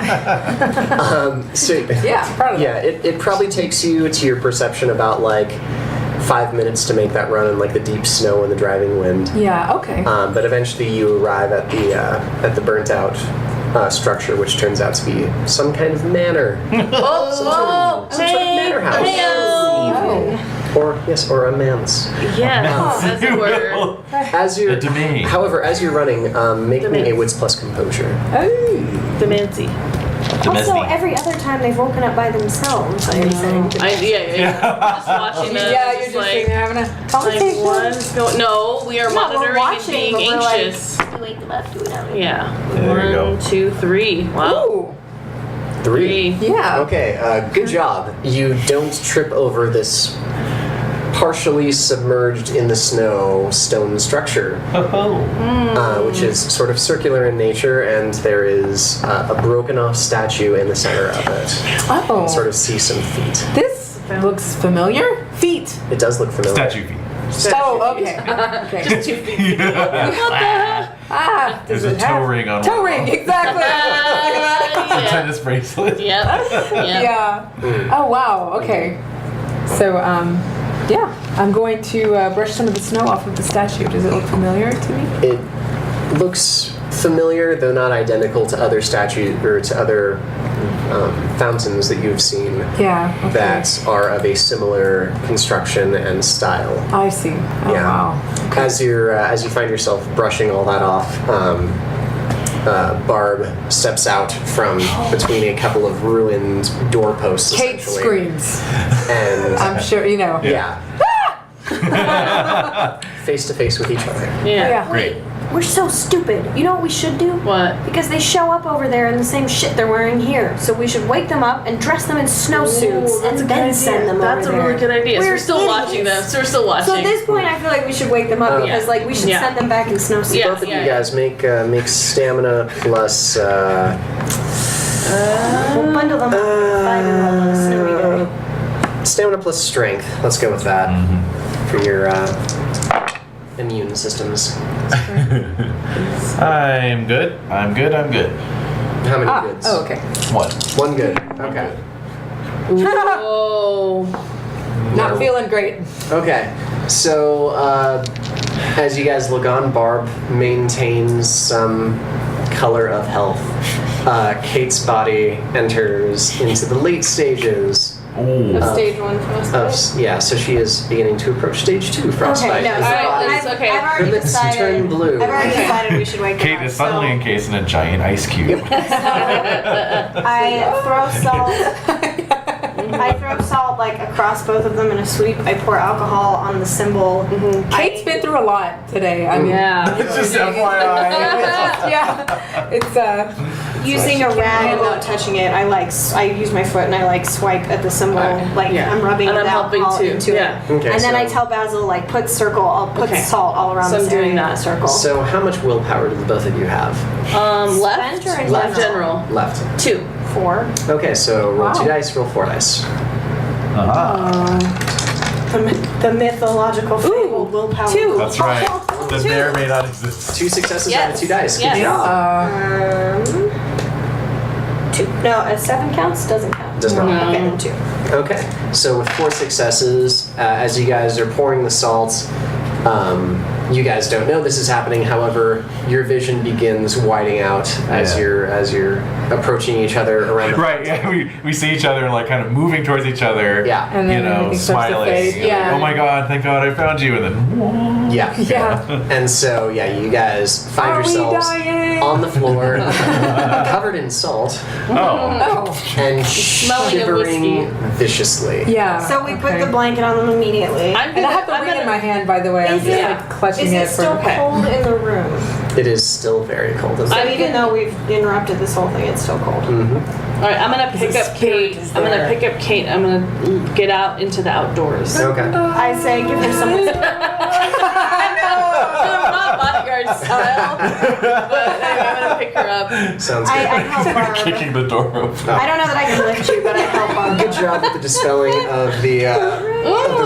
So Yeah, I'm proud of yeah, that. it probably takes you to your perception about like 5 minutes to make that run in like the deep snow and the driving wind. Yeah. Okay. But eventually you arrive at the burnt out structure, which turns out to be some kind of manor. Oh, Some sort of manor house. Or a manse. Yes, as it were. As you're, A domain. however, as you're running, make me a Domain. wits plus composure. The Mancy. Also, every other time they've woken up by themselves, I think. Yeah. Just watching them. Yeah, you're just like, sitting there having a like conversation. what is going? No, we are No, we're monitoring and watching, being but we're like- anxious. Wake them up, do whatever. Yeah. There you go. 1, 2, 3. Wow. Ooh. 3. Yeah. Okay, good job. You don't trip over this partially submerged in the snow stone structure, which is sort of circular in nature, and there is a broken off statue in the center of it. Oh. Sort of see some feet. This looks familiar. Feet. It does look familiar. Statue feet. Oh, okay. Okay. Just 2 feet. Ah, There's does a it toe have- ring on Toe one. ring, exactly. It's a Yeah. tennis bracelet. Yep. Yeah. Oh wow. Okay. So yeah, I'm going to brush some of the snow off of the statue. Does it look familiar to me? It looks familiar, though not identical to other statues or to other fountains that you've seen Yeah. Okay. that are of a similar construction and style. I see. Oh Yeah. wow. As you find yourself brushing all that off, Barb steps out from between a couple of ruined doorposts. Kate essentially, screams. and I'm sure you know. yeah, face to face with each other. Yeah. Yeah. Great. We're so stupid. You know what we should do? What? Because they show up over there in the same shit they're wearing here. So we should wake them up and dress them in snowsuits Ooh, that's and a then good send idea. them That's over a really there. good idea. So We're we're still watching idiots. them. So we're still watching. So at this point, I feel like we should wake them up Oh. because like we should Yeah. send them back in snowsuits. Yeah. Both of you guys make stamina plus. We'll bundle them up in 5 and roll on a snowy day. Stamina plus strength. Let's go with that for your immune systems. I'm good. I'm good. I'm good. How many goods? Oh, okay. 1. 1 good. Okay. Whoa. Not feeling great. Okay. So, as you guys look on, Barb maintains some color of health. Kate's body enters into the late stages. Of stage 1 frostbite. So she is beginning to approach stage 2 frostbite. Okay, no, As the body- I've okay. already Her lips decided. turn blue. I've already decided we should wake Kate her is up. suddenly encased in a giant ice cube. I throw salt. I throw salt like across both of them in a sweep. I pour alcohol on the symbol. Kate's been through a lot today. I mean, Yeah. It's just FYI. yeah, it's Using a rag without touching it, I use my foot and I like swipe at the symbol, like Yeah. I'm rubbing And I'm helping alcohol too. into Yeah. it. Okay, And then so- I tell Basil like put salt all around So this I'm doing area in that. a circle. So, how much willpower do the both of you have Left. Spent or in Left general? general. left? 2. 4. Okay, so roll Wow. 2 dice, roll 4 dice. The mythological fable willpower. 2. That's right. The may or may not exist. 2 successes Yes. out of 2 dice. Good Yes. job. 2. No, a 7 counts? Doesn't count. Does not. Okay, then 2. Okay, so with 4 successes, as you guys are pouring the salts, you guys don't know this is happening. However, your vision begins widening out as Yeah. you're approaching each other around the Right, yeah, we see each other and like kind of moving towards each other. Yeah. And then you know, everything starts to smiling. fade. You're like, Yeah. oh my god, thank god I found you. And then, Yeah. Yeah. And so, you guys find Are we yourselves dying? on the floor, covered in salt, oh. and Smelling of whiskey. shivering viciously. Yeah. So we put okay. the blanket on them immediately. And I have the ring in my hand, by the way. I'm Is just it- like clutching Is it it for. still cold in the room? It is still very cold. So even though we've interrupted this whole thing, it's still cold. All right, I'm gonna pick up Kate. I'm gonna pick up Kate. I'm gonna get out into the outdoors. Okay. I say give her some. I'm not bodyguard style, but anyway, I'm gonna pick her up. Sounds good. I help Barb. Kicking the door open. I don't know that I can lift you, but I help Barb. Good job with the dispelling of the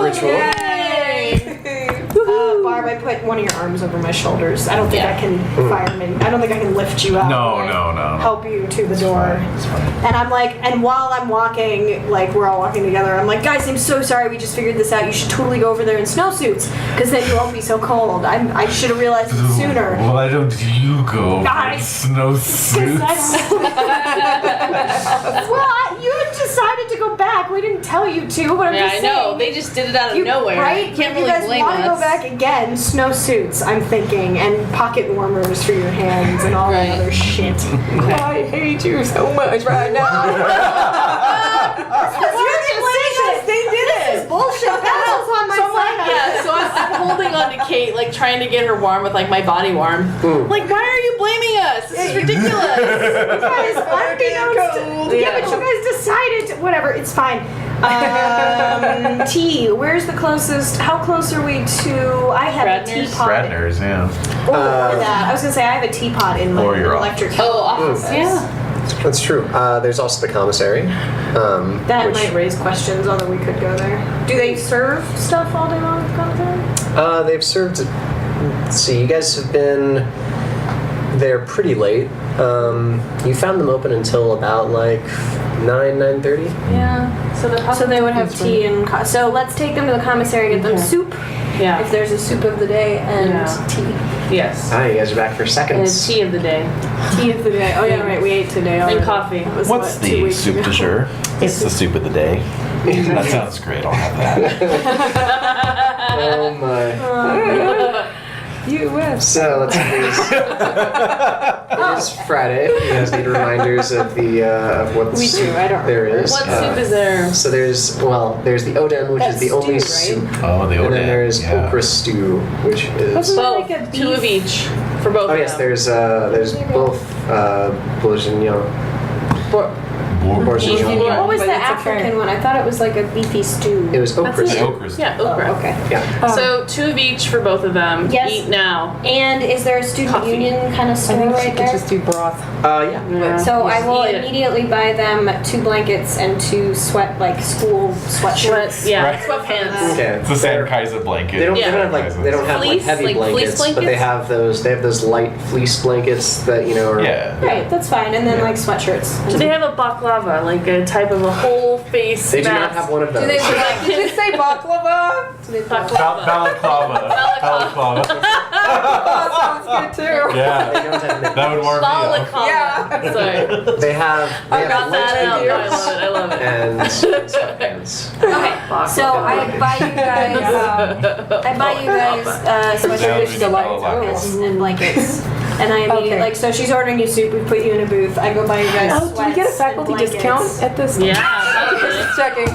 ritual. Barb, I put one of your arms over my shoulders. I don't think Yeah. I can I don't think I can lift you up. No, or no. Help you to the door. It's fine. And I'm like, and while I'm walking, like we're all walking together, I'm like, guys, I'm so sorry. We just figured this out. You should totally go over there in snowsuits, because then you won't be so cold. I should have realized it sooner. Why don't you go Guys. snowsuits? Well, you had decided to go back. We didn't tell you to, but I'm Yeah, just I know. saying. They just did it out of You, nowhere. right? Can't you really guys blame want to us. go back again? Snowsuits, I'm thinking, and pocket warmers for your hands and all that Right. other shit. I hate you so much right now. They did it. Bullshit. Basil's on my side. Yeah, so I'm holding on to Kate, like trying to get her warm with like my body warm. Like, why are you blaming us? This is ridiculous. Guys, unbeknownst to, yeah, but you guys decided to, whatever, it's fine. Tea. Where's the closest? How close are we to? I have a Radner's? teapot. Radner's, yeah. Or that. I was gonna say I have a teapot in my Or your electric. Oh, office. Yeah. That's true. There's also the commissary. That which, might raise questions, although we could go there. Do they serve stuff all day long at the commissary? they've served. Let's see, you guys have been there pretty late. You found them open until about like 9:30. Yeah. So they would have tea and so let's take them to the commissary and get them soup. Yeah. If there's a soup of the day and Yeah. tea. Yes. Ah, you guys are back for And seconds. tea of the day. Tea of the day. Oh yeah, right. We ate today already. And coffee. That was, What's what, 2 the weeks soup ago? du jour? It's the soup of the day. That sounds great. I'll have that. Oh my. U.S. So let's see. It is Friday. You guys need reminders of the of what We soup do, I don't there is. What soup is there? So there's the oden, which That's is the only stew, soup, Oh, the and oden. then there's yeah. okra stew, which is. Wasn't Both. like a 2 of beef- each for both. Oh of yes, them. there's both bourguignon. Bourguignon. What was But the it's okay. African one? I thought it was like a beefy stew. It was okra That's stew. The okras. Yeah, okra. Oh, okay. Yeah. So 2 of each for both of them. Yes. Eat now. And is there a student Coffee. union kind of I store think she right could there? just do broth. Yeah. So I will Eat it. immediately buy them 2 blankets and 2 school sweatshirts. Yeah, Right. sweatpants. Okay. It's a San Kaissa blanket. They don't, Yeah. they don't have like Fleece, heavy like fleece blankets, but they blankets? have those light fleece blankets that are Yeah. Right, that's fine. And then like sweatshirts. Do they have a baklava balaclava, like a type of a whole face They do not mask. have one of those. Did they say baklava? Balaclava. Balaclava. That sounds good too. They Yeah, don't have nicknames. that would warm me up. Balaclava. Yeah. Sorry. They have Got that out. light I love it. I love it. and sweatpants. Okay, so I buy you guys sweatshirts, Blankets. and blankets. And I immediately, Okay. so she's ordering you soup, we put you in a booth, I go buy you guys Oh, sweats do we get a and faculty blankets. discount at this? Yeah. Absolutely. Just checking.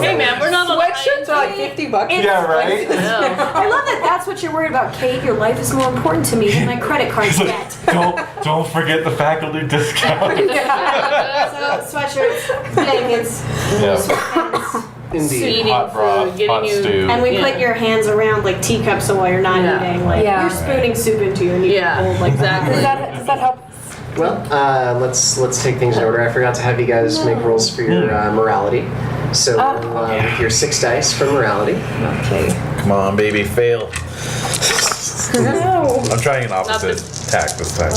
Hey man, we're not on Sweatshirts are like $50. Yeah, right? I know. I love that that's what you're worried about, Kate. Your life is more important to me than my credit card debt. Don't forget the faculty discount. So sweatshirts, blankets, Yeah. sweatpants. Indeed. Eating Hot broth, food, getting hot you. stew. And we Yeah. put your hands around like teacups so while you're not Yeah. eating. Like Yeah. you're spooning soup into you and you Yeah, hold like exactly. Does that help? Well, let's take things in order. I forgot to have you guys make rolls for your morality. So with your 6 dice for morality. Okay. Come on, baby, fail. No. I'm trying an opposite tack this time.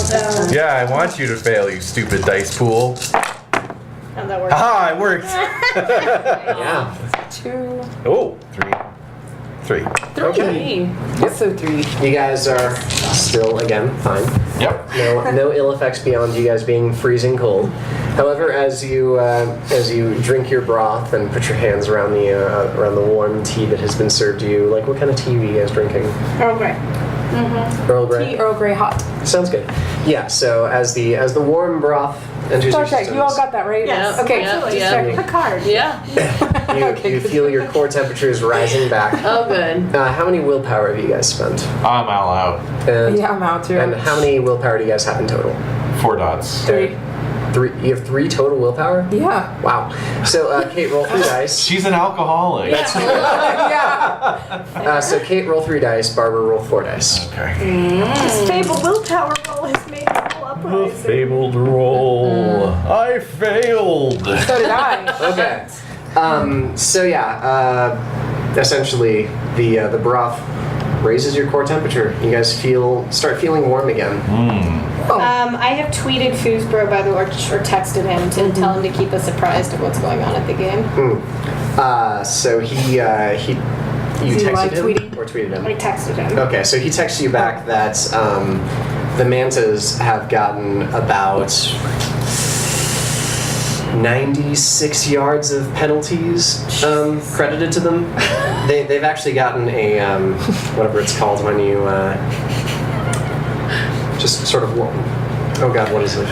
Yeah, I want you to fail, you stupid dice pool. How'd that work? Aha, it worked. Yeah. 2. Oh, 3. Okay. Yes, so 3. You guys are still again fine. Yep. No ill effects beyond you guys being freezing cold. However, as you drink your broth and put your hands around the warm tea that has been served to you, like what kind of tea are you guys drinking? Earl Grey. Earl Grey. Tea Earl Grey hot. Sounds good. Yeah. So as the warm broth enters your Okay, systems, you all got that right? Yes. Okay, Yeah, just yeah. checking. Picard. Yeah. you feel your core temperatures rising back. Oh, good. How many willpower have you guys spent? I'm all out. And, Yeah, I'm out too. and how many willpower do you guys have in total? 4 dots. 3. 3. You have 3 total willpower? Yeah. Wow. So Kate, roll 3 dice. She's an alcoholic. Yeah. So Kate, roll 3 dice. Barbara, roll 4 dice. Okay. This fabled willpower roll has made me roll The uprising. fabled roll. I failed. So did I. Okay. So yeah. Essentially, the broth raises your core temperature. You guys start feeling warm again. I have tweeted Foosbro by the way, or texted him to tell him to keep us apprised of what's going on at the game. So he you he texted live him tweeting? or tweeted him? I texted him. Okay, so he texted you back that the mantas have gotten about 96 yards of penalties credited to them. They've actually gotten a whatever it's called when you just sort of oh god, what is it?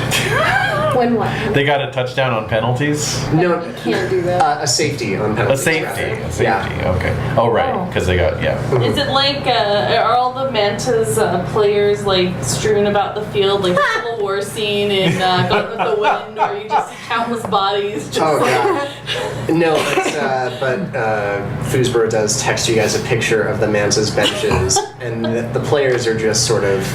When what? They got a touchdown on penalties? No, Can't do that. a safety on A penalties. safety. rather. A safety. Yeah. Okay. Oh, right. Because they got, yeah. Is it like, are all the Manta's players like strewn about the field, like a Civil War scene in Gone with the Wind, or you just see countless bodies? Just Oh like, god. No, but Foosbro does text you guys a picture of the mantas benches, and the players are just sort of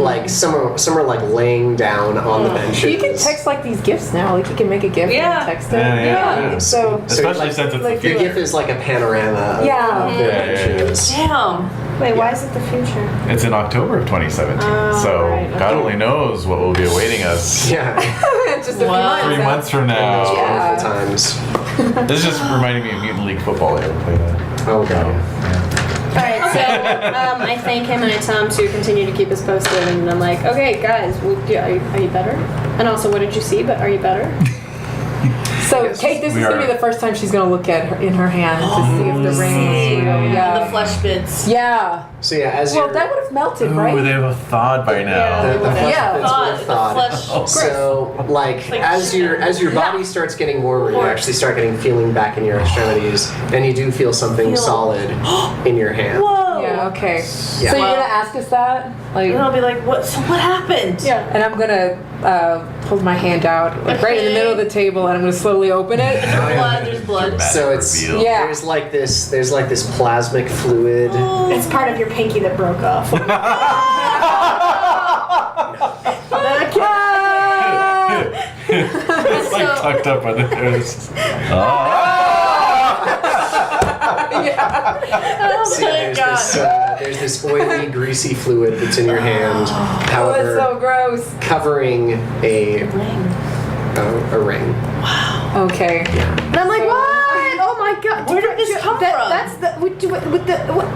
like some are like laying down on the benches. You can text like these gifts now. Like you can make a gift Yeah. and text it. Yeah. So Especially since it's like the Your future. GIF is like a panorama of, Yeah. of the benches. Damn. Wait, why is it the future? It's in October of 2017. So right, okay. God only knows what will be awaiting us Yeah, just a few Wow. 3 months. months from those now. Yeah. wonderful times. This is just reminding me of Mutant League football. I ever played that. Oh god. All right, so I thank him and I tell him to continue to keep us posted, and I'm like, okay, guys, are you better? And also, what did you see? But are you better? So Kate, this is gonna be the first time she's gonna look at her in her hand to see if the ring is real. The Yeah. flesh bits. Yeah. So yeah, as Well, you're that would have melted, Ooh, right? they have a thawed by now. the flesh Yeah. bits Thawed, were the thawed. flesh. So like Like as your body starts getting warmer, you actually start getting feeling back in your extremities, and you do feel something solid in your hand. Whoa. Yeah. Okay. Yeah. So you're Well- gonna ask us that, like? And I'll be like, what? So what happened? Yeah. And I'm gonna hold my hand out, like right in the middle of the table, and I'm gonna slowly open it. There's blood. There's blood. Dramatic So it's reveal. Yeah. there's like this plasmic fluid. It's part of your pinky that broke off. It's like tucked up under there. Oh See, my god. there's this oily, greasy fluid that's in your hand. Oh, that's However, so gross. covering a a ring. Okay. And I'm like, what? Oh my god. Where did this come from? That's the with the what?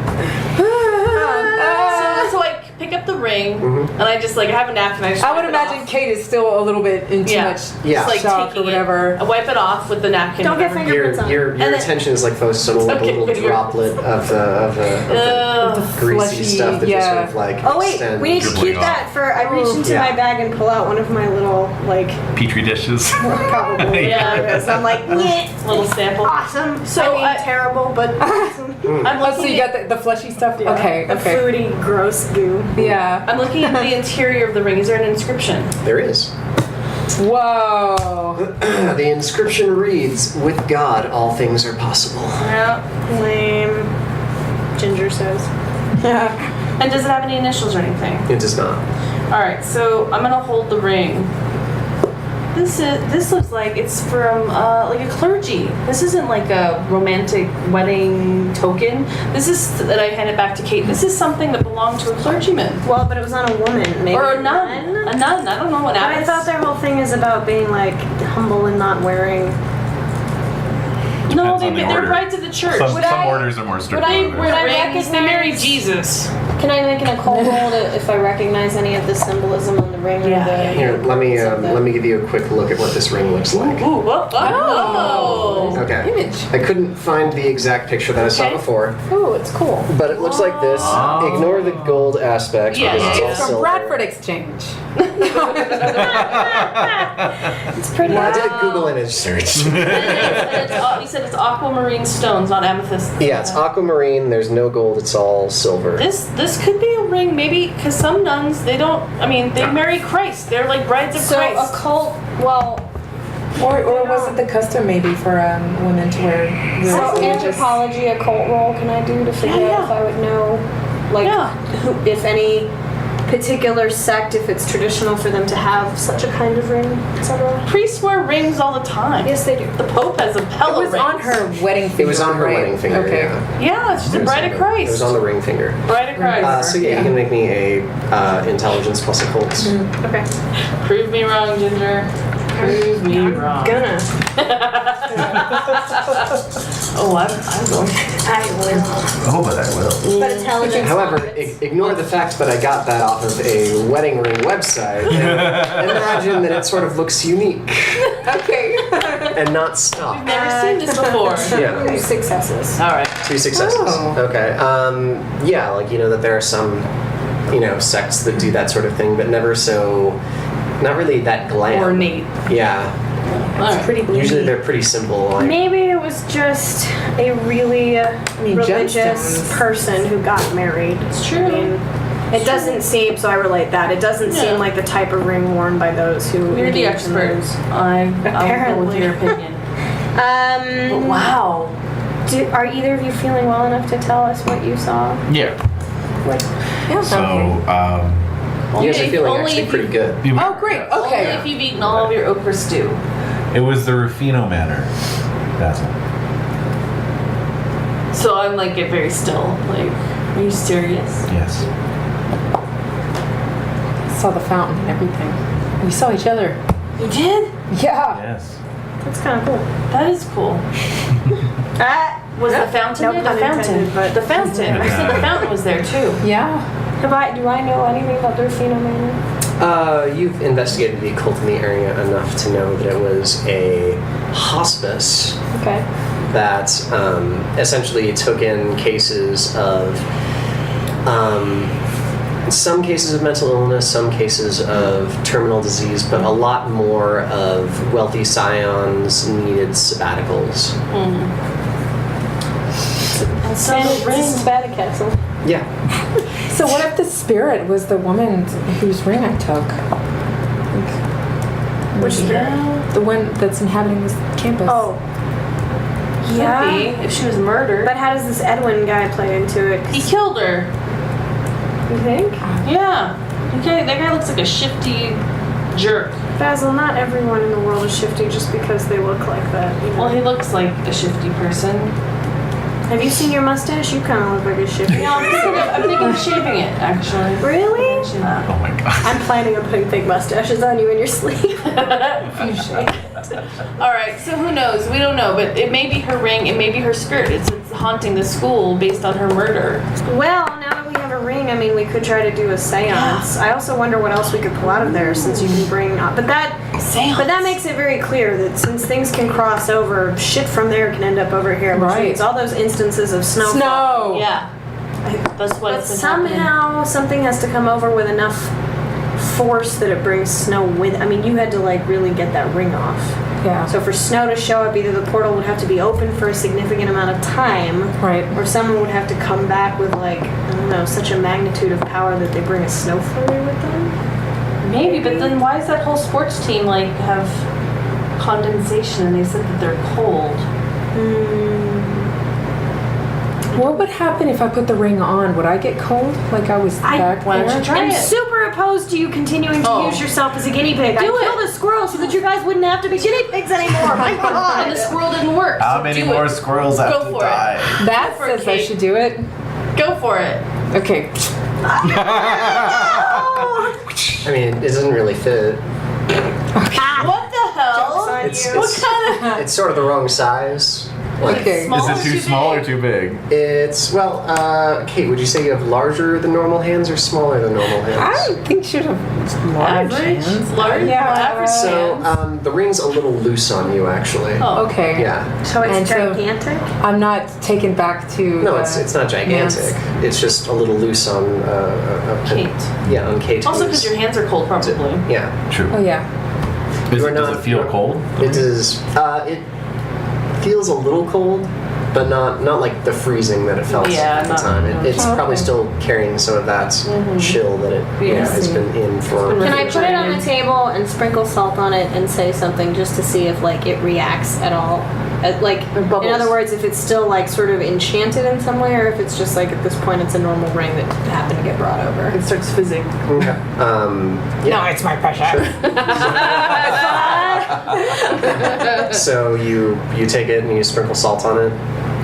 So I pick up the ring, and I just like I have a napkin. I just I would wipe it imagine off. Kate is still a little bit in too Yeah. much Yeah. Just like shock taking or whatever. I wipe it off with the napkin. Don't get whatever. fingerprints on. Your And then- attention is like focused on like Okay, a little good, you're- droplet of the greasy fleshy, stuff that just sort of like Oh wait, extends. we need to keep that for. I reach into Yeah. my bag and pull out one of my little like Petri dishes. probably. Yeah. So I'm like, yeah, Little sample. awesome. So I mean, I- terrible, but awesome. I'm Oh, so looking you at, got the fleshy stuff? Okay, The okay. foody, gross goo. Yeah. I'm looking at the interior of the ring. Is there an inscription? There is. Whoa. The inscription reads, "With God, all things are possible." Yeah. Lame. Ginger says. And does it have any initials or anything? It does not. All right. So I'm gonna hold the ring. This looks like it's from like a clergy. This isn't like a romantic wedding token. This is that I hand it back to Kate. This is something that belonged to a clergyman Well, but it was on a woman, maybe. or a nun. A nun. I don't know what But I thought their whole thing is about being like humble and not wearing. No, Depends on the they're order. brides of the church. Some I- orders are more strict would I- than Wear others. rings. They married Jesus. Can I make an occult roll if I recognize any of the symbolism on the ring or the? Here, let me give you a quick look at what this ring looks like. Ooh, whoa, oh. Okay. Image. I couldn't find the exact picture that I saw Okay. before, Ooh, it's cool. but it looks like this. Ignore the gold aspect Yeah, because it's yeah. all From silver. Bradford Exchange. It's pretty. I did a Google image search. You said it's aquamarine stones, not amethyst. Yeah, it's aquamarine. There's no gold. It's all silver. This could be a ring, maybe, because some nuns they marry Christ. They're like brides of So Christ. occult. Well, Or was it the custom maybe for women to wear so really religious? anthropology occult roll can I do to figure Yeah. out if I would know, like, Yeah. who, if any particular sect, if it's traditional for them to have such a kind of ring, etc. Priests wear rings all the time. Yes, they do. The Pope has a It pillow was ring. on her wedding finger. It was on her right? wedding finger. Okay. Yeah. Yeah, she's a It was bride on of the- Christ. It was on the ring finger. Bride of Christ. So yeah, you can make me a intelligence plus occult. Okay. Prove me wrong, Ginger. Prove me wrong. Gonna. Oh, I'm going. I will. Oh, but I will. But intelligence. However, ignore the fact that I got that off of a wedding ring website. And imagine that it sort of looks unique Okay. and not stock. Never seen this before. Yeah. 2 successes. All right. 2 successes. Oh. Okay. Yeah, like that there are some, sects that do that sort of thing, but never so, not really that glam. Ornate. Yeah. All right. Pretty bleedy. Usually they're pretty simple. Like, Maybe it was just a really religious gemstones. person who got married. It's true. I mean, it doesn't seem, so I relate that. It doesn't Yeah. seem like the type of ring worn by those who. You're the engage in expert. those. I'll go with Apparently. your opinion. But wow. Are either of you feeling well enough to tell us what you saw? Yeah. What? So, you guys are feeling only actually if pretty good. Oh, great. Only Okay. if you've eaten all of your okra stew. it was the Rufino Manor. Basil. So I'm like get very still. Like, are you serious? Yes. Saw the fountain and everything. We saw each other. You did? Yeah. Yes. That's kind of cool. That is cool. Was the fountain No there? pun The fountain. intended, but- The fountain. I said the fountain was there too. Yeah. Do I know anything about the Rufino Manor? You've investigated the occult in the area enough to know that it was a hospice Okay. that essentially took in cases of some cases of mental illness, some cases of terminal disease, but a lot more of wealthy scions needed sabbaticals. And so And the it's a ring. Spada Castle. Yeah. So what if the spirit was the woman whose ring I took? Which spirit? The one that's inhabiting this campus. Oh. Could be, if she was murdered. But how does this Edwin guy play into it? He killed her. You think? Yeah. Okay, that guy looks like a shifty jerk. Basil, not everyone in the world is shifty just because they look like that. You know? Well, he looks like a shifty person. Have you seen your mustache? You kind of look like a shit. No, I'm thinking of shaving it, actually. Really? Oh my god. I'm planning on putting fake mustaches on you in your sleep. You shave. All right, so who knows? We don't know, but it may be her ring, it may be her spirit. It's haunting the school based on her murder. Well, now that we have a ring, I mean, we could try to do a seance. I also wonder what else we could pull out of there, since you can bring. But that makes it very clear that since things can cross over, shit from there can end up over here. Which Right. means all those instances of snowfall. Snow. Yeah. That's what But it's been happening. somehow something has to come over with enough force that it brings snow with. I mean, you had to like really get that ring off. Yeah. So for snow to show up, either the portal would have to be open for a significant amount of time, Right. or someone would have to come back with like, I don't know, such a magnitude of power that they bring a snow flurry with them. Maybe, but then why does that whole sports team like have condensation and they said that they're cold? What would happen if I put the ring on? Would I get cold like I was back why don't there? you try I'm it? super opposed to you continuing to use yourself as a guinea pig. I killed a squirrel so that you guys wouldn't have to be guinea pigs anymore. My And God. the squirrel didn't work. How so many do more it. squirrels have Go to for it. die? That Go for it, says I Kate. should do it. Go for it. Okay. I mean, it doesn't really fit. What the hell? It's it's sort of the wrong size. Like, Okay. Small Is or it too too small big? or too big? it's well, Kate. Would you say you have larger than normal hands or smaller than normal hands? I think should have large Average? hands. Large? Yeah. Average So hands? the ring's a little loose on you, actually. Oh. Okay. Yeah. So it's And so- gigantic? I'm not taken back to. No, it's not gigantic. It's just a little loose on Kate. Yeah, on Kate. Also because your hands are cold, probably. Yeah. True. Oh yeah. Does You're it not- feel cold? It is. It feels a little cold, but not like the freezing that it felt Yeah, at the not- time. It's Okay. probably still carrying some of that chill that it has been in for. Can I put it on the table and sprinkle salt on it and say something just to see if like it reacts at all? Like, in bubbles. other words, if it's still like sort of enchanted in some way, or if it's just like at this point it's a normal ring that happened to get brought over. It starts fizzing. Okay. No, it's my pressure. So you take it and you sprinkle salt on it.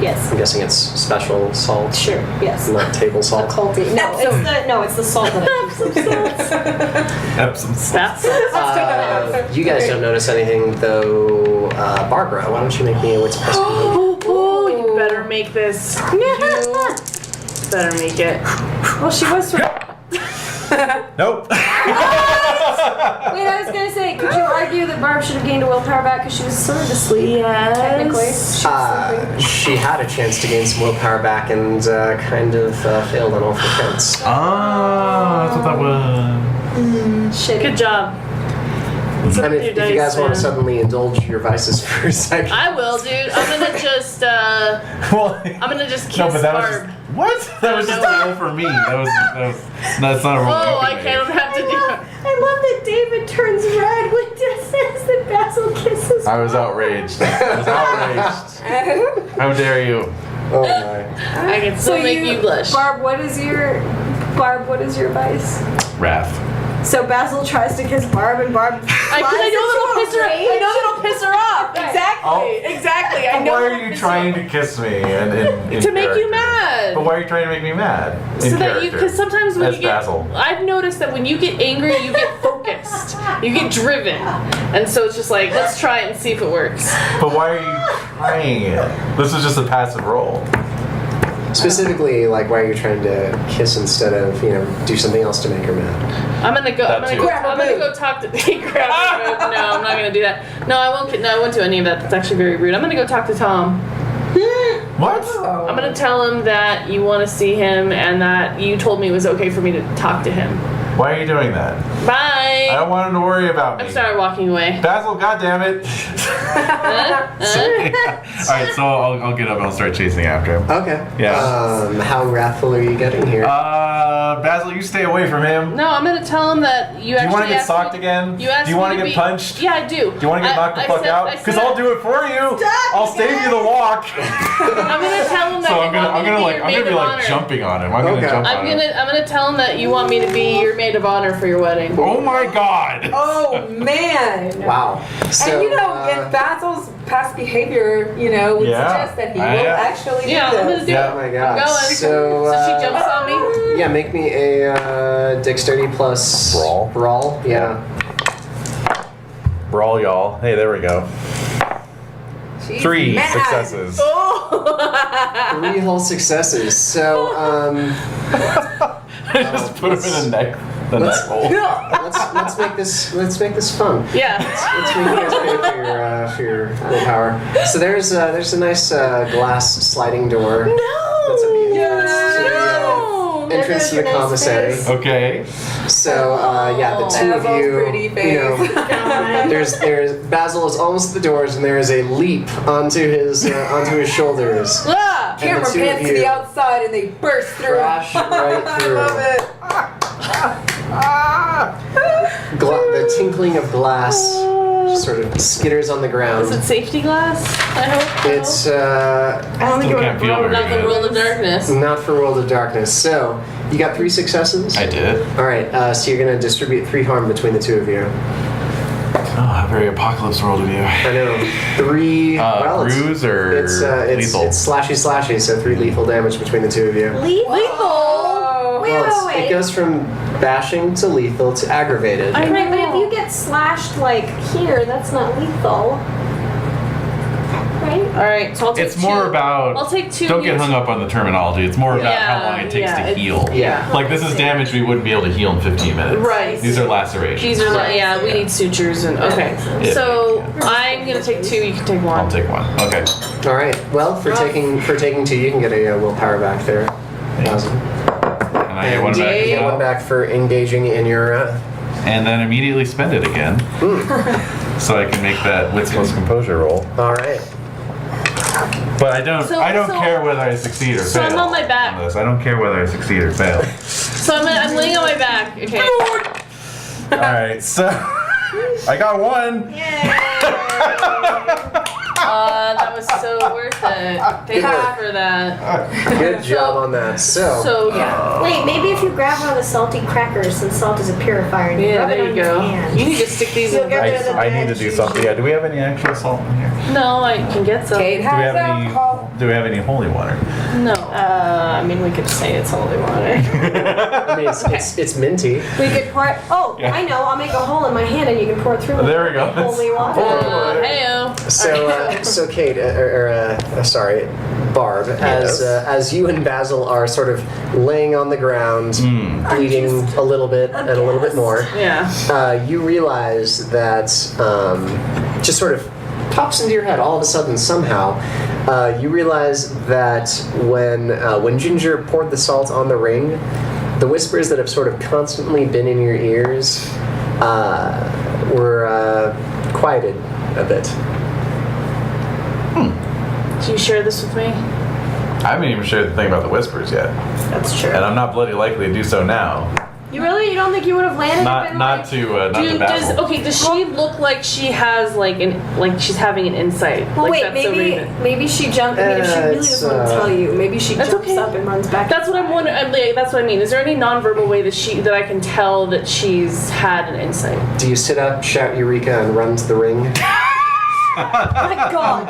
Yes. I'm guessing it's special salt, Sure. Yes. not table salt. Culty. No, it's the salt that I Epsom salt. You guys don't notice anything though. Barbara, why don't you make me a wits plus? Oh, you better make this. You better make it. Well, she was sort of. Nope. Wait, I was gonna say, could you argue that Barb should have gained a willpower back because she was sort of asleep? Technically. She had a chance to gain some willpower back and kind of failed on all four counts. Ah, that's what that was. Shit. Good job. I mean, if you guys want to suddenly indulge your vices for a second. I will, dude. I'm gonna just Well, I'm gonna just kiss no, but that was Barb. just, what? That was just a roll for me. That's not a roll. Oh, you I can make. can't have to do it. I love that David turns red when Des says that Basil kisses. I was outraged. I was outraged. How dare you? Oh my. I can still make you blush. Barb, what is your vice? Wrath. So Basil tries to kiss Barb, and Barb. I know that'll piss her. I know that'll piss her off. Exactly. Oh. Exactly. I But know. why are that'll you piss trying her to kiss me in to make you character? mad? But why are you trying to make me mad? So in that you, character? because sometimes when As you get, Basil. I've noticed that when you get angry, you get focused, you get driven, and so it's just like, let's try it and see if it works. But why are you trying it? This is just a passive roll. Specifically, like, why are you trying to kiss instead of, do something else to make her mad? I'm gonna go. I'm That gonna too. go. I'm gonna go talk to. Grab her boob. No, I'm not gonna do that. No, I won't. No, I won't do any of that. That's actually very rude. I'm gonna go talk to Tom. What? I'm gonna tell him that you want to see him and that you told me it was okay for me to talk to him. Why are you doing that? Bye. I don't want him to worry about me. I started walking away. Basil, goddammit. Alright, so I'll get up and I'll start chasing after him. Okay. Yeah. How wrathful are you getting here? Basil, you stay away from him. No, I'm gonna tell him that you Do actually. you want to get asked me- socked again? You asked do you want to get punched? Yeah, I do. Do you want to get knocked the fuck out? Because I'll do it for you. I'll save you the walk. I'm gonna tell him that So you I'm gonna want me to be your I'm gonna maid be of like honor. jumping on him. I'm gonna Okay. jump on I'm him. gonna tell him that you want me to be your maid maid of honor for your wedding. Oh my god! Oh man! Wow. So, And in Basil's past behavior, would suggest that he will actually do Yeah, I'm gonna this. do it. Oh my god. I'm going. So, So she jumps on me. yeah, make me a dexterity plus Brawl. Brawl. Yeah. Brawl, y'all. Hey, there we go. She's 3 mad. successes. 3 whole successes. So, Just put him in the neck hole. let's make this fun. Yeah. Let's make you guys pay for your willpower. So there's a nice glass sliding door. That's a entrance to the commissary. Okay. So the two of Basil's you, pretty face. there's Basil is almost at the doors, and there is a leap onto his shoulders. Ah! And the Camera two of pans to you the outside and they burst through. crash right I through. love it. The tinkling of glass sort of skitters on the ground. Is it safety glass? I hope. It's I don't think Still it can't would feel very Not the good. world of darkness. not for World of Darkness. So you got 3 successes. I did. All right. So you're gonna distribute 3 harm between the two of you. Oh, how very apocalypse world of you. I know. 3. Bruise or it's lethal? It's slashy, so 3 lethal damage between the two of you. Lethal. Well, it goes from bashing to lethal to aggravated. Right, but if you get slashed like here, that's not lethal. Right? All right, so I'll take It's more 2. about. I'll take 2. Don't get hung up on the terminology. It's more about how long it takes to it's- heal. Yeah. Like, this is damage we wouldn't be able to heal in 15 minutes. Right. These are lacerations. These are we need sutures and okay. Yeah. So I'm gonna take 2. You can take 1. I'll take 1. Okay. All right. Well, for taking 2, you can get a willpower back there. Awesome. And I get 1 back as You get 1 well. back for engaging in your. And then immediately spend it again. So I can make that wits plus composure roll. All right. But I don't So- care whether I succeed or so fail. I'm on my back. this. I don't care whether I succeed or fail. So I'm laying on my back. Okay. Alright, so I got 1. That was so worth it. Thank you for that. Good job on that. So yeah. Wait, maybe if you grab one of the salty crackers, since salt is a purifier, and you Yeah, rub it there on you your go. hands. You need to stick these You'll in. get rid of the I need to bad do juice. something. Yeah, do we have any actual salt in here? No, I can get some. Kate Do we has have any alcohol. holy water? No. I mean, we could say it's holy water. I mean, it's minty. We could pour it. Oh, Yeah. I know. I'll make a hole in my hand, and you can pour it through. There we go. Holy water. Heyo. So Kate, sorry, Barb, as you and Basil are sort of laying on the ground, bleeding a little bit and a little bit more, Yeah. you realize that just sort of pops into your head all of a sudden somehow. You realize that when Ginger poured the salt on the ring, the whispers that have sort of constantly been in your ears were quieted a bit. Do you share this with me? I haven't even shared the thing about the whispers yet. That's true. And I'm not bloody likely to do so now. You don't think you would have landed? Not to Basil. Does she look like she has like she's having an insight? Well, like wait, that's the reason? maybe she jumped. I mean, if she really doesn't want to tell you, maybe she That's jumps okay. up and runs back. That's what I'm wondering. That's what I mean. Is there any nonverbal way that I can tell that she's had an insight? Do you sit up, shout Eureka, and run to the ring? My God,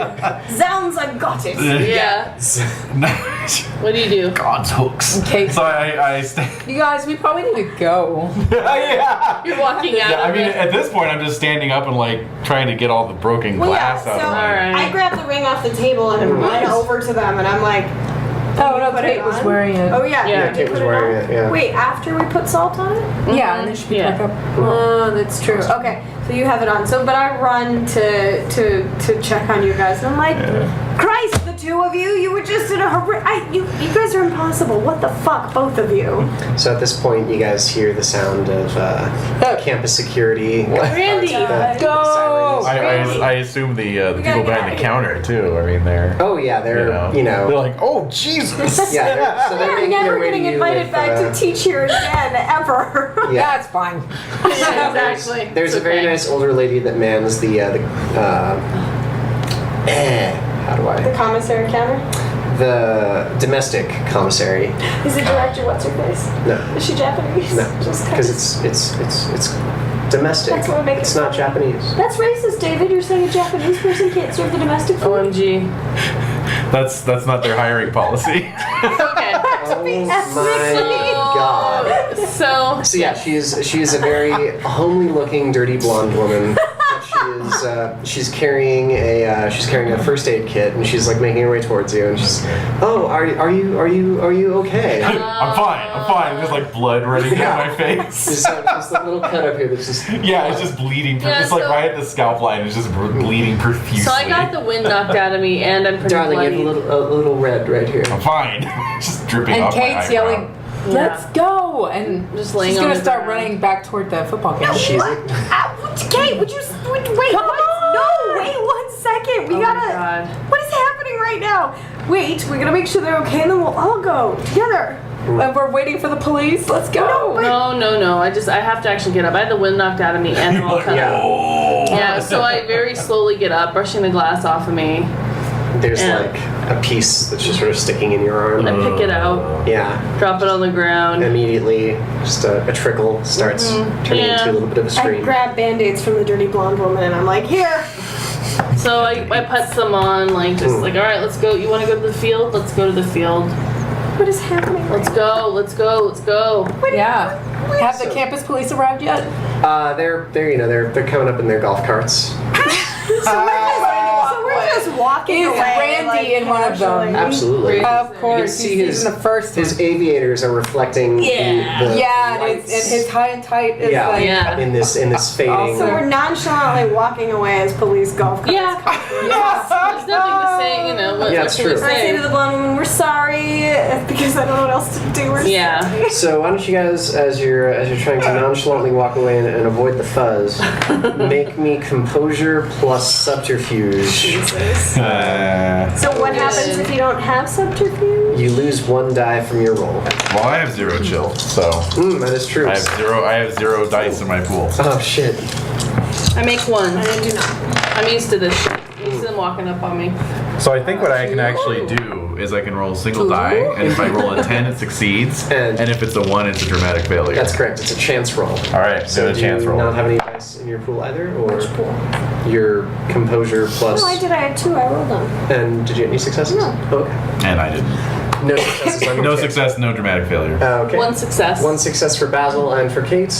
zounds! I got it. Yeah. What do you do? God's hooks. Okay. So I stay. You guys, we probably need to go. Yeah. You're walking out. Yeah, I of mean, it. at this point, I'm just standing up and like trying to get all the broken Well, glass yeah. out So of my. Alright. I grab the ring off the table and run over to them, and I'm like, Oh no, put Kate it was on? wearing it. "Oh yeah, Yeah, you Kate was put wearing on?" it, yeah. Wait, after we put salt on it? Yeah, and then she Yeah. pick up. Oh, that's true. Okay, so you have it on. So, but I run to check on you guys, and I'm like, Christ, the two of you, you were just in a you guys are impossible. What the fuck, both of you? So at this point, you guys hear the sound of campus security. Randy, Go! I assume the people behind the counter too. I mean, they're. Oh yeah, they're They're like, oh Jesus. yeah. So they're I'm making their never way to getting you invited with, back to teach here again, ever. Yeah. That's fine. exactly. There's It's a very okay. nice older lady that mans how do The I? commissary counter? the domestic commissary. Is the director what's her face? No. Is she Japanese? No, Just because it's domestic. That's what would make it's it not funny. Japanese. That's racist, David. You're saying a Japanese person can't serve the domestic food? OMG. That's not their hiring policy. Okay. Oh my god. So Yeah, she's a very homely-looking, dirty blonde woman. She's carrying a first aid kit, and she's like making her way towards you, and she's, oh, are you okay? I'm fine. There's like blood running down my face. There's a little cut up here that's just Yeah, it's just bleeding. Yeah, it's like so- right at the scalp line. It's just bleeding profusely. So I got the wind knocked out of me, and I'm pretty darling, bloody. you have a little red right here. I'm fine. Just dripping And off Kate's my eyebrow. yelling, "Let's go!" And Just laying she's on gonna the start ground. running back toward the football game. She's Kate, would you wait? Come what? on! No, wait 1 second. We Oh gotta. my God. What is happening right now? Wait, we're gonna make sure they're okay, and then we'll all go together. And we're waiting for the police. Let's go. No. I have to actually get up. I had the wind knocked out of me, and I'm all cut up. Oh. Yeah, so I very slowly get up, brushing the glass off of me. there's Yeah. like a piece that's just sort of sticking in your arm. I pick it out, Yeah. drop it on the ground. Immediately, just a trickle starts turning Yeah. into a little bit of a I stream. grab band-aids from the dirty blonde woman, and I'm like, here. So I put some on, like, just like, all right, let's go. You want to go to the field? Let's go to the field. What is happening? Let's go. Let's go. Let's go. Yeah. Have the campus police arrived yet? They're coming up in their golf carts. So we're just walking Is away. Randy like, in one of them? casually. Absolutely. Of You course. can see He's in the first his one. aviators are reflecting Yeah. the Yeah, and lights. his high and tight is yeah, like. Yeah. in this fading. Also- So we're nonchalantly walking away as police golf carts. Yeah. There's nothing to say, you know. What, Yeah, what it's can we true. I say to say? the blonde woman, we're sorry, because I don't know what else to do. We're Yeah. sorry. So why don't you guys, as you're trying to nonchalantly walk away and avoid the fuzz, make me composure plus subterfuge. So what happens if you don't have subterfuge? You lose one die from your roll. Well, I have 0 chill, so That is true. I have zero dice in my pool. Oh shit. I make one. I do not. I'm used to this shit. I'm used to them walking up on me. So I think what I can actually do is I can roll a single die, and if I roll a 10, it succeeds, And- and if it's a 1, it's a dramatic failure. That's correct. It's a chance roll. All right, So do a chance do you roll. not have any dice in your pool either, or your composure plus? No, I did. I had 2. I rolled them. And did you get any successes? No. Oh, okay. And I didn't. No successes. on your No chance. success, no dramatic failure. Okay. One success. One success for Basil and for Kate.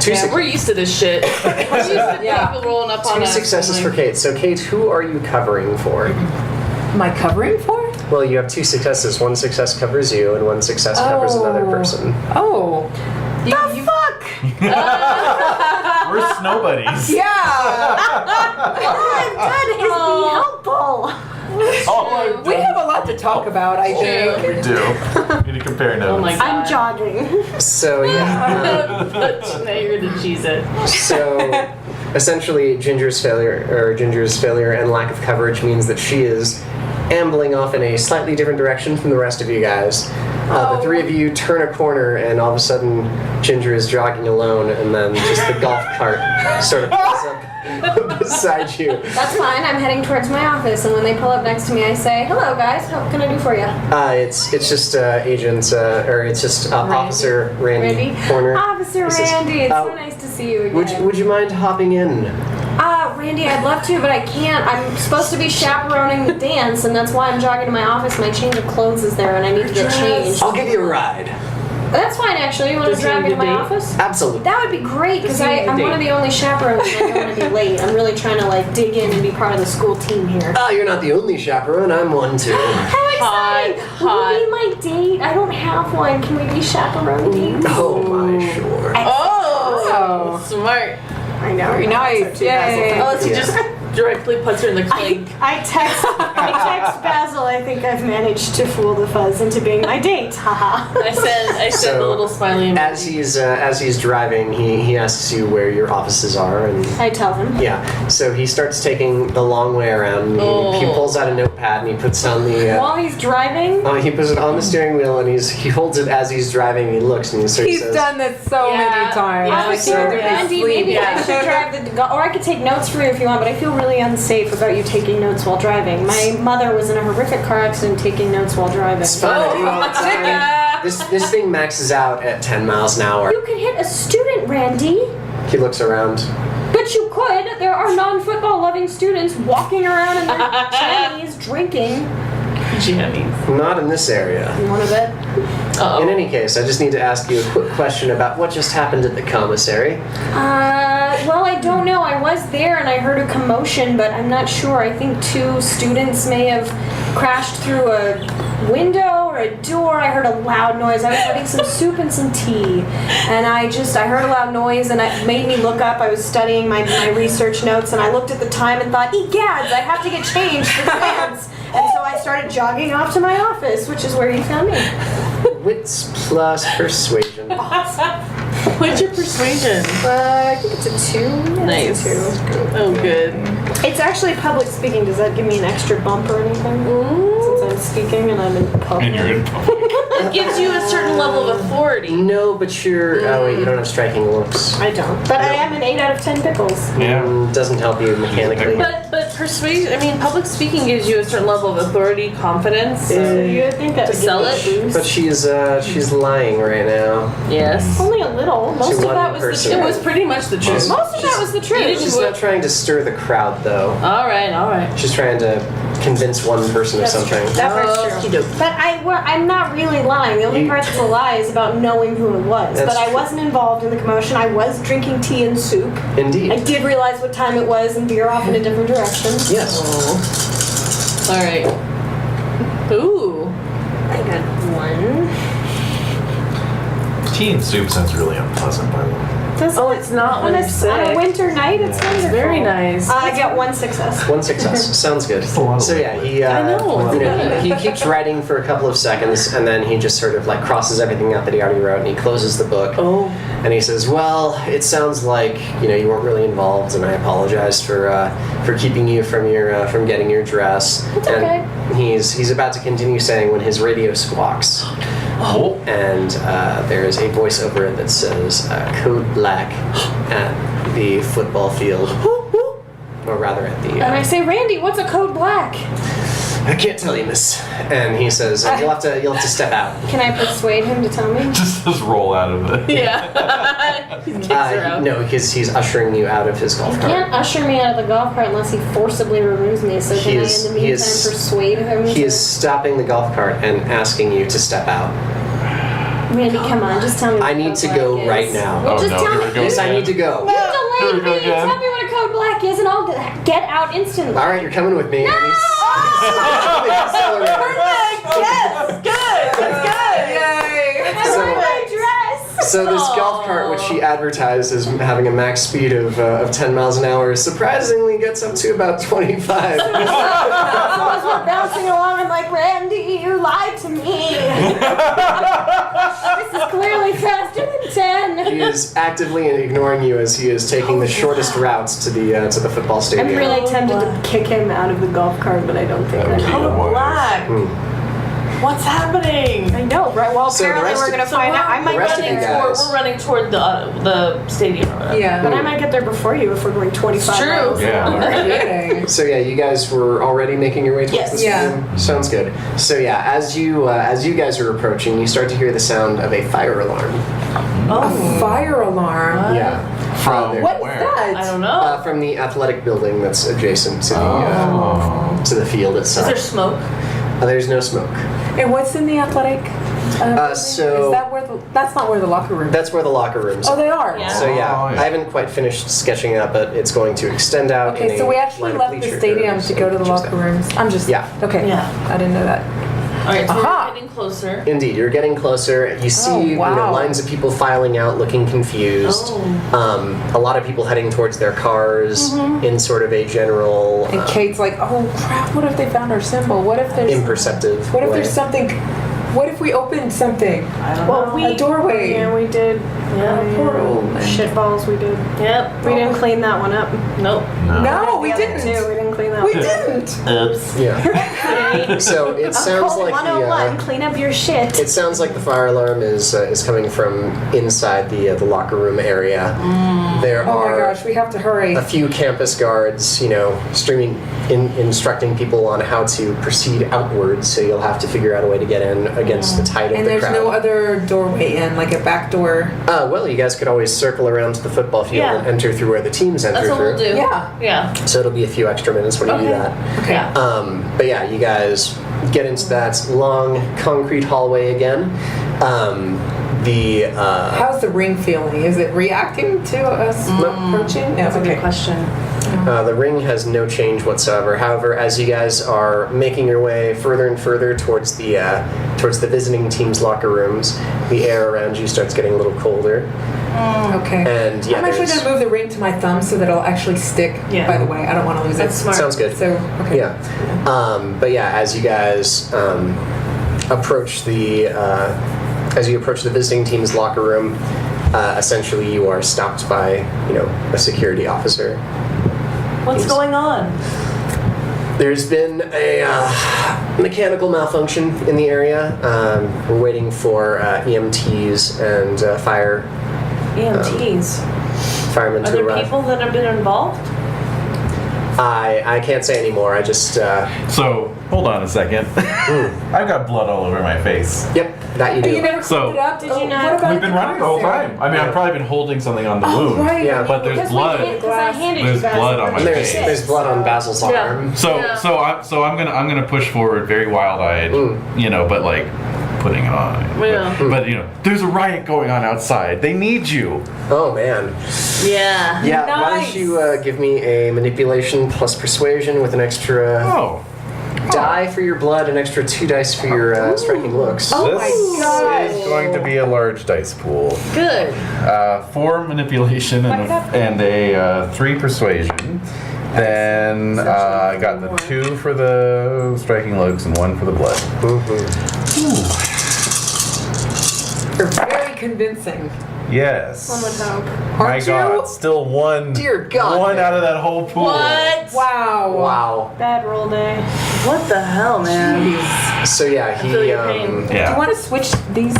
Two, Yeah, suc- we're used to this shit. We're used to people rolling up on two us. successes for Kate. So Kate, who are you covering for? Am I covering for? Well, you have 2 successes. One success covers you, and one success covers another person. Oh. The fuck? We're snow buddies. Yeah. All I've done is be helpful. Oh, We have a lot to talk about, I think. we do. Need to compare notes. Oh my god. I'm jogging. So yeah. Now you're gonna cheese it. So essentially, Ginger's failure and lack of coverage means that she is ambling off in a slightly different direction from the rest of you guys. The 3 of you turn a corner, and all of a sudden, Ginger is jogging alone, and then just the golf cart sort of pulls up beside you. That's fine. I'm heading towards my office, and when they pull up next to me, I say, "Hello, guys. What can I do for you?" It's just Officer Randy Horner. Officer This is- Randy, it's so uh, nice to see you again. Would you mind hopping in? Randy, I'd love to, but I can't. I'm supposed to be chaperoning the dance, and that's why I'm jogging to my office. My change of clothes is there, and I need to get changed. I'll give you a ride. That's fine, actually. You want Does to he drive me need to a my date? office? Absolutely. That would be great, because Does he need a I'm one of date? the only chaperones, and I don't want to be late. I'm really trying to, dig in and be part of the school team here. You're not the only chaperone. I'm one too. How exciting! hot. Will you be my date? I don't have one. Can we be chaperone dates? Oh my, sure. Oh, smart. I know. Very nice. Yay. Unless he Yeah. just directly puts her in the clink. I text Basil. I think I've managed to fool the fuzz into being my date. Haha. I sent So, the little smiley emoji. As he's driving, he asks you where your offices are, and I tell him. yeah. So he starts taking the long way around. And he pulls out a notepad and he puts on the. While he's driving, He puts it on the steering wheel and he holds it as he's driving. And he looks and he sort of He's says, done this so Yeah. many times. Yeah. I Officer can't do this Randy, sleep. maybe I should drive or I could take notes for you if you want, but I feel really unsafe about you taking notes while driving. My mother was in a horrific car accident taking notes while driving. It's fine. I do all the time. This thing maxes out at 10 miles an hour. You can hit a student, Randy. He looks around. But you could. There are non-football loving students walking around in their jammies drinking. Jammies. Not in this area. You want to bet? In any case, I just need to ask you a quick question about what just happened at the commissary. Well, I don't know. I was there and I heard a commotion, but I'm not sure. I think 2 students may have crashed through a window or a door. I heard a loud noise. I was having some soup and some tea, and I heard a loud noise, and it made me look up. I was studying my research notes, and I looked at the time and thought, egads, I have to get changed for class. And so I started jogging off to my office, which is where you found me. Wits plus persuasion. What's your persuasion? I think it's a 2. Yeah, Nice. It's a 2. Oh, good. It's actually public speaking. Does that give me an extra bump or anything? Since I'm speaking and I'm in public. And you're in public. It gives you a certain level of authority. No, but you're... Oh, wait, you don't have striking looks. I don't. But I am an 8 out of 10 pickles. Yeah. Doesn't help you mechanically. But persuasion, I mean, public speaking gives you a certain level of authority, confidence. So you would think that To would sell give me a it? boost. But she's lying right now. Yes. Only a little. Most of one that was the person. It truth. was pretty much the truth. Most of that was the truth. She's not trying to stir the crowd, though. All right. She's trying to convince one person of something. That part's true. But I'm not really lying. The only part that's a lie is about knowing who it was. That's But I true. wasn't involved in the commotion. I was drinking tea and soup. Indeed. I did realize what time it was and veer off in a different direction. Yes. All right. Ooh. I got 1. Tea and soup sounds really unpleasant, by the way. Oh, it's not when on you're a sick. winter night, it's wonderful. Very nice. I get 1 success. 1 success. Sounds good. a lot of So yeah, he I know. you know, he keeps writing for a couple of seconds, and then he just sort of like crosses everything out that he already wrote, and he closes the book. Oh. And he says, "Well, it sounds like you weren't really involved, and I apologize for keeping you from getting your dress." It's and okay. He's about to continue saying when his radio squawks. Oh. And there is a voice over it that says "Code Black" at the football field, or rather at the. And I say, Randy, what's a code black? I can't tell you, miss. And he says, "You'll have to step out." Can I persuade him to tell me? Just roll out of it. Yeah. He kicks her out. No, because he's ushering you out of his golf You cart. can't usher me out of the golf cart unless he forcibly removes me. So can I, in the meantime, persuade him? He to... is stopping the golf cart and asking you to step out. Randy, come on, just tell me. I what need code to black go is. right now. Well, Oh, just no, tell here me. we go. Yes, I need to go. You Here we delayed go me. again. Tell me what a code black is, and I'll get out instantly. All right, you're coming with me. No! And Yes. Good. That's good. Yay. I want my dress. So this golf cart, which he advertised as having a max speed of 10 miles an hour, surprisingly gets up to about 25. As we're bouncing along, I'm like, Randy, you lied to me. This is clearly faster than 10. He is actively ignoring you as he is taking the shortest routes to the football stadium. I'm really tempted to kick him out of the golf cart, but I don't think I Yeah. Oh, black. What's happening? I know, right? Well, So the apparently rest we're of- gonna So find we're, out. I might rest get of you there. guys- we're running toward the stadium or whatever. Yeah. But I might get there before you if we're going 25 It's true. miles an Yeah. hour. Kidding. So yeah, you guys were already making your way towards Yes. the stadium. Sounds good. So yeah, as you guys are approaching, you start to hear the sound of a fire alarm. A fire alarm. Yeah. From there. What is where? that? I don't know. From the athletic building that's adjacent to the field Is there itself. smoke? There's no smoke. And what's in the athletic? building? so- is that where that's not where the locker room? That's where the locker rooms Oh, are. they are. Yeah. So yeah, Oh, yeah. I haven't quite finished sketching it up, but it's going to extend out. Okay, in so a we actually line of left the bleacher stadium curves to go to the and just locker that. rooms. I'm just Yeah. Okay. Yeah. I didn't know that. All right, so Aha. we're getting closer. Indeed, you're getting closer. You see, wow. lines of people filing out, looking confused. A lot of people heading towards their cars in sort of a general, And Kate's like, "Oh crap! What if they found our symbol? What if there's imperceptive. What if way. there's something? What if we opened something? I don't Well, know. A doorway. Yeah, we did. Yeah. Portal. Shitballs, we did. Yep. We didn't clean that one up. Nope. No, we the other didn't. two. We didn't clean that We one. didn't. Oops. Yeah. So it sounds Code like 101, clean up your shit. it sounds like the fire alarm is coming from inside the locker room area. There Oh my are gosh, we have to hurry. a few campus guards, instructing people on how to proceed outwards. So you'll have to figure out a way to get in against the tide of And the there's crowd. no other doorway in, like a back door. Well, you guys could always circle around to the football field Yeah. and enter through where the teams enter That's what through. we'll do. Yeah. Yeah. So it'll be a few extra minutes when you do that. Okay. Yeah. But yeah, you guys get into that long concrete hallway again. How's the ring feeling? Is it reacting to us approaching? That's a okay. good question. The ring has no change whatsoever. However, as you guys are making your way further and further towards the visiting team's locker rooms, the air around you starts getting a little colder. Okay. And yeah, I'm actually there's- going to move the ring to my thumb so that it'll actually stick, Yeah. by the way. I don't want to lose That's it. smart. Sounds good. So, okay. Yeah. But yeah, as you guys approach the visiting team's locker room, essentially you are stopped by a security officer. What's going on? There's been a mechanical malfunction in the area. We're waiting for EMTs and EMTs. firemen Are to there arrive. people that have been involved? I can't say anymore. I just So, hold on a second. I've got blood all over my face. yep, that you do. You never So- cleaned it up? Did you Oh, not- What about We've been running the whole time. I mean, I've probably been holding something on the wound. Right. Yeah, But there's blood. Because I handed There's you guys blood on the my And there's face. there's blood on Basil's Yeah. arm. So Yeah. so I'm gonna push forward very wild-eyed, but like putting it on. Yeah. But there's a riot going on outside. They need you. Oh man. Yeah. Yeah. Why Nice. don't you give me a manipulation plus persuasion with an extra Oh, die for your blood, an extra 2 dice for your striking looks. Oh this my God. is going to be a large dice pool. Good. 4 manipulation and a 3 persuasion. Then I got the 2 for the striking looks and 1 for the blood. You're very convincing. Yes. One would hope. My Aren't you? God, still one. Dear God. One out of that whole pool. What? Wow. Wow. Bad roll day. What the hell, man? So yeah, feel your pain. Do you Yeah. want to switch these?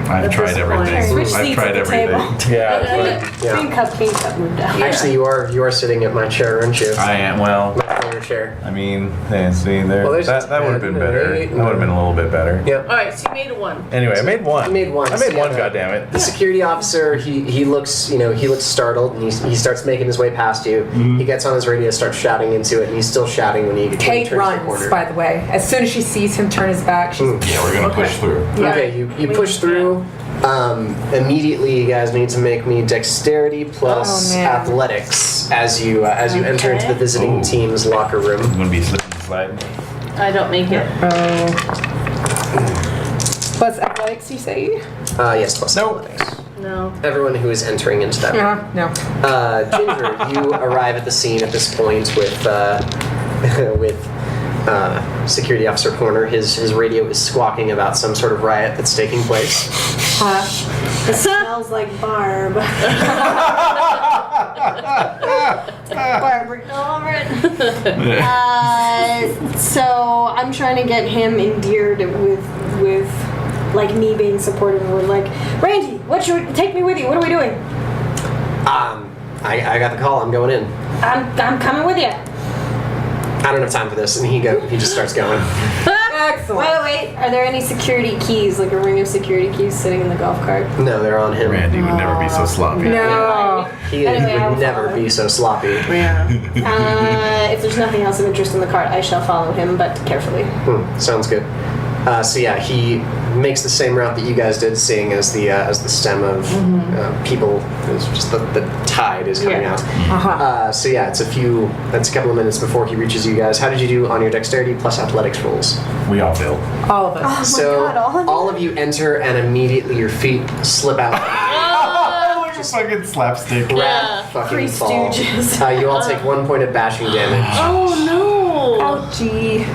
I've tried this everything. point. Switch I've seats tried at the everything. table. Yeah. Yeah. Green cup, pink cup, moved down. Actually, you are sitting at my chair, aren't you? I am. Well, My corner chair. I mean, see, there. Well, there's that would have been 10, better. 8, That would have been a little bit better. Yep. All right, so you made a 1. Anyway, I made one. You made one. I made one. Yeah. Goddammit. The security officer, he looks startled, and he starts making his way past you. He gets on his radio, starts shouting into it, and he's still shouting when he turns Kate the runs, corner. by the way. As soon as she sees him turn his back, she's Yeah, we're gonna push through. Okay, you push through. Immediately, you guys need to make me dexterity plus Oh, man. athletics as you enter into the visiting Ooh. team's locker I'm room. gonna be slipping and sliding. I don't make it. plus athletics, you say? Yes, plus Nope. athletics. No. Everyone who is entering into that. No. Ginger, you arrive at the scene at this point with security officer Corner. His radio is squawking about some sort of riot that's taking place. It smells like Barb. Barb, go over it. So I'm trying to get him endeared with like me being supportive. We're like, Randy, take me with you. What are we doing? I got the call. I'm going in. I'm coming with you. I don't have time for this, and he just starts going. Excellent. Wait. Are there any security keys, like a ring of security keys sitting in the golf cart? No, they're on him. Randy would never be so sloppy. No. He Anyway, I will would never follow be him. so sloppy. Yeah. If there's nothing else of interest in the cart, I shall follow him, but carefully. Sounds good. So yeah, he makes the same route that you guys did, seeing as the stem of people. It's just the tide is coming Yeah. out. So yeah, it's a couple of minutes before he reaches you guys. How did you do on your dexterity plus athletics rolls? We all failed. All of us. So God, all of you? you enter, and immediately your feet slip out. Like a fucking slapstick. Rat Three fucking fall. Stooges. You all take 1 point of bashing damage. Oh no. Ouchie. Oh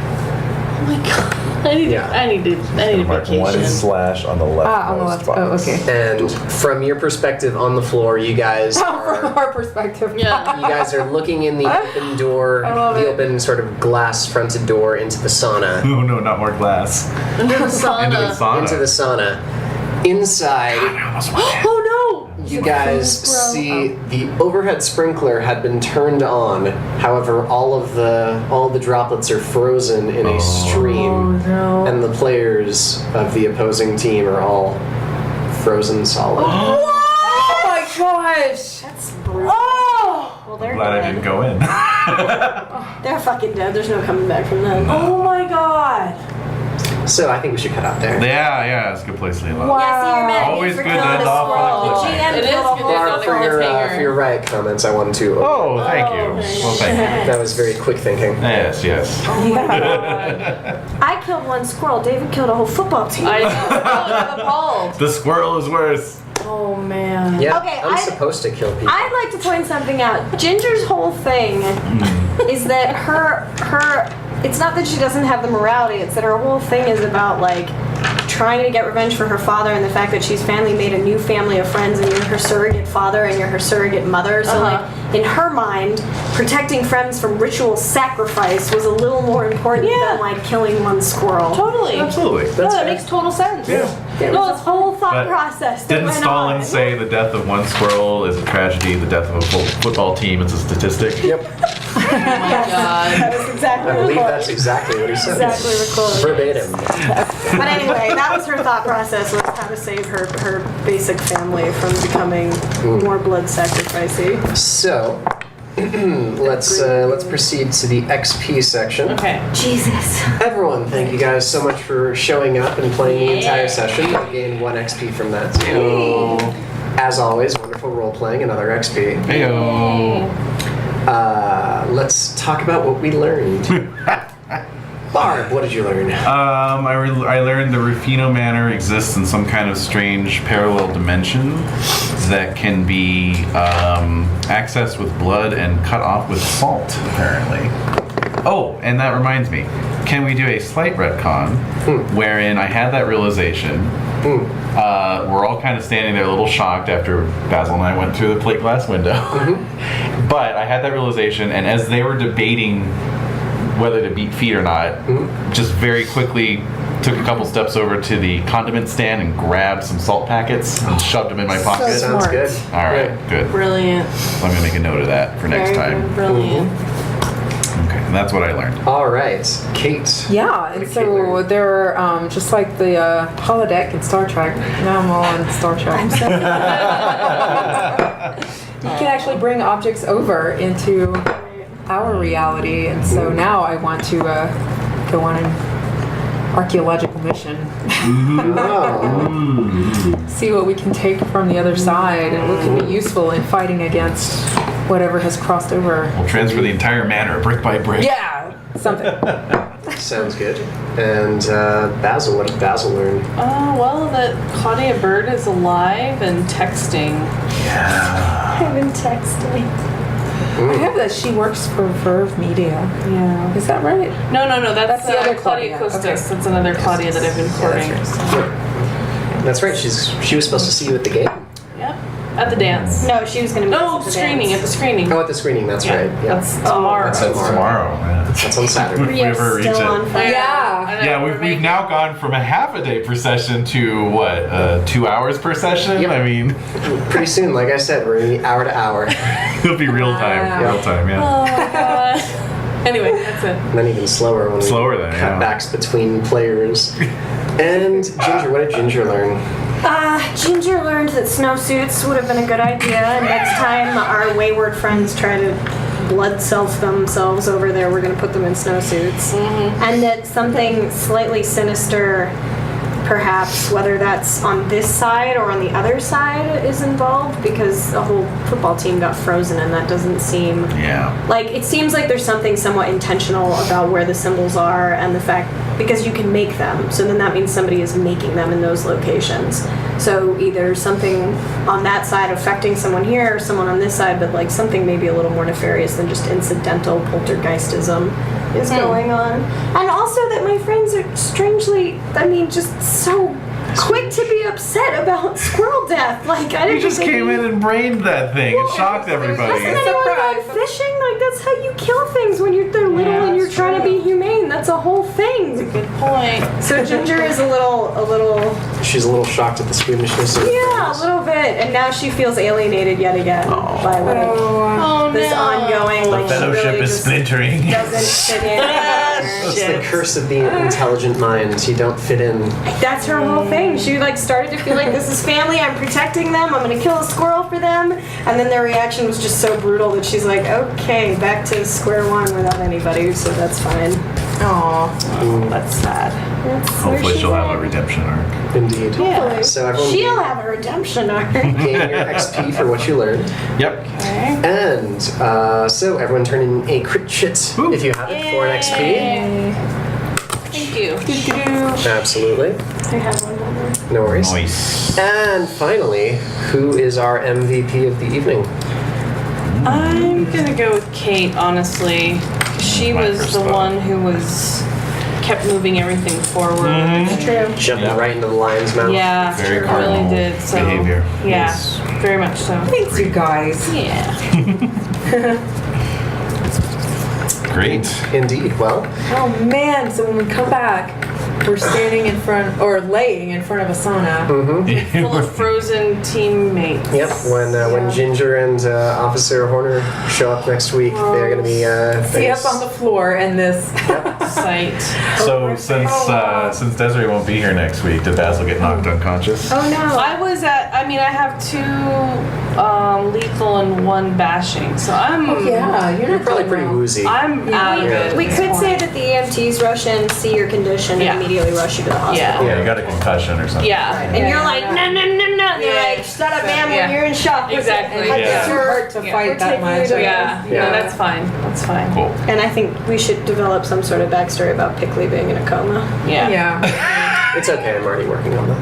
my god. I need a Mark vacation. one slash on the left. On the left. Oh, okay. And from your perspective on the floor, you guys From are our perspective. Yeah. you guys are looking in the open door, the open sort of glass-fronted door into the sauna. Oh no, not more glass. Into the sauna. Into the sauna. Into the sauna. Inside, Oh no! you guys see the overhead sprinkler had been turned on. However, all of the droplets are frozen in a stream, and the players of the opposing team are all frozen solid. Oh my gosh! That's brutal. Oh! Well, they're Glad I dead. didn't go in. They're fucking dead. There's no coming back from them. Oh my god! So I think we should cut out there. Yeah, it's a good place to leave off. Yeah, see, you're mad at me Always for good killing to a end off squirrel. on a The cliffhanger. GM It is killed a good whole to end Barb, on a for cliffhanger. your riot comments, I wanted to. Oh, thank you. Well, thank That was very quick thinking. you. Yes. I killed one squirrel. David killed a whole football team. I am appalled. The squirrel is worse. Oh man. Yeah, Okay, I'm supposed to kill people. I'd like to point something out. Ginger's whole thing is that her it's not that she doesn't have the morality, it's that her whole thing is about like trying to get revenge for her father and the fact that she's finally made a new family of friends and you're her surrogate father and you're her surrogate mother. So like in her mind, protecting friends from ritual sacrifice was a little more important than like killing one squirrel. Totally. Absolutely. No, that makes total sense. Yeah. There No, was a it's whole thought But process that Didn't went Stalin on. say the death of one squirrel is a tragedy, the death of a football team is a statistic? Yep, That was exactly I believe recorded. that's exactly what he said. Exactly recorded. Verbatim. But anyway, that was her thought process, was how to save her basic family from becoming more blood sacrificey. So, let's proceed to the XP section. Okay. Jesus. Everyone, thank you guys so much for showing up and playing the entire session. You gained 1 XP from that. As always, wonderful role playing, another XP. Heyo. Let's talk about what we learned. Barb, what did you learn? I learned the Rufino Manor exists in some kind of strange parallel dimension that can be accessed with blood and cut off with salt, apparently. Oh, and that reminds me. Can we do a slight retcon wherein I had that realization? We're all kind of standing there a little shocked after Basil and I went through the plate glass window. But I had that realization, and as they were debating whether to beat feet or not, just very quickly took a couple steps over to the condiment stand and grabbed some salt packets and shoved them in my pocket. Sounds smart. good. All right, good. Brilliant. So I'm going to make a note of that for next Very time. good. Brilliant. Okay, and that's what I learned. All right, Kate. Yeah, and so there are just like the holodeck in Star Trek. Now I'm all on Star Trek. You can actually bring objects over into our reality, and so now I want to go on an archaeological mission. See what we can take from the other side and what can be useful in fighting against whatever has crossed over. We'll transfer the entire manor brick by brick. Yeah, something. Sounds good. And Basil, what did Basil learn? Well, that Claudia Bird is alive and texting. I've been texting. I have that she works for Verve Media. Yeah. Is that right? No. That's the other Claudia Claudia. Costas. Okay. That's another Claudia that I've been courting. That's right. She was supposed to see you at the game. Yep. At the dance. No, she was going to meet No, us at the screening. dance. At the screening. Oh, at the screening. That's right. Yeah. That's tomorrow. That's That's tomorrow. Yeah. That's on Saturday. If we are ever reach still it. on fire. Yeah. Yeah, we've now gone from a half a day per session to what, 2 hours per session? Yep. I mean, Pretty soon, like I said, we're going to be hour to hour. it'll be real time. Wow. Real time, yeah. Oh my god. Anyway, that's it. And then even slower when Slower we then, cut yeah. backs between players. And Ginger, what did Ginger learn? Ginger learned that snowsuits would have been a good idea, and next time our wayward friends try to blood self themselves over there, we're going to put them in snowsuits. And that something slightly sinister perhaps whether that's on this side or on the other side is involved, because the whole football team got frozen and that doesn't seem like, it seems like there's something somewhat intentional about where the symbols are and the fact, because you can make them, so then that means somebody is making them in those locations. So either something on that side affecting someone here or someone on this side, but like something maybe a little more nefarious than just incidental poltergeistism is going on. And also that my friends are strangely, I mean, just so quick to be upset about squirrel death. Like, I didn't You just think came in and brained that thing. It shocked everybody. Hasn't anyone gone fishing? Like, that's how you kill things when they're little and you're trying to be humane. That's a whole thing. Good point. So Ginger is a little. She's a little shocked at the squeamishness of Yeah, a things. little bit, and now she feels alienated yet again by like Oh this no. ongoing like she Fellowship really is just splintering. doesn't fit in. That's the curse of the intelligent mind. You don't fit in. That's her whole thing. She like started to feel like this is family. I'm protecting them. I'm gonna kill a squirrel for them, and then their reaction was just so brutal that she's like, okay, back to square one without anybody. So that's fine. Aw. That's sad. That's where Hopefully she's she'll have a at. redemption arc. Indeed. Yeah. So everyone She'll have a redemption arc. gain your XP for what you learned. Yep. And so everyone turn in a crit shit if you have it for an XP. Thank you. Absolutely. I have one more. No worries. Nice. And finally, who is our MVP of the evening? I'm gonna go with Kate, honestly. She My was first the thought. one who kept moving everything forward. It's true. Jumping right into the lion's mouth. Yeah, Very it really cardinal did. So, behavior. Yeah, Yes. very much so. Thanks, you guys. Yeah. Great. Indeed. Well, Oh man, so when we come back, we're standing in front, or laying in front of a sauna. Full of frozen teammates. yep. When Ginger and Officer Horner show up next week, they're going to be. See us on the floor and this. Sight. So since Desiree won't be here next week, did Basil get knocked unconscious? Oh no. I have 2 lethal and 1 bashing, so I'm. Yeah, you're not Probably doing pretty well. woozy. I'm out of it. We could say that the EMTs rush in, see your condition, Yeah. and immediately rush you to the hospital. Yeah. Yeah, you got a concussion or something. Yeah. And you're like, no, no, no, no. They're Yeah. like, shut up, ma'am, Yeah. when you're in shock. Exactly. And Yeah. It's too hard to Yeah. fight We're that taking you much. to- Yeah. Yeah. No, that's fine. That's fine. Cool. And I think we should develop some sort of backstory about Pickley being in a coma. Yeah. Yeah. It's okay. I'm already working on that.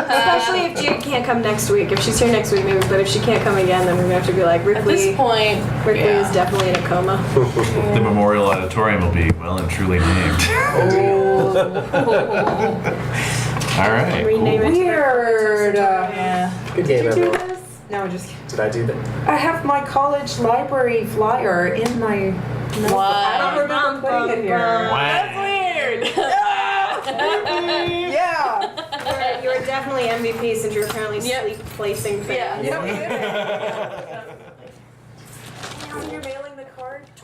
Especially if Jade can't come next week. If she's here next week, maybe. But if she can't come again, then we're gonna have to be like, At this Ripley. point, Ripley yeah. is definitely in a coma. The memorial auditorium will be well and truly named. All right. Rename it. Weird. Yeah. Good game, Did you do everyone. this? No, just kidding. Did I do that? I have my college library flyer in my notebook. I don't remember putting it here. That's weird. Yeah. You're definitely MVP since you're apparently sleep placing things. Yeah. So you're mailing the card to